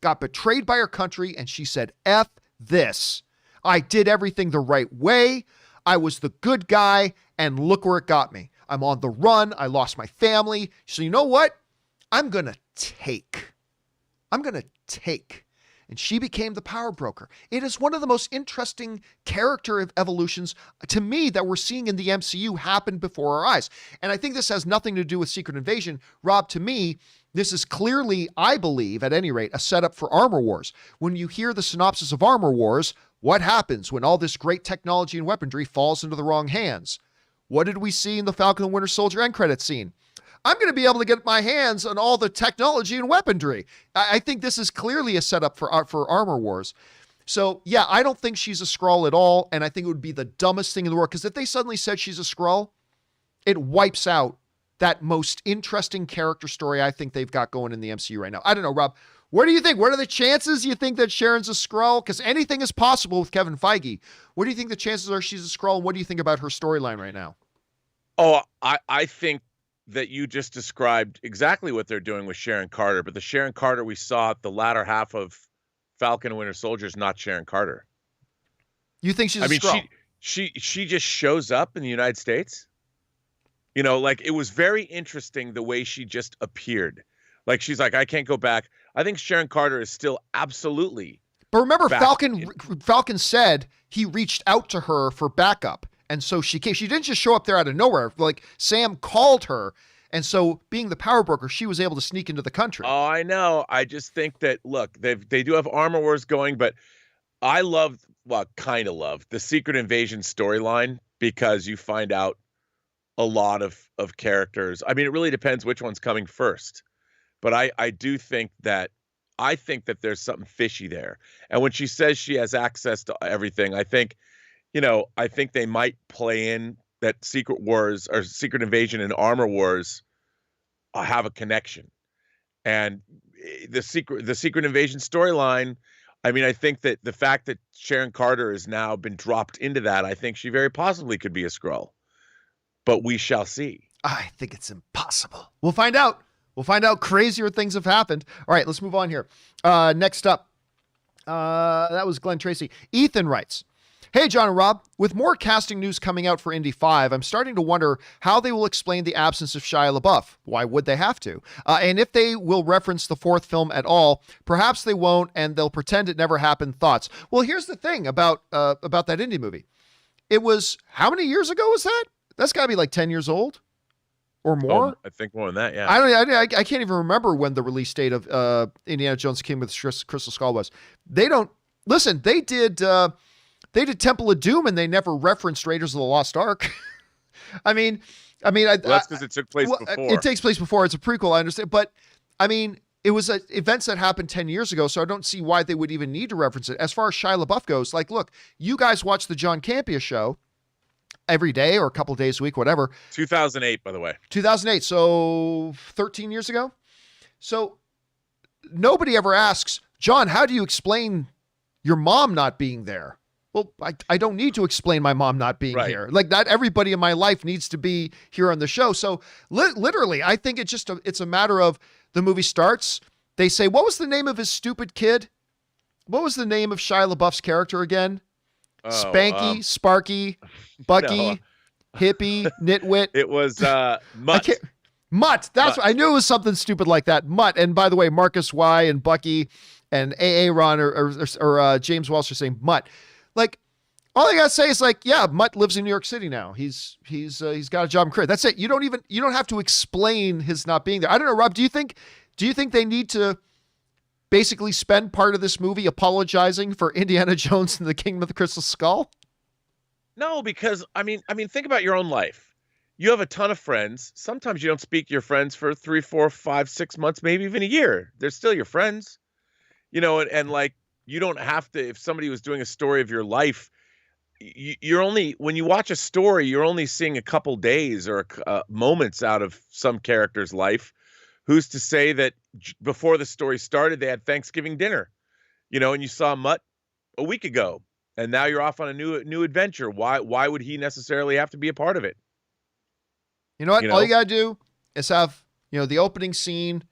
Speaker 1: got betrayed by her country, and she said, F this. I did everything the right way. I was the good guy, and look where it got me. I'm on the run. I lost my family. So you know what? I'm going to take. And she became the power broker. It is one of the most interesting character evolutions to me that we're seeing in the MCU happen before our eyes. And I think this has nothing to do with Secret Invasion. Rob, to me, this is clearly, I believe, at any rate, a setup for Armor Wars. When you hear the synopsis of Armor Wars, what happens when all this great technology and weaponry falls into the wrong hands? What did we see in the Falcon and Winter Soldier end credit scene? I'm going to be able to get my hands on all the technology and weaponry. I think this is clearly a setup for Armor Wars. So, yeah, I don't think she's a Skrull at all, and I think it would be the dumbest thing in the world, because if they suddenly said she's a Skrull, it wipes out that most interesting character story I think they've got going in the MCU right now. I don't know, Rob. What do you think? What are the chances you think that Sharon's a Skrull? Because anything is possible with Kevin Feige. What do you think the chances are she's a Skrull, and what do you think about her storyline right now?
Speaker 2: Oh, I think that you just described exactly what they're doing with Sharon Carter, but the Sharon Carter we saw at the latter half of Falcon and Winter Soldier is not Sharon Carter.
Speaker 1: You think she's a Skrull?
Speaker 2: She just shows up in the United States. You know, like, it was very interesting the way she just appeared. Like, she's like, I can't go back. I think Sharon Carter is still absolutely.
Speaker 1: But remember, Falcon said he reached out to her for backup. And so she came. She didn't just show up there out of nowhere. Like, Sam called her. And so, being the power broker, she was able to sneak into the country.
Speaker 2: Oh, I know. I just think that, look, they do have Armor Wars going, but I kind of love the Secret Invasion storyline, because you find out a lot of characters. I mean, it really depends which one's coming first. But I do think that there's something fishy there. And when she says she has access to everything, I think they might play in that Secret Wars or Secret Invasion and Armor Wars have a connection. And the Secret Invasion storyline, I mean, I think that the fact that Sharon Carter has now been dropped into that, I think she very possibly could be a Skrull. But we shall see.
Speaker 1: I think it's impossible. We'll find out. Crazier things have happened. All right, let's move on here. Next up, that was Glenn Tracy. Ethan writes, Hey, John and Rob, with more casting news coming out for Indy 5, I'm starting to wonder how they will explain the absence of Shia LaBeouf. Why would they have to? And if they will reference the fourth film at all, perhaps they won't, and they'll pretend it never happened. Thoughts? Well, here's the thing about that Indy movie. It was, how many years ago was that? That's got to be like 10 years old or more.
Speaker 2: I think more than that, yeah.
Speaker 1: I can't even remember when the release date of Indiana Jones King with Crystal Skull was. They did Temple of Doom, and they never referenced Raiders of the Lost Ark. I mean,
Speaker 2: that's because it took place before.
Speaker 1: It takes place before. It's a prequel, I understand. But I mean, it was events that happened 10 years ago, so I don't see why they would even need to reference it. As far as Shia LaBeouf goes, like, look, you guys watch the John Campea Show every day or a couple days a week, whatever.
Speaker 2: 2008, by the way.
Speaker 1: 2008, so 13 years ago. So nobody ever asks, John, how do you explain your mom not being there? Well, I don't need to explain my mom not being
Speaker 2: Right.
Speaker 1: here. Like, not everybody in my life needs to be here on the show. So literally, I think it's a matter of the movie starts. They say, what was the name of his stupid kid? What was the name of Shia LaBeouf's character again? Spanky, Sparky, Bucky, Hippie, Nitwit.
Speaker 2: It was Mutt.
Speaker 1: Mutt. That's what I knew it was something stupid like that. Mutt. And by the way, Marcus Y and Bucky and AA Ron or James Walsh are saying Mutt. Like, all I gotta say is like, yeah, Mutt lives in New York City now. He's got a job in career. That's it. You don't have to explain his not being there. I don't know, Rob. Do you think they need to basically spend part of this movie apologizing for Indiana Jones and the Kingdom of the Crystal Skull?
Speaker 2: No, because I mean, think about your own life. You have a ton of friends. Sometimes you don't speak to your friends for 3, 4, 5, 6 months, maybe even a year. They're still your friends, and like, you don't have to, if somebody was doing a story of your life, you're only, when you watch a story, you're only seeing a couple days or moments out of some character's life. Who's to say that before the story started, they had Thanksgiving dinner, and you saw Mutt a week ago, and now you're off on a new adventure. Why would he necessarily have to be a part of it?
Speaker 1: You know what? All you got to do is have, the opening scene,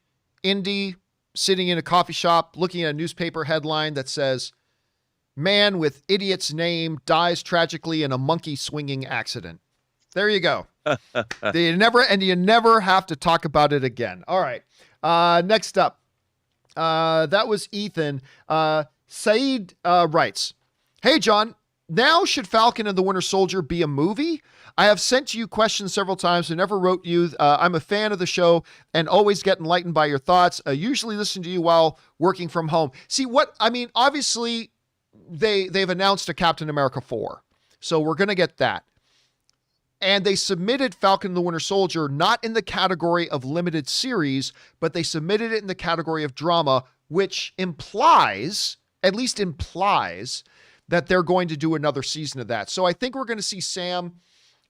Speaker 1: Indy sitting in a coffee shop, looking at a newspaper headline that says, "Man with idiot's name dies tragically in a monkey swinging accident." There you go. You never have to talk about it again. All right. Next up. That was Ethan. Saeed writes, "Hey, John, now should Falcon and the Winter Soldier be a movie? I have sent you questions several times and never wrote you. I'm a fan of the show and always get enlightened by your thoughts. I usually listen to you while working from home." See, obviously they've announced a Captain America 4. So we're going to get that. And they submitted Falcon and the Winter Soldier not in the category of limited series, but they submitted it in the category of drama, which at least implies that they're going to do another season of that. So I think we're going to see Sam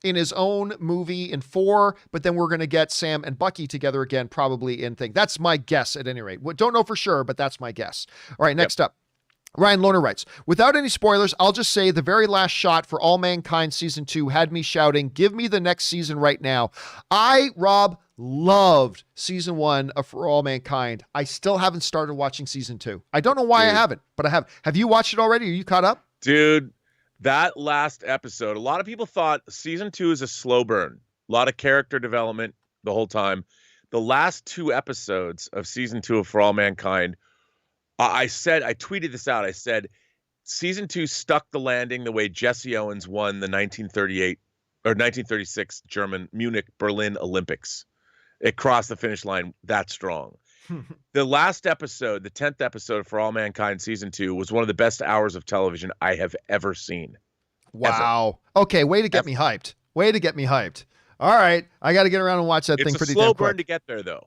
Speaker 1: in his own movie in 4, but then we're going to get Sam and Bucky together again, probably in thing. That's my guess at any rate. Don't know for sure, but that's my guess. All right, next up. Ryan Lohner writes, "Without any spoilers, I'll just say the very last shot for All Mankind Season 2 had me shouting, 'Give me the next season right now.' Rob, loved Season 1 of For All Mankind. I still haven't started watching Season 2. I don't know why I haven't, but I have. Have you watched it already? Are you caught up?"
Speaker 2: Dude, that last episode, a lot of people thought Season 2 is a slow burn. A lot of character development the whole time. The last 2 episodes of Season 2 of For All Mankind, I tweeted this out. I said, Season 2 stuck the landing the way Jesse Owens won the 1938 or 1936 German Munich Berlin Olympics. It crossed the finish line that strong. The last episode, the 10th episode for All Mankind Season 2, was one of the best hours of television I have ever seen.
Speaker 1: Wow. Ever. Okay, way to get me hyped. All right, I got to get around and watch that thing pretty damn quick.
Speaker 2: It's a slow burn to get there, though.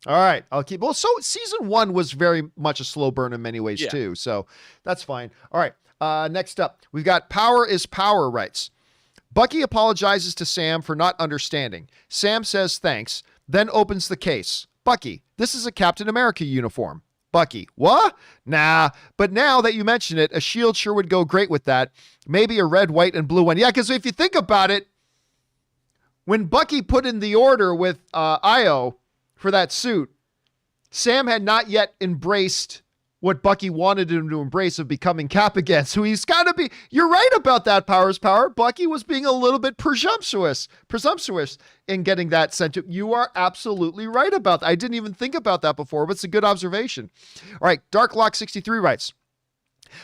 Speaker 1: All right, I'll keep. Well, so Season 1 was very much a slow burn in many ways too, so that's fine. All right, next up, we've got Power is Power writes, "Bucky apologizes to Sam for not understanding. Sam says thanks, then opens the case. Bucky, this is a Captain America uniform. Bucky, what? Nah, but now that you mention it, a shield sure would go great with that. Maybe a red, white, and blue one. Yeah, because if you think about it, when Bucky put in the order with Io for that suit, Sam had not yet embraced what Bucky wanted him to embrace of becoming Cap again. So he's got to be, you're right about that, Power's Power. Bucky was being a little bit presumptuous in getting that sent to. You are absolutely right about that. I didn't even think about that before, but it's a good observation. All right, Darklock63 writes,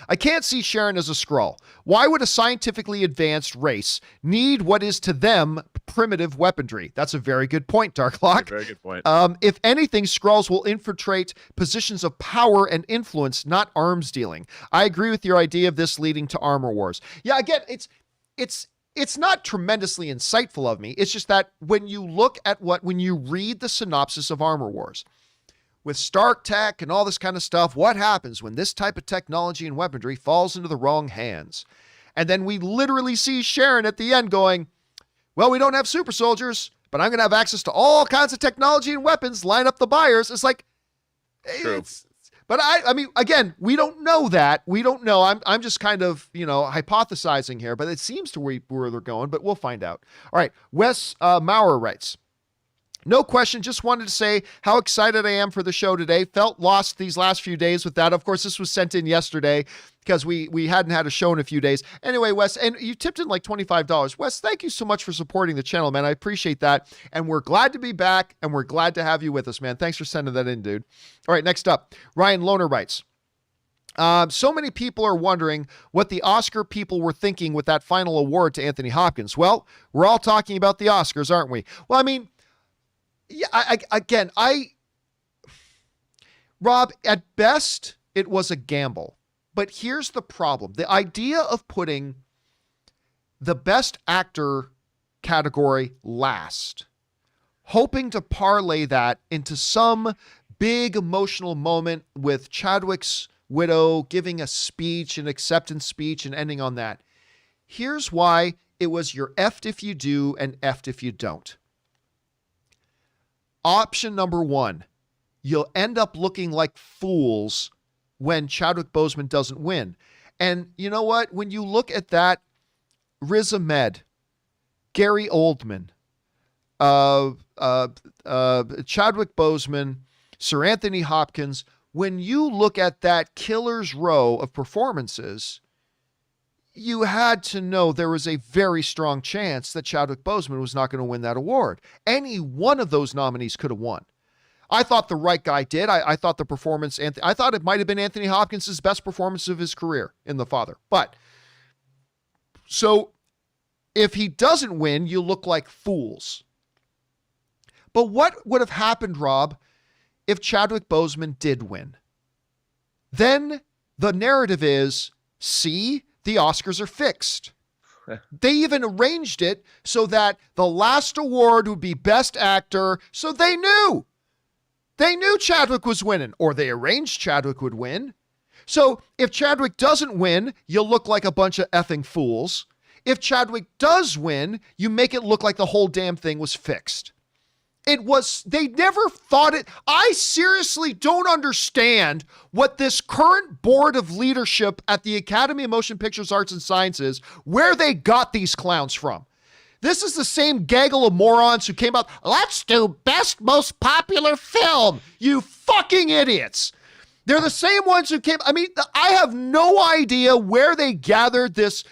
Speaker 1: "I can't see Sharon as a Skrull. Why would a scientifically advanced race need what is to them primitive weaponry?" That's a very good point, Darklock.
Speaker 2: Very good point.
Speaker 1: If anything, Skrulls will infiltrate positions of power and influence, not arms dealing. I agree with your idea of this leading to armor wars. Yeah, again, it's not tremendously insightful of me. It's just that when you read the synopsis of Armor Wars, with Stark Tech and all this kind of stuff, what happens when this type of technology and weaponry falls into the wrong hands? And then we literally see Sharon at the end going, "Well, we don't have super soldiers, but I'm going to have access to all kinds of technology and weapons, line up the buyers." It's like,
Speaker 2: True.
Speaker 1: But I mean, again, we don't know that. We don't know. I'm just kind of, hypothesizing here, but it seems to where they're going, but we'll find out. All right. Wes Maurer writes, no question. Just wanted to say how excited I am for the show today. Felt lost these last few days with that. Of course, this was sent in yesterday because we hadn't had a show in a few days. Anyway, Wes, and you tipped in like $25. Wes, thank you so much for supporting the channel, man. I appreciate that. And we're glad to be back, and we're glad to have you with us, man. Thanks for sending that in, dude. All right, next up, Ryan Lohner writes, so many people are wondering what the Oscar people were thinking with that final award to Anthony Hopkins. Well, we're all talking about the Oscars, aren't we? Well, I mean, yeah, Rob, at best, it was a gamble. But here's the problem. The idea of putting the best actor category last, hoping to parlay that into some big emotional moment with Chadwick's widow giving a speech, an acceptance speech, and ending on that. Here's why it was you're effed if you do and effed if you don't. Option number one, you'll end up looking like fools when Chadwick Boseman doesn't win. And you know what? When you look at that, Riz Ahmed, Gary Oldman, Chadwick Boseman, Sir Anthony Hopkins, when you look at that killer's row of performances, you had to know there was a very strong chance that Chadwick Boseman was not going to win that award. Any one of those nominees could have won. I thought the right guy did. I thought the performance, I thought it might have been Anthony Hopkins' best performance of his career in The Father. But, so, if he doesn't win, you look like fools. But what would have happened, Rob, if Chadwick Boseman did win? Then the narrative is, see, the Oscars are fixed. They even arranged it so that the last award would be Best Actor, so they knew. They knew Chadwick was winning, or they arranged Chadwick would win. So if Chadwick doesn't win, you'll look like a bunch of effing fools. If Chadwick does win, you make it look like the whole damn thing was fixed. They never thought it. I seriously don't understand what this current board of leadership at the Academy of Motion Pictures Arts and Sciences, where they got these clowns from. This is the same gaggle of morons who came out, let's do best most popular film, you fucking idiots. They're the same ones who came, I have no idea where they gathered this,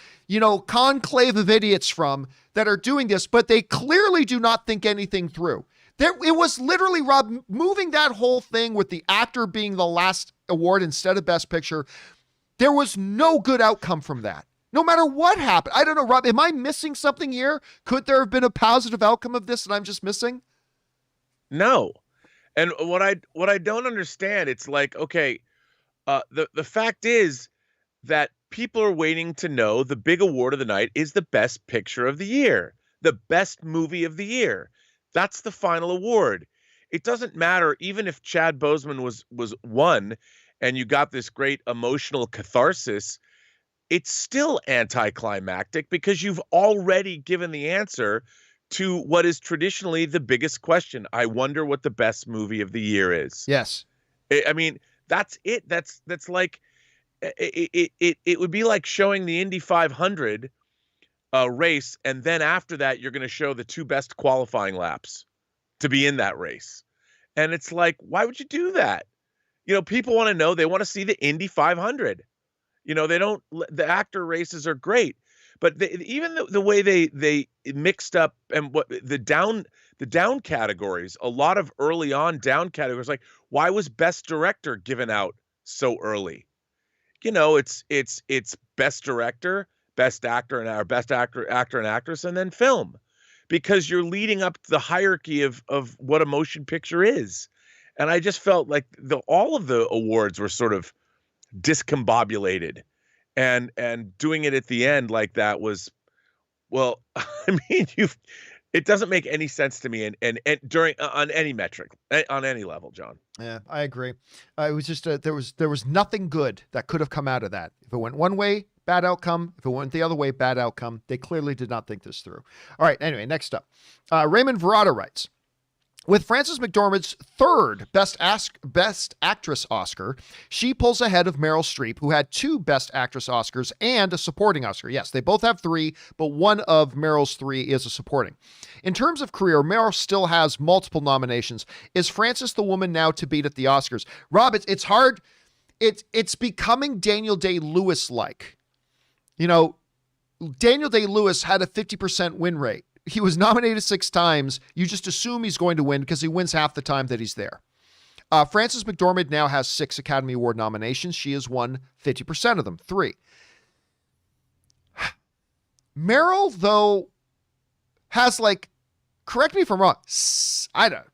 Speaker 1: conclave of idiots from that are doing this, but they clearly do not think anything through. It was literally, Rob, moving that whole thing with the actor being the last award instead of Best Picture. There was no good outcome from that. No matter what happened. I don't know, Rob, am I missing something here? Could there have been a positive outcome of this that I'm just missing?
Speaker 2: No. And what I don't understand, it's like, okay, the fact is that people are waiting to know the big award of the night is the Best Picture of the year, the best movie of the year. That's the final award. It doesn't matter, even if Chad Boseman was won and you got this great emotional catharsis, it's still anticlimactic because you've already given the answer to what is traditionally the biggest question. I wonder what the best movie of the year is.
Speaker 1: Yes.
Speaker 2: I mean, that's it. That's like, it would be like showing the Indy 500 race, and then after that you're going to show the two best qualifying laps to be in that race. And it's like, why would you do that? People want to know, they want to see the Indy 500. The actor races are great, but even the way they mixed up and what the down categories, a lot of early on down categories, like why was Best Director given out so early? It's Best Director, Best Actor, and Best actor and actress, and then film, because you're leading up to the hierarchy of what a motion picture is. And I just felt like all of the awards were sort of discombobulated, and doing it at the end like that was, well, I mean, it doesn't make any sense to me, and during on any metric, on any level, John.
Speaker 1: Yeah, I agree. It was just there was nothing good that could have come out of that. If it went one way, bad outcome. If it went the other way, bad outcome. They clearly did not think this through. All right. Anyway, next up, Raymond Verrata writes, With Frances McDormand's third Best Actress Oscar, she pulls ahead of Meryl Streep, who had 2 Best Actress Oscars and a supporting Oscar. Yes, they both have 3, but one of Meryl's 3 is a supporting. In terms of career, Meryl still has multiple nominations. Is Frances the woman now to beat at the Oscars? Rob, it's hard. It's becoming Daniel Day-Lewis-like. You know, Daniel Day-Lewis had a 50% win rate. He was nominated 6 times. You just assume he's going to win because he wins half the time that he's there. Frances McDormand now has 6 Academy Award nominations. She has won 50% of them, 3. Meryl, though, has correct me if I'm wrong, I don't know,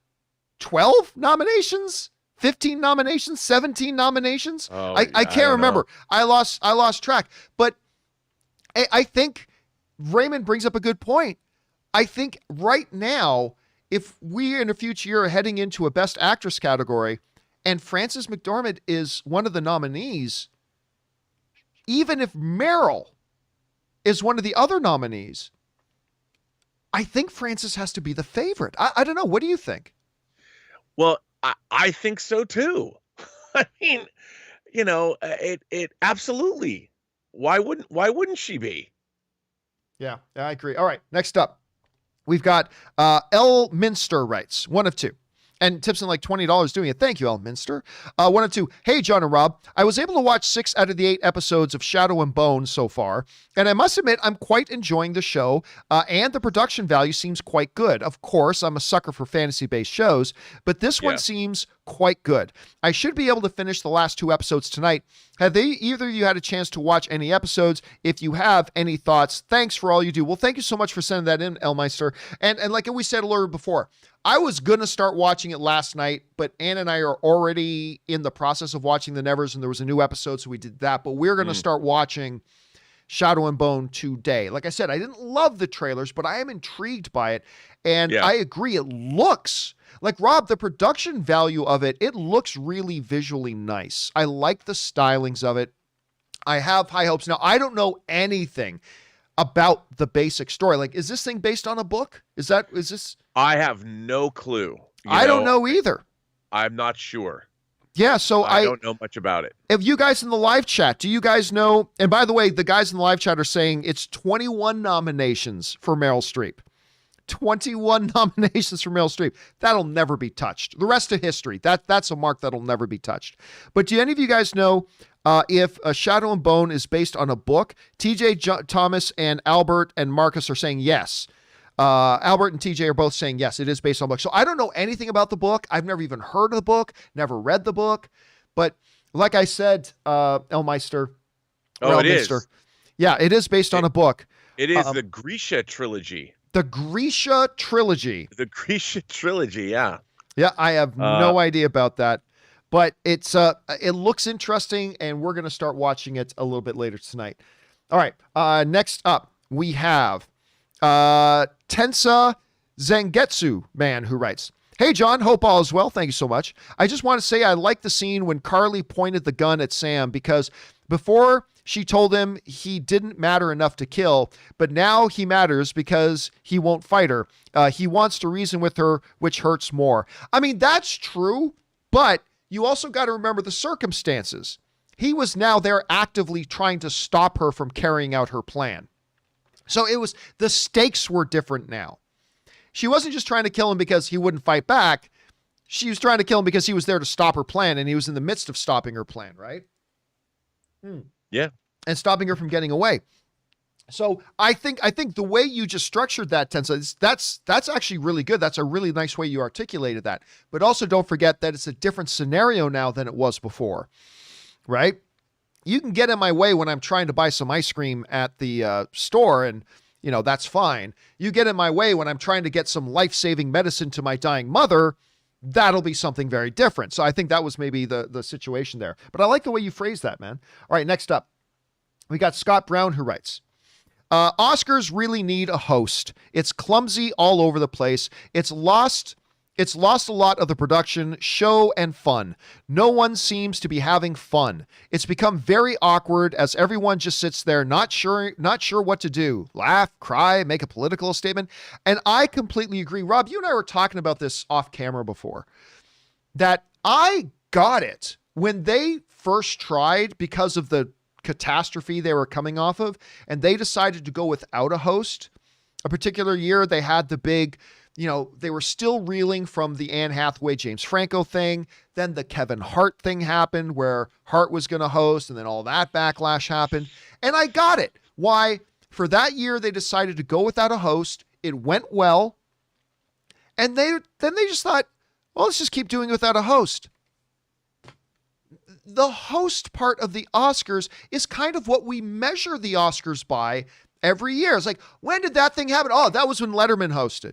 Speaker 1: 12 nominations? 15 nominations? 17 nominations?
Speaker 2: Oh,
Speaker 1: I can't remember. Know. I lost track. But I think Raymond brings up a good point. I think right now, if we in a future year are heading into a Best Actress category and Frances McDormand is one of the nominees, even if Meryl is one of the other nominees, I think Frances has to be the favorite. I don't know. What do you think?
Speaker 2: Well, I think so too. I mean, it absolutely. Why wouldn't she be?
Speaker 1: Yeah, I agree. All right, next up. We've got L. Minster writes, 1 of 2. And tips in $20 doing it. Thank you, L. Minster. 1 of 2. Hey, John and Rob. I was able to watch 6 out of the 8 episodes of Shadow and Bone so far. And I must admit, I'm quite enjoying the show. And the production value seems quite good. Of course, I'm a sucker for fantasy-based shows. But this one seems quite good. I should be able to finish the last 2 episodes tonight. Have either of you had a chance to watch any episodes? If you have any thoughts, thanks for all you do. Well, thank you so much for sending that in, Elmeister. And like we said a little before, I was going to start watching it last night, but Ann and I are already in the process of watching The Nevers, and there was a new episode, so we did that. But we're going to start watching Shadow and Bone today. Like I said, I didn't love the trailers, but I am intrigued by it. And I agree, it looks like, Rob, the production value of it looks really visually nice. I like the stylings of it. I have high hopes. Now, I don't know anything about the basic story. Like, is this thing based on a book? Is this? I
Speaker 2: have no clue.
Speaker 1: I don't know either.
Speaker 2: I'm not sure.
Speaker 1: Yeah, so
Speaker 2: I don't know much about it.
Speaker 1: If you guys in the live chat, do you guys know? And by the way, the guys in the live chat are saying it's 21 nominations for Meryl Streep. 21 nominations for Meryl Streep. That'll never be touched. The rest of history, that's a mark that'll never be touched. But do any of you guys know if Shadow and Bone is based on a book? TJ Thomas and Albert and Marcus are saying yes. Albert and TJ are both saying yes, it is based on a book. So I don't know anything about the book. I've never even heard of the book, never read the book. But like I said, Elmeister.
Speaker 2: Oh, it is.
Speaker 1: Yeah, it is based on a book.
Speaker 2: It is the Grisha trilogy.
Speaker 1: The Grisha trilogy.
Speaker 2: The Grisha trilogy, yeah.
Speaker 1: Yeah, I have no idea about that. But it looks interesting, and we're going to start watching it a little bit later tonight. All right, next up, we have Tensa Zangetsu man who writes, hey, John, hope all is well. Thank you so much. I just want to say I like the scene when Carly pointed the gun at Sam because before she told him he didn't matter enough to kill, but now he matters because he won't fight her. He wants to reason with her, which hurts more. I mean, that's true, but you also got to remember the circumstances. He was now there actively trying to stop her from carrying out her plan. So the stakes were different now. She wasn't just trying to kill him because he wouldn't fight back. She was trying to kill him because he was there to stop her plan, and he was in the midst of stopping her plan, right?
Speaker 2: Yeah.
Speaker 1: And stopping her from getting away. So I think the way you just structured that, Tensa, that's actually really good. That's a really nice way you articulated that. But also don't forget that it's a different scenario now than it was before, right? You can get in my way when I'm trying to buy some ice cream at the store, and that's fine. You get in my way when I'm trying to get some life-saving medicine to my dying mother, that'll be something very different. So I think that was maybe the situation there. But I like the way you phrased that, man. All right, next up, we got Scott Brown who writes, Oscars really need a host. It's clumsy all over the place. It's lost It's lost a lot of the production, show, and fun. No one seems to be having fun. It's become very awkward as everyone just sits there not sure what to do. Laugh, cry, make a political statement. And I completely agree. Rob, you and I were talking about this off camera before, that I got it when they first tried because of the catastrophe they were coming off of, and they decided to go without a host. A particular year, they had the big, they were still reeling from the Anne Hathaway, James Franco thing. Then the Kevin Hart thing happened where Hart was going to host, and then all that backlash happened. And I got it. Why? For that year, they decided to go without a host. It went well. And then they just thought, well, let's just keep doing it without a host. The host part of the Oscars is kind of what we measure the Oscars by every year. It's like, when did that thing happen? Oh, that was when Letterman hosted.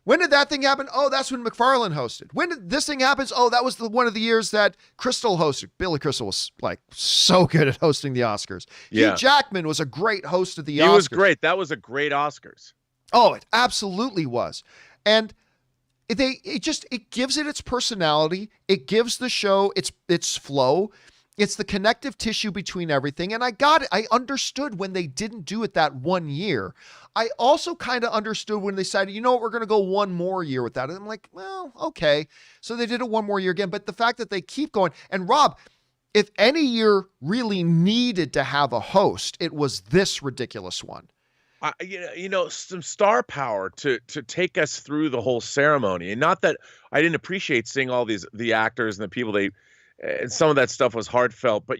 Speaker 1: When did that thing happen? Oh, that's when McFarlane hosted. When did this thing happen? Oh, that was one of the years that Crystal hosted. Billy Crystal was like so good at hosting the Oscars.
Speaker 2: Yeah.
Speaker 1: Hugh Jackman was a great host of the Oscars.
Speaker 2: He was great. That was a great Oscars.
Speaker 1: Oh, it absolutely was. And it gives it its personality. It gives the show its flow. It's the connective tissue between everything. And I got it. I understood when they didn't do it that one year. I also kind of understood when they decided, you know what, we're going to go one more year with that. And I'm like, well, okay. So they did it one more year again. But the fact that they keep going, and Rob, if any year really needed to have a host, it was this ridiculous one.
Speaker 2: Some star power to take us through the whole ceremony. And not that I didn't appreciate seeing all the actors and the people and some of that stuff was heartfelt, but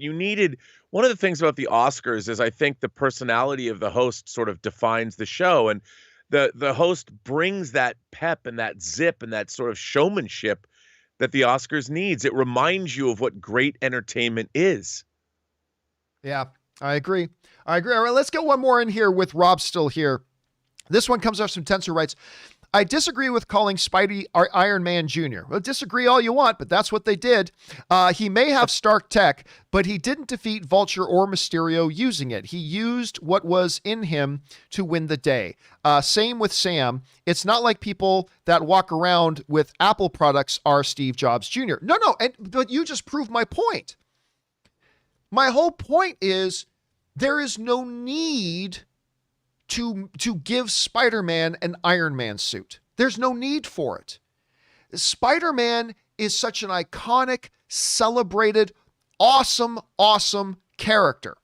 Speaker 2: one of the things about the Oscars is I think the personality of the host sort of defines the show, and the host brings that pep and that zip and that sort of showmanship that the Oscars needs. It reminds you of what great entertainment is.
Speaker 1: Yeah, I agree. All right, let's get one more in here with Rob still here. This one comes off some Tensor Rights. I disagree with calling Spidey Iron Man Jr. Well, disagree all you want, but that's what they did. He may have Stark tech, but he didn't defeat Vulture or Mysterio using it. He used what was in him to win the day. Same with Sam. It's not like people that walk around with Apple products are Steve Jobs Jr. No, but you just proved my point. My whole point is there is no need to give Spider-Man an Iron Man suit. There's no need for it. Spider-Man is such an iconic, celebrated, awesome character.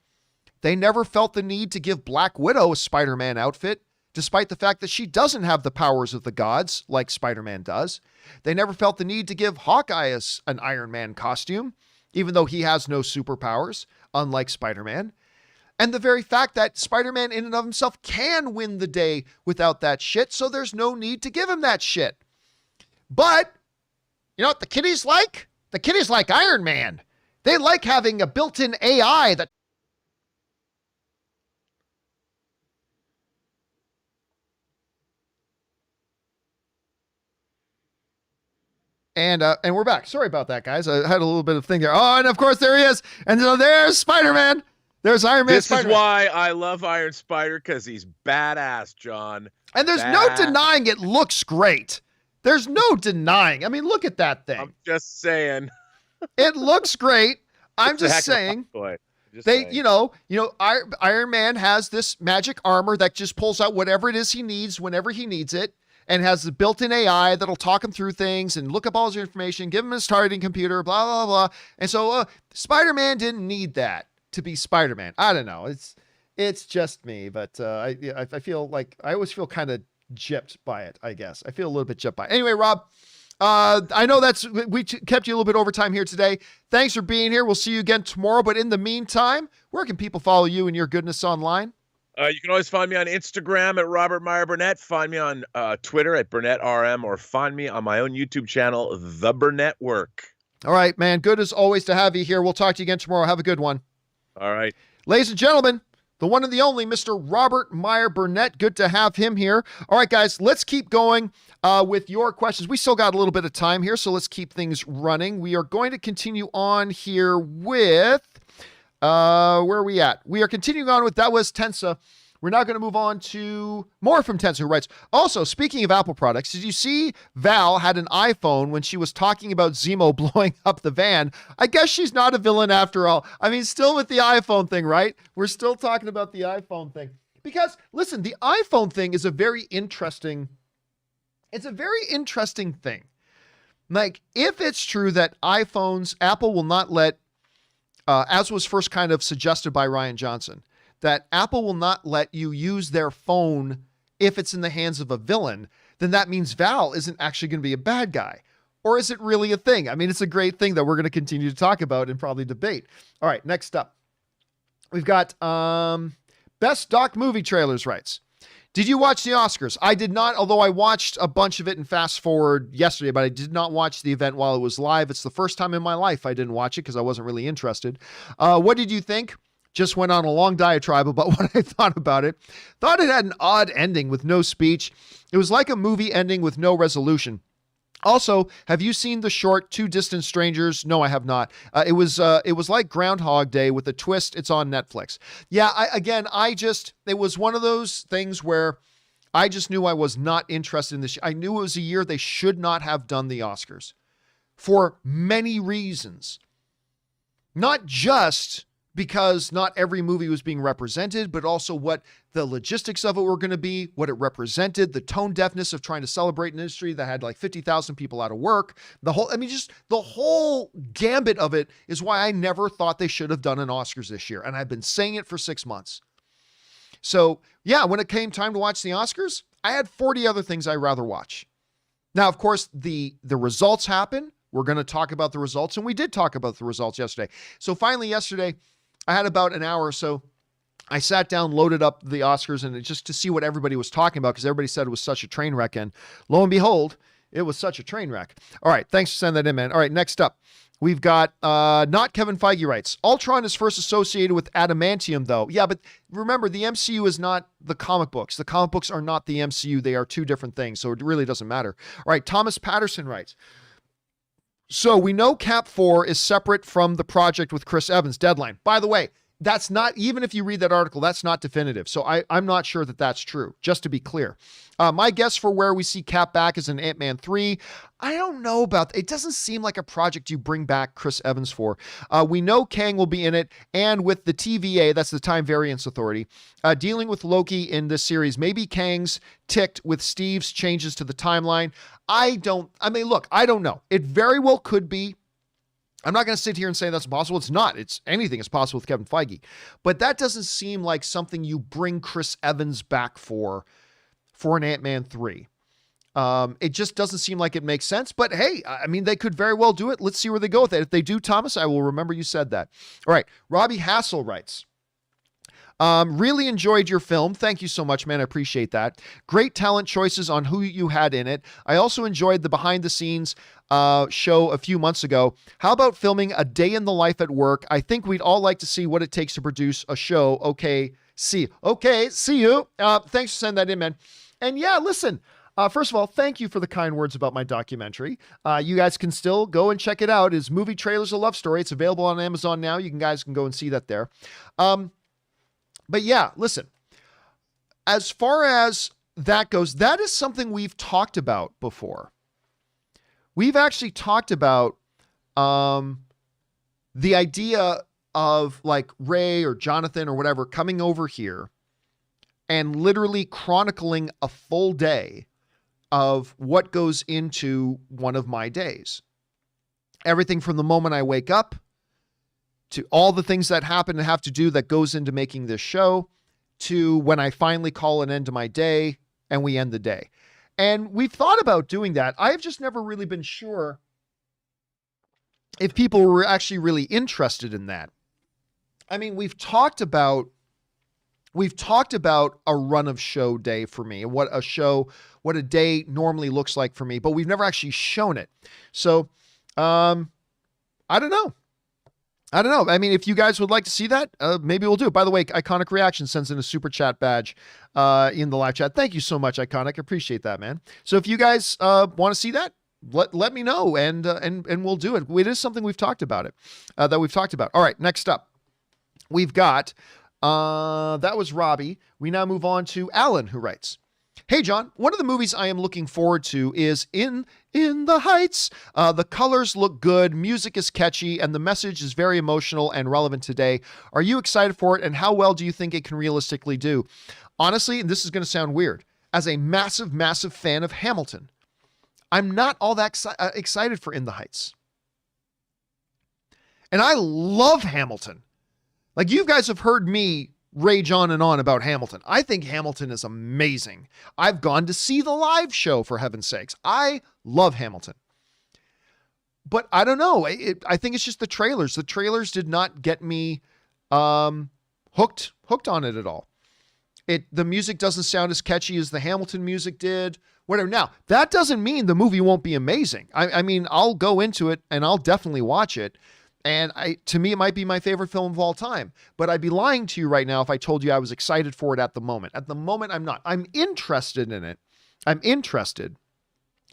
Speaker 1: They never felt the need to give Black Widow a Spider-Man outfit, despite the fact that she doesn't have the powers of the gods like Spider-Man does. They never felt the need to give Hawkeye an Iron Man costume, even though he has no superpowers, unlike Spider-Man. And the very fact that Spider-Man in and of himself can win the day without that shit, so there's no need to give him that shit. But, you know what the kiddies like? The kiddies like Iron Man. They like having a built-in AI that... And we're back. Sorry about that, guys. I had a little bit of thing there. Oh, and of course there he is. And so there's Spider-Man. There's Iron Man.
Speaker 2: This is why I love Iron Spider, because he's badass, John.
Speaker 1: And there's no denying it looks great. There's no denying. I mean, look at that thing.
Speaker 2: I'm just saying.
Speaker 1: It looks great. I'm just saying. Iron Man has this magic armor that just pulls out whatever it is he needs whenever he needs it, and has the built-in AI that'll talk him through things and look up all his information, give him his targeting computer, blah, blah, blah. And so Spider-Man didn't need that to be Spider-Man. I don't know. It's just me, but I feel like I always feel kind of gypped by it, I guess. I feel a little bit gypped by it. Anyway, Rob, I know we kept you a little bit over time here today. Thanks for being here. We'll see you again tomorrow. But in the meantime, where can people follow you and your goodness online?
Speaker 2: You can always find me on Instagram at Robert Meyer Burnett. Find me on Twitter at BurnettRM, or find me on my own YouTube channel, The Burnett Work.
Speaker 1: All right, man. Good as always to have you here. We'll talk to you again tomorrow. Have a good one.
Speaker 2: All right.
Speaker 1: Ladies and gentlemen, the one and the only Mr. Robert Meyer Burnett. Good to have him here. All right, guys, let's keep going with your questions. We still got a little bit of time here, so let's keep things running. We are going to continue on here with, where are we at? We are continuing on with That Was Tensa. We're now going to move on to more from Tenser, who writes, also, speaking of Apple products, did you see Val had an iPhone when she was talking about Zemo blowing up the van? I guess she's not a villain after all. I mean, still with the iPhone thing, right? We're still talking about the iPhone thing. Because, listen, the iPhone thing is a very interesting thing. Like, if it's true that Apple will not let, as was first kind of suggested by Ryan Johnson, that Apple will not let you use their phone if it's in the hands of a villain, then that means Val isn't actually going to be a bad guy. Or is it really a thing? I mean, it's a great thing that we're going to continue to talk about and probably debate. All right, next up. We've got Best Doc Movie Trailers writes, did you watch the Oscars? I did not, although I watched a bunch of it in fast forward yesterday, but I did not watch the event while it was live. It's the first time in my life I didn't watch it because I wasn't really interested. What did you think? Just went on a long diatribe about what I thought about it. Thought it had an odd ending with no speech. It was like a movie ending with no resolution. Also, have you seen the short Two Distant Strangers? No, I have not. It was like Groundhog Day with a twist. It's on Netflix. Yeah, it was one of those things where I just knew I was not interested in this. I knew it was a year they should not have done the Oscars for many reasons. Not just because not every movie was being represented, but also what the logistics of it were going to be, what it represented, the tone deafness of trying to celebrate an industry that had like 50,000 people out of work. The whole gambit of it is why I never thought they should have done an Oscars this year. And I've been saying it for 6 months. So yeah, when it came time to watch the Oscars, I had 40 other things I'd rather watch. Now, of course, the results happen. We're going to talk about the results, and we did talk about the results yesterday. So finally yesterday, I had about an hour or so. I sat down, loaded up the Oscars, and just to see what everybody was talking about, because everybody said it was such a train wreck. And lo and behold, it was such a train wreck. All right. Thanks for sending that in, man. All right. Next up, we've got Not Kevin Feige writes, Ultron is first associated with adamantium, though. Yeah, but remember, the MCU is not the comic books. The comic books are not the MCU. They are two different things. So it really doesn't matter. All right. Thomas Patterson writes, so we know Cap 4 is separate from the project with Chris Evans deadline. By the way, that's not, even if you read that article, that's not definitive. So I'm not sure that that's true, just to be clear. My guess for where we see Cap back is in Ant-Man 3. I don't know about that. It doesn't seem like a project you bring back Chris Evans for. We know Kang will be in it, and with the TVA, that's the Time Variance Authority, dealing with Loki in this series, maybe Kang's ticked with Steve's changes to the timeline. I don't know. It very well could be. I'm not going to sit here and say that's possible. It's not. Anything is possible with Kevin Feige. But that doesn't seem like something you bring Chris Evans back for an Ant-Man 3. It just doesn't seem like it makes sense. But hey, I mean, they could very well do it. Let's see where they go with it. If they do, Thomas, I will remember you said that. All right. Robbie Hassel writes, really enjoyed your film. Thank you so much, man. I appreciate that. Great talent choices on who you had in it. I also enjoyed the behind the scenes show a few months ago. How about filming a day in the life at work? I think we'd all like to see what it takes to produce a show. Okay, see you. Thanks for sending that in, man. And yeah, listen, first of all, thank you for the kind words about my documentary. You guys can still go and check it out. It's Movie Trailers, a Love Story. It's available on Amazon now. You guys can go and see that there. But yeah, listen, as far as that goes, that is something we've talked about before. We've actually talked about the idea of like Ray or Jonathan or whatever coming over here and literally chronicling a full day of what goes into one of my days. Everything from the moment I wake up to all the things that happen and have to do that goes into making this show, to when I finally call an end to my day and we end the day. And we've thought about doing that. I've just never really been sure if people were actually really interested in that. I mean, we've talked about a run of show day for me and what a day normally looks like for me, but we've never actually shown it. So, I don't know. I mean, if you guys would like to see that, maybe we'll do it. By the way, Iconic Reaction sends in a super chat badge in the live chat. Thank you so much, Iconic. I appreciate that, man. So if you guys want to see that, let me know and we'll do it. It is something we've talked about All right, next up, we've got That was Robbie. We now move on to Alan, who writes, "Hey, John, one of the movies I am looking forward to is In the Heights. The colors look good, music is catchy, and the message is very emotional and relevant today. Are you excited for it, and how well do you think it can realistically do?" Honestly, and this is going to sound weird, as a massive, massive fan of Hamilton, I'm not all that excited for In the Heights. And I love Hamilton. Like, you guys have heard me rage on and on about Hamilton. I think Hamilton is amazing. I've gone to see the live show, for heaven's sakes. I love Hamilton. But I don't know. I think it's just the trailers. The trailers did not get me hooked on it at all. The music doesn't sound as catchy as the Hamilton music did. Whatever. Now, that doesn't mean the movie won't be amazing. I mean, I'll go into it and I'll definitely watch it. And to me, it might be my favorite film of all time. But I'd be lying to you right now if I told you I was excited for it at the moment. At the moment, I'm not. I'm interested in it. I'm interested.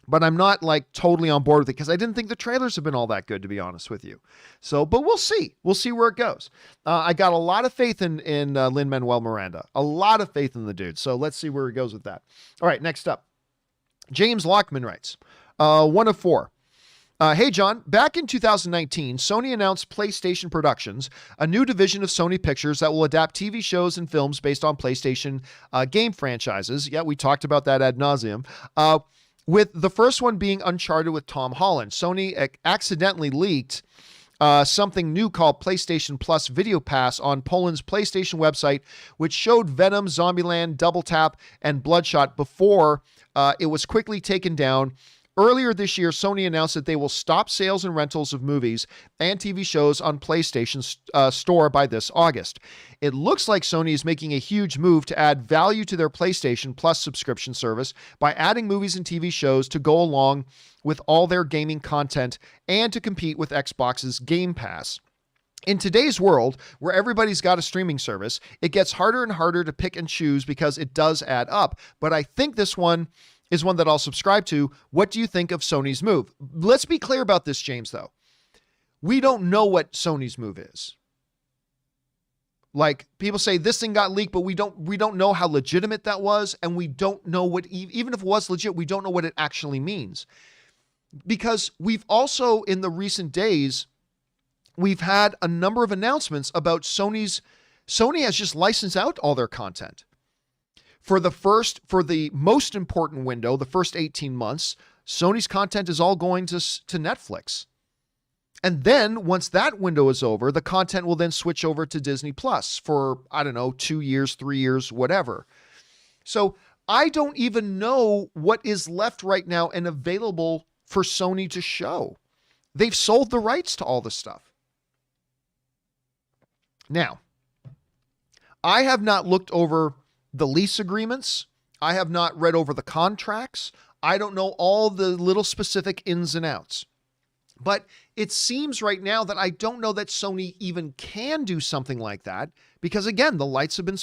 Speaker 1: But I'm not like totally on board with it because I didn't think the trailers have been all that good, to be honest with you. So, but we'll see. We'll see where it goes. I got a lot of faith in Lin-Manuel Miranda. A lot of faith in the dude. So let's see where he goes with that. All right, next up. James Lockman writes, 1 of 4. Hey, John, back in 2019, Sony announced PlayStation Productions, a new division of Sony Pictures that will adapt TV shows and films based on PlayStation game franchises. Yeah, we talked about that ad nauseum. With the first one being Uncharted with Tom Holland. Sony accidentally leaked something new called PlayStation Plus Video Pass on Poland's PlayStation website, which showed Venom, Zombieland, Double Tap, and Bloodshot before it was quickly taken down. Earlier this year, Sony announced that they will stop sales and rentals of movies and TV shows on PlayStation's store by this August. It looks like Sony is making a huge move to add value to their PlayStation Plus subscription service by adding movies and TV shows to go along with all their gaming content and to compete with Xbox's Game Pass. In today's world, where everybody's got a streaming service, it gets harder and harder to pick and choose because it does add up. But I think this one is one that I'll subscribe to. What do you think of Sony's move? Let's be clear about this, James, though. We don't know what Sony's move is. Like, people say this thing got leaked, but we don't know how legitimate that was, and we don't know what, even if it was legit, we don't know what it actually means. Because we've also, in the recent days, we've had a number of announcements about Sony has just licensed out all their content. For the most important window, the first 18 months, Sony's content is all going to Netflix. And then once that window is over, the content will then switch over to Disney Plus for, 2 years, 3 years, whatever. So I don't even know what is left right now and available for Sony to show. They've sold the rights to all this stuff. Now, I have not looked over the lease agreements. I have not read over the contracts. I don't know all the little specific ins and outs. But it seems right now that I don't know that Sony even can do something like that because, again, the rights have been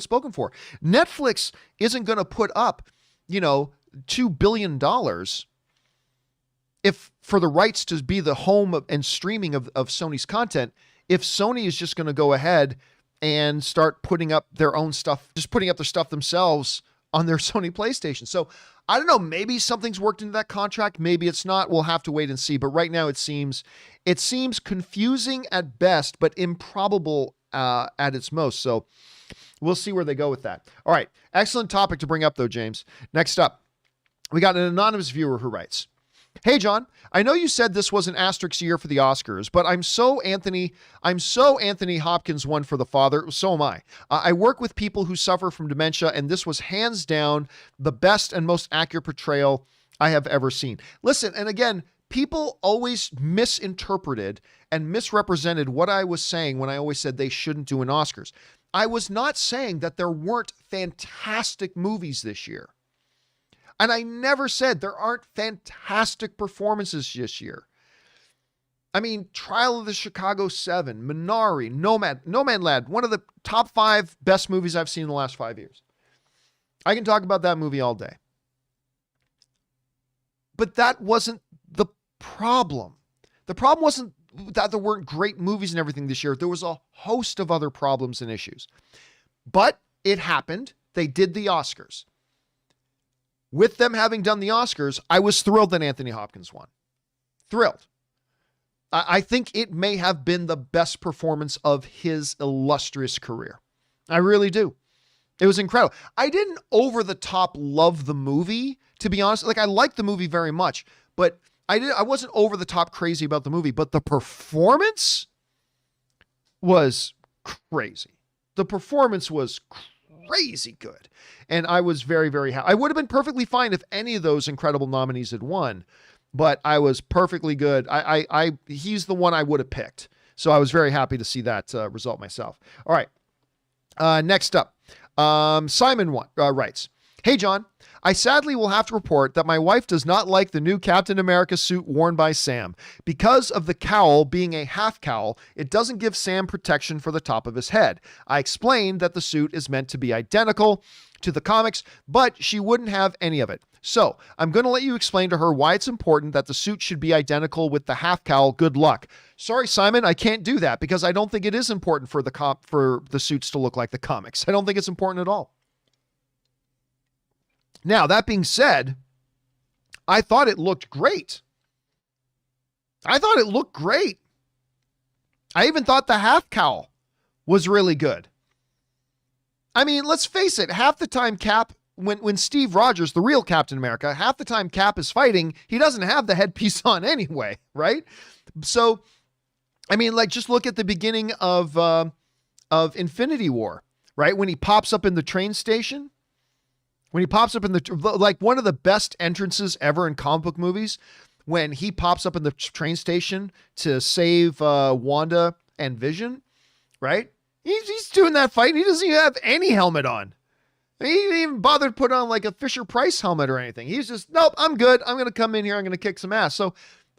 Speaker 1: spoken for. Netflix isn't going to put up, $2 billion if for the rights to be the home and streaming of Sony's content, if Sony is just going to go ahead and start putting up their own stuff, just putting up their stuff themselves on their Sony PlayStation. So I don't know, maybe something's worked into that contract. Maybe it's not. We'll have to wait and see. But right now it seems confusing at best, but improbable at its most. So we'll see where they go with that. All right. Excellent topic to bring up though, James. Next up, we got an anonymous viewer who writes, "Hey, John, I know you said this was an asterisk year for the Oscars, but I'm so Anthony Hopkins one for The Father. So am I. I work with people who suffer from dementia, and this was hands down the best and most accurate portrayal I have ever seen." Listen, and again, people always misinterpreted and misrepresented what I was saying when I always said they shouldn't do an Oscars. I was not saying that there weren't fantastic movies this year. And I never said there aren't fantastic performances this year. I mean, Trial of the Chicago 7, Minari, Nomadland, one of the top 5 best movies I've seen in the last 5 years. I can talk about that movie all day. But that wasn't the problem. The problem wasn't that there weren't great movies and everything this year. There was a host of other problems and issues. But it happened. They did the Oscars. With them having done the Oscars, I was thrilled that Anthony Hopkins won. Thrilled. I think it may have been the best performance of his illustrious career. I really do. It was incredible. I didn't over the top love the movie, to be honest. Like, I liked the movie very much, but I wasn't over the top crazy about the movie, but the performance was crazy. The performance was crazy good. And I was very, very happy. I would have been perfectly fine if any of those incredible nominees had won, but I was perfectly good. He's the one I would have picked. So I was very happy to see that result myself. All right. Next up, Simon writes, "Hey, John, I sadly will have to report that my wife does not like the new Captain America suit worn by Sam. Because of the cowl being a half cowl, it doesn't give Sam protection for the top of his head. I explained that the suit is meant to be identical to the comics, but she wouldn't have any of it. So I'm going to let you explain to her why it's important that the suit should be identical with the half cowl. Good luck." Sorry, Simon, I can't do that because I don't think it is important for the suits to look like the comics. I don't think it's important at all. Now, that being said, I thought it looked great. I even thought the half cowl was really good. I mean, let's face it, half the time Cap, when Steve Rogers, the real Captain America, half the time Cap is fighting, he doesn't have the headpiece on anyway, right? So, I mean, like, just look at the beginning of Infinity War, right? When he pops up in the train station. When he pops up in like one of the best entrances ever in comic book movies, when he pops up in the train station to save Wanda and Vision, right? He's doing that fight. He doesn't even have any helmet on. He didn't even bother to put on like a Fisher-Price helmet or anything. He's just, nope, I'm good. I'm going to come in here. I'm going to kick some ass. So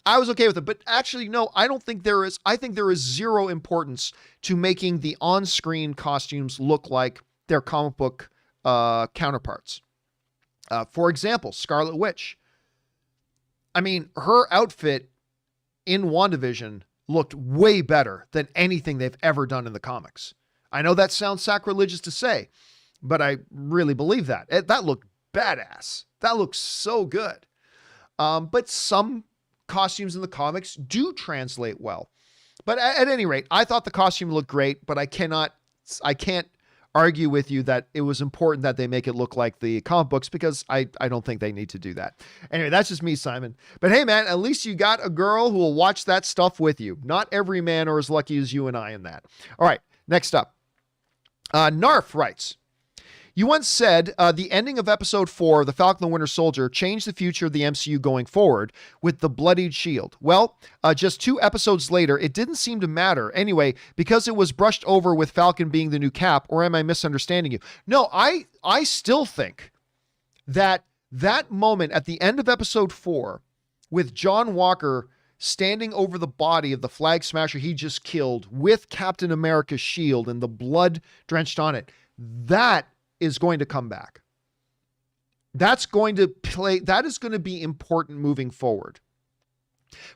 Speaker 1: I was okay with it. But actually, no, I don't think there is. I think there is zero importance to making the on-screen costumes look like their comic book counterparts. For example, Scarlet Witch. I mean, her outfit in WandaVision looked way better than anything they've ever done in the comics. I know that sounds sacrilegious to say, but I really believe that. That looked badass. That looks so good. But some costumes in the comics do translate well. But at any rate, I thought the costume looked great, but I can't argue with you that it was important that they make it look like the comic books because I don't think they need to do that. Anyway, that's just me, Simon. But hey, man, at least you got a girl who will watch that stuff with you. Not every man are as lucky as you and I in that. All right, next up. Narf writes, "You once said the ending of episode 4 of The Falcon and the Winter Soldier changed the future of the MCU going forward with the bloodied shield. Well, just 2 episodes later, it didn't seem to matter anyway because it was brushed over with Falcon being the new Cap, or am I misunderstanding you?" No, I still think that moment at the end of episode 4 with John Walker standing over the body of the Flag Smasher he just killed with Captain America's shield and the blood drenched on it, that is going to come back. That is going to be important moving forward.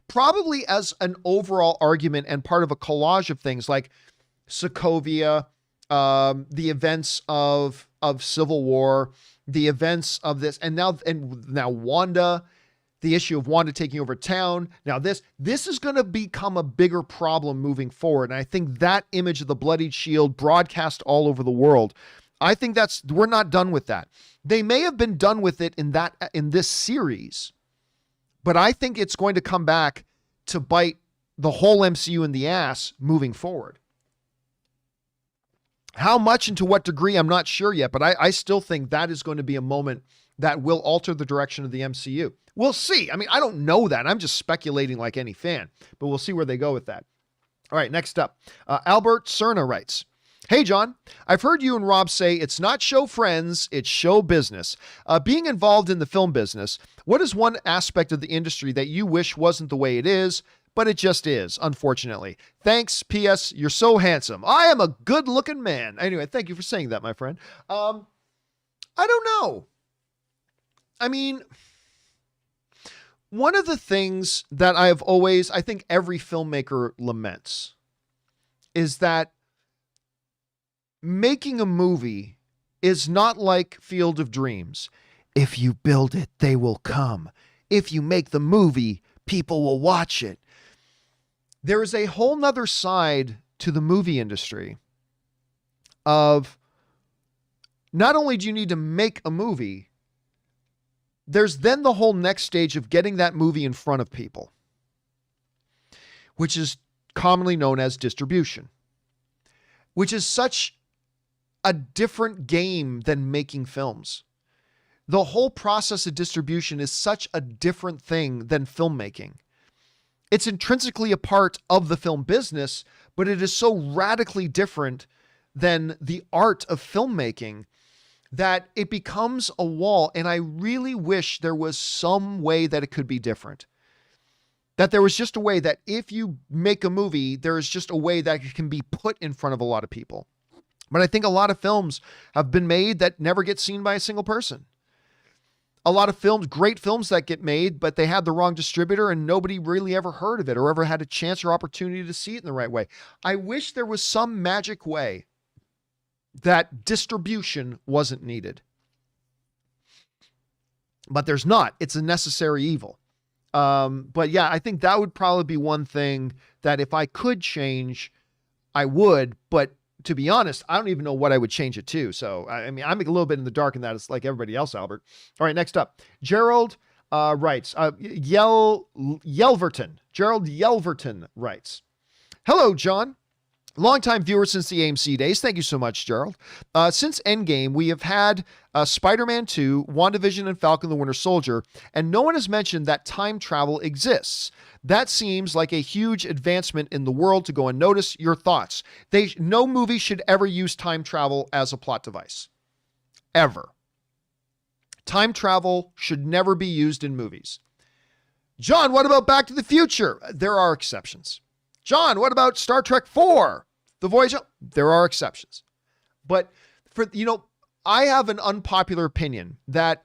Speaker 1: Probably as an overall argument and part of a collage of things like Sokovia, the events of Civil War, the events of this, and now Wanda, the issue of Wanda taking over town. Now this is going to become a bigger problem moving forward. And I think that image of the bloodied shield broadcast all over the world, I think we're not done with that. They may have been done with it in this series, but I think it's going to come back to bite the whole MCU in the ass moving forward. How much and to what degree, I'm not sure yet, but I still think that is going to be a moment that will alter the direction of the MCU. We'll see. I mean, I don't know that. I'm just speculating like any fan, but we'll see where they go with that. All right, next up. Albert Cerna writes, "Hey, John, I've heard you and Rob say it's not show friends, it's show business. Being involved in the film business, what is one aspect of the industry that you wish wasn't the way it is, but it just is, unfortunately? Thanks, P.S. You're so handsome. I am a good-looking man." Anyway, thank you for saying that, my friend. I don't know. I mean, One of the things that I think every filmmaker laments is that making a movie is not like Field of Dreams. If you build it, they will come. If you make the movie, people will watch it. There is a whole nother side to the movie industry of not only do you need to make a movie, there's then the whole next stage of getting that movie in front of people, which is commonly known as distribution, which is such a different game than making films. The whole process of distribution is such a different thing than filmmaking. It's intrinsically a part of the film business, but it is so radically different than the art of filmmaking that it becomes a wall. And I really wish there was some way that it could be different. That there was just a way that if you make a movie, there is just a way that it can be put in front of a lot of people. But I think a lot of films have been made that never get seen by a single person. A lot of films, great films that get made, but they had the wrong distributor and nobody really ever heard of it or ever had a chance or opportunity to see it in the right way. I wish there was some magic way that distribution wasn't needed. But there's not. It's a necessary evil. But yeah, I think that would probably be one thing that if I could change, I would. But to be honest, I don't even know what I would change it to. So, I mean, I'm a little bit in the dark in that. It's like everybody else, Albert. All right, next up. Gerald writes, Yelverton. Gerald Yelverton writes, hello, John. Longtime viewer since the AMC days. Thank you so much, Gerald. Since Endgame, we have had Spider-Man 2, WandaVision, and Falcon the Winter Soldier, and no one has mentioned that time travel exists. That seems like a huge advancement in the world to go unnoticed. Your thoughts? No movie should ever use time travel as a plot device. Ever. Time travel should never be used in movies. John, what about Back to the Future? There are exceptions. John, what about Star Trek 4? The Voyage? There are exceptions. But I have an unpopular opinion that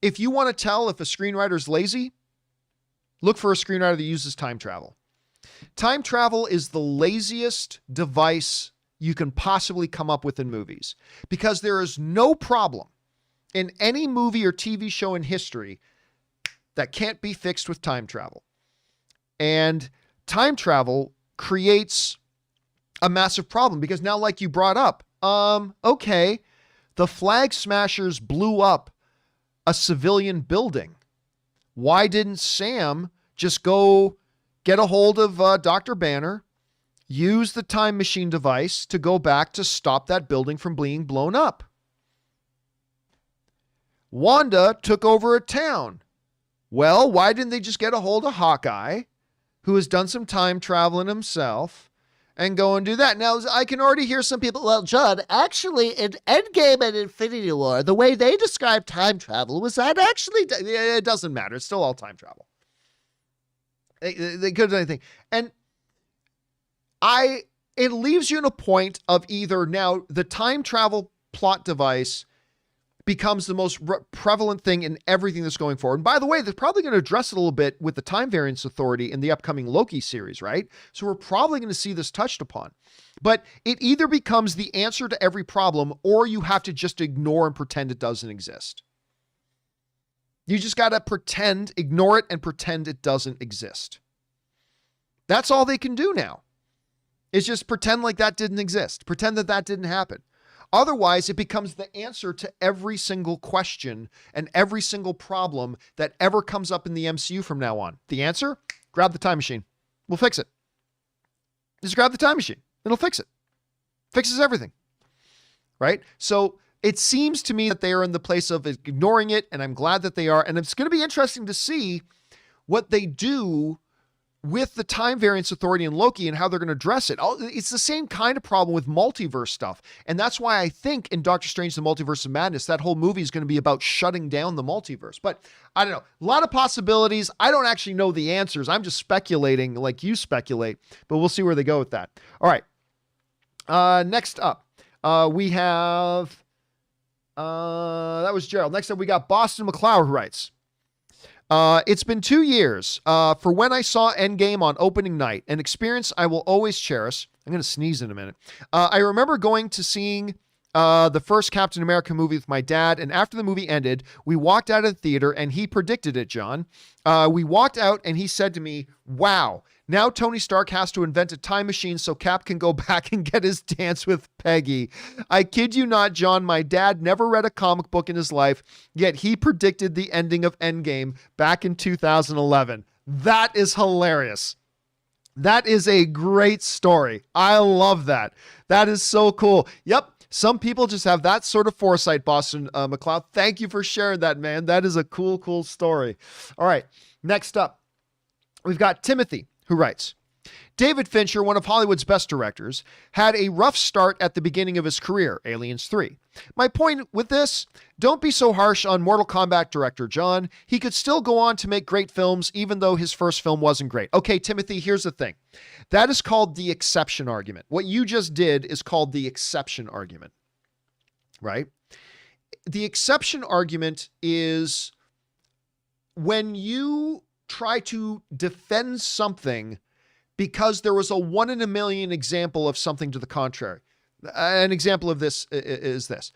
Speaker 1: if you want to tell if a screenwriter is lazy, look for a screenwriter that uses time travel. Time travel is the laziest device you can possibly come up with in movies because there is no problem in any movie or TV show in history that can't be fixed with time travel. And time travel creates a massive problem because now, like you brought up, okay, the Flag Smashers blew up a civilian building. Why didn't Sam just go get a hold of Dr. Banner, use the time machine device to go back to stop that building from being blown up? Wanda took over a town. Well, why didn't they just get a hold of Hawkeye, who has done some time traveling himself, and go and do that? Now, I can already hear some people, well, John, actually, in Endgame and Infinity War, the way they described time travel was that actually, it doesn't matter. It's still all time travel. They could do anything. And it leaves you in a point of either now the time travel plot device becomes the most prevalent thing in everything that's going forward. And by the way, they're probably going to address it a little bit with the Time Variance Authority in the upcoming Loki series, right? So we're probably going to see this touched upon. But it either becomes the answer to every problem, or you have to just ignore and pretend it doesn't exist. You just got to pretend, ignore it, and pretend it doesn't exist. That's all they can do now. Is just pretend like that didn't exist. Pretend that that didn't happen. Otherwise, it becomes the answer to every single question and every single problem that ever comes up in the MCU from now on. The answer? Grab the time machine. We'll fix it. Just grab the time machine. It'll fix it. Fixes everything. Right? So it seems to me that they are in the place of ignoring it, and I'm glad that they are. And it's going to be interesting to see what they do with the Time Variance Authority and Loki and how they're going to address it. It's the same kind of problem with multiverse stuff. And that's why I think in Doctor Strange, the Multiverse of Madness, that whole movie is going to be about shutting down the multiverse. But I don't know. A lot of possibilities. I don't actually know the answers. I'm just speculating like you speculate, but we'll see where they go with that. All right. Next up, we have, that was Gerald. Next up, we got Boston McCloud, who writes, It's been 2 years for when I saw Endgame on opening night, an experience I will always cherish. I'm going to sneeze in a minute. I remember going to seeing the first Captain America movie with my dad, and after the movie ended, we walked out of the theater, and he predicted it, John. We walked out, and he said to me, wow, now Tony Stark has to invent a time machine so Cap can go back and get his dance with Peggy. I kid you not, John, my dad never read a comic book in his life, yet he predicted the ending of Endgame back in 2011. That is hilarious. That is a great story. I love that. That is so cool. Yep. Some people just have that sort of foresight, Boston McLeod. Thank you for sharing that, man. That is a cool, cool story. All right. Next up, we've got Timothy, who writes, David Fincher, one of Hollywood's best directors, had a rough start at the beginning of his career, Aliens 3. My point with this, don't be so harsh on Mortal Kombat director John. He could still go on to make great films, even though his first film wasn't great. Okay, Timothy, here's the thing. That is called the exception argument. What you just did is called the exception argument, right? The exception argument is when you try to defend something because there was a 1 in a million example of something to the contrary. An example of this is this.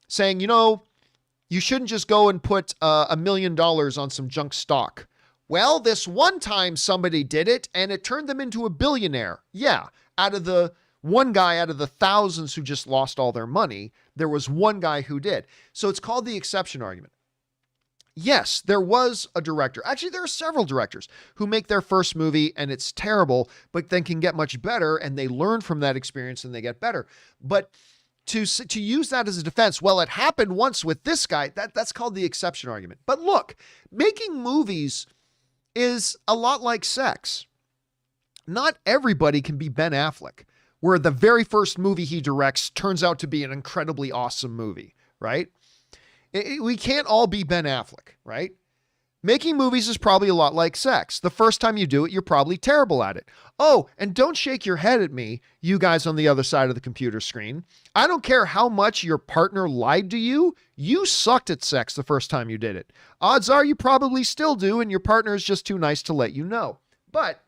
Speaker 1: Saying, you shouldn't just go and put $1 million on some junk stock. Well, this one time somebody did it and it turned them into a billionaire. Yeah, out of the one guy out of the thousands who just lost all their money, there was one guy who did. So it's called the exception argument. Yes, there was a director. Actually, there are several directors who make their first movie and it's terrible, but then can get much better and they learn from that experience and they get better. But to use that as a defense, well, it happened once with this guy, that's called the exception argument. But look, making movies is a lot like sex. Not everybody can be Ben Affleck, where the very first movie he directs turns out to be an incredibly awesome movie, right? We can't all be Ben Affleck, right? Making movies is probably a lot like sex. The first time you do it, you're probably terrible at it. Oh, and don't shake your head at me, you guys on the other side of the computer screen. I don't care how much your partner lied to you. You sucked at sex the first time you did it. Odds are you probably still do, and your partner is just too nice to let you know. But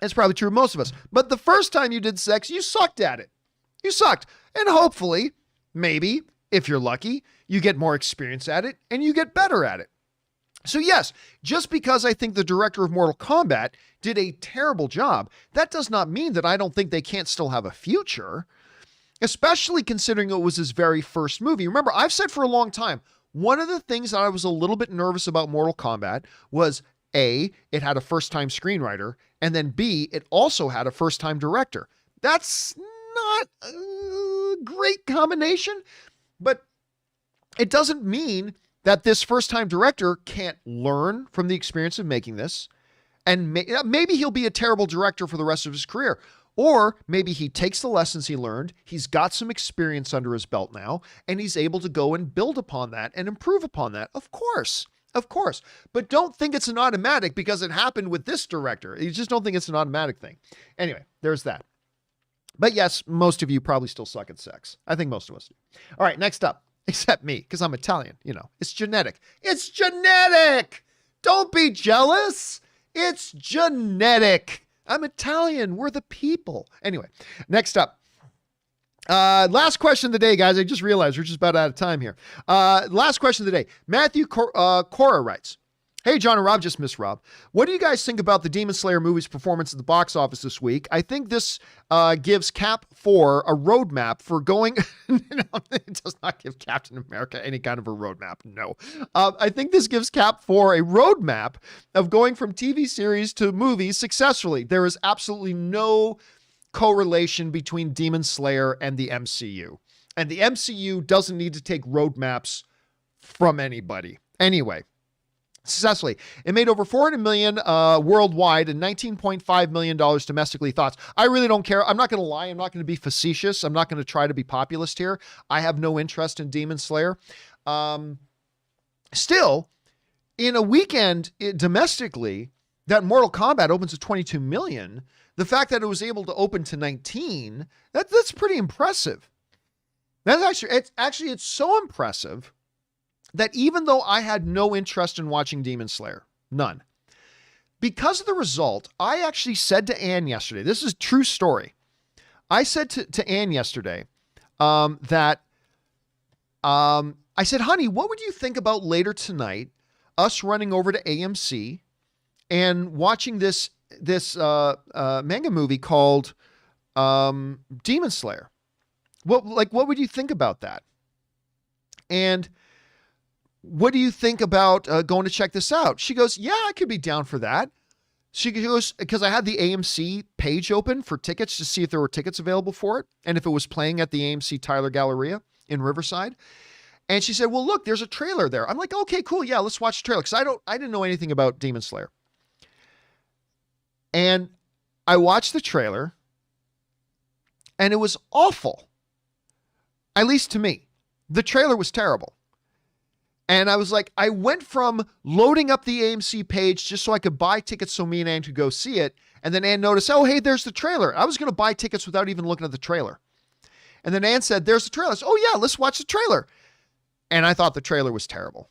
Speaker 1: it's probably true of most of us. But the first time you did sex, you sucked at it. You sucked. And hopefully, maybe, if you're lucky, you get more experience at it and you get better at it. So yes, just because I think the director of Mortal Kombat did a terrible job, that does not mean that I don't think they can't still have a future, especially considering it was his very first movie. Remember, I've said for a long time, one of the things that I was a little bit nervous about Mortal Kombat was A, it had a first-time screenwriter, and then B, it also had a first-time director. That's not a great combination. But it doesn't mean that this first-time director can't learn from the experience of making this. And maybe he'll be a terrible director for the rest of his career. Or maybe he takes the lessons he learned, he's got some experience under his belt now, and he's able to go and build upon that and improve upon that. Of course. But don't think it's an automatic because it happened with this director. You just don't think it's an automatic thing. Anyway, there's that. But yes, most of you probably still suck at sex. I think most of us do. All right, next up, except me, because I'm Italian, it's genetic. It's genetic! Don't be jealous. It's genetic. I'm Italian. We're the people. Anyway, next up. Last question of the day, guys. I just realized we're just about out of time here. Last question of the day. Matthew Cora writes, hey, John and Rob, just missed Rob. What do you guys think about the Demon Slayer movie's performance at the box office this week? I think this gives Cap 4 a roadmap for going... It does not give Captain America any kind of a roadmap. No. I think this gives Cap 4 a roadmap of going from TV series to movies successfully. There is absolutely no correlation between Demon Slayer and the MCU. And the MCU doesn't need to take roadmaps from anybody. Anyway. Successfully. It made over $400 million worldwide and $19.5 million domestically. Thoughts? I really don't care. I'm not going to lie. I'm not going to be facetious. I'm not going to try to be populist here. I have no interest in Demon Slayer. Still, in a weekend domestically, that Mortal Kombat opens at 22 million. The fact that it was able to open to 19, that's pretty impressive. It's so impressive that even though I had no interest in watching Demon Slayer, none, because of the result, I actually said to Anne yesterday, this is a true story. I said to Anne yesterday that I said, honey, what would you think about later tonight, us running over to AMC and watching this manga movie called Demon Slayer? What would you think about that? And what do you think about going to check this out? She goes, yeah, I could be down for that. She goes, because I had the AMC page open for tickets to see if there were tickets available for it and if it was playing at the AMC Tyler Galleria in Riverside. And she said, well, look, there's a trailer there. I'm like, okay, cool. Yeah, let's watch the trailer. Because I didn't know anything about Demon Slayer. And I watched the trailer and it was awful. At least to me. The trailer was terrible. And I was like, I went from loading up the AMC page just so I could buy tickets so me and Ann could go see it. And then Ann noticed, oh, hey, there's the trailer. I was going to buy tickets without even looking at the trailer. And then Ann said, there's the trailer. I said, oh, yeah, let's watch the trailer. And I thought the trailer was terrible.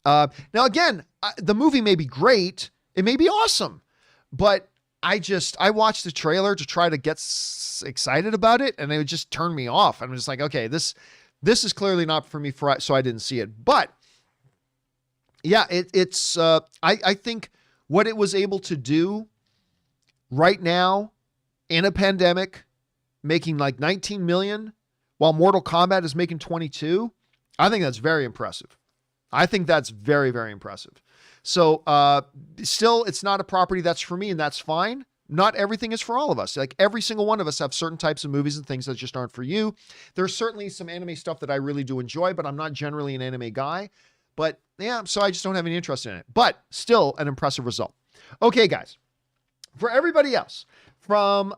Speaker 1: Now, again, the movie may be great. It may be awesome. But I watched the trailer to try to get excited about it. And it would just turn me off. I'm just like, okay, this is clearly not for me, so I didn't see it. But yeah, I think what it was able to do right now in a pandemic, making like 19 million while Mortal Kombat is making 22, I think that's very impressive. I think that's very, very impressive. So still, it's not a property that's for me, and that's fine. Not everything is for all of us. Like every single one of us have certain types of movies and things that just aren't for you. There's certainly some anime stuff that I really do enjoy, but I'm not generally an anime guy. But yeah, so I just don't have any interest in it. But still an impressive result. Okay, guys. For everybody else, from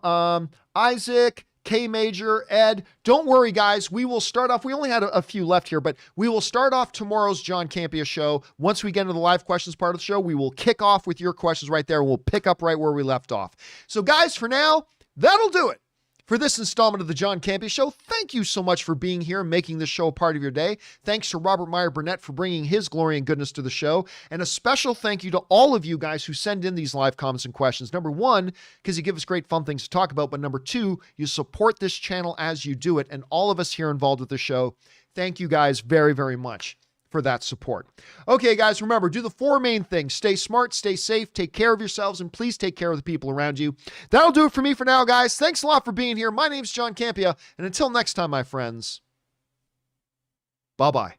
Speaker 1: Isaac, K Major, Ed, don't worry, guys. We will start off. We only had a few left here, but we will start off tomorrow's John Campea Show. Once we get into the live questions part of the show, we will kick off with your questions right there. We'll pick up right where we left off. So, guys, for now, that'll do it for this installment of the John Campea Show. Thank you so much for being here and making this show a part of your day. Thanks to Robert Meyer Burnett for bringing his glory and goodness to the show. And a special thank you to all of you guys who send in these live comments and questions. Number one, because you give us great fun things to talk about. But number two, you support this channel as you do it. And all of us here involved with the show, thank you guys very, very much for that support. Okay, guys, remember, do the four main things. Stay smart, stay safe, take care of yourselves, and please take care of the people around you. That'll do it for me for now, guys. Thanks a lot for being here. My name's John Campea, and until next time, my friends, bye-bye.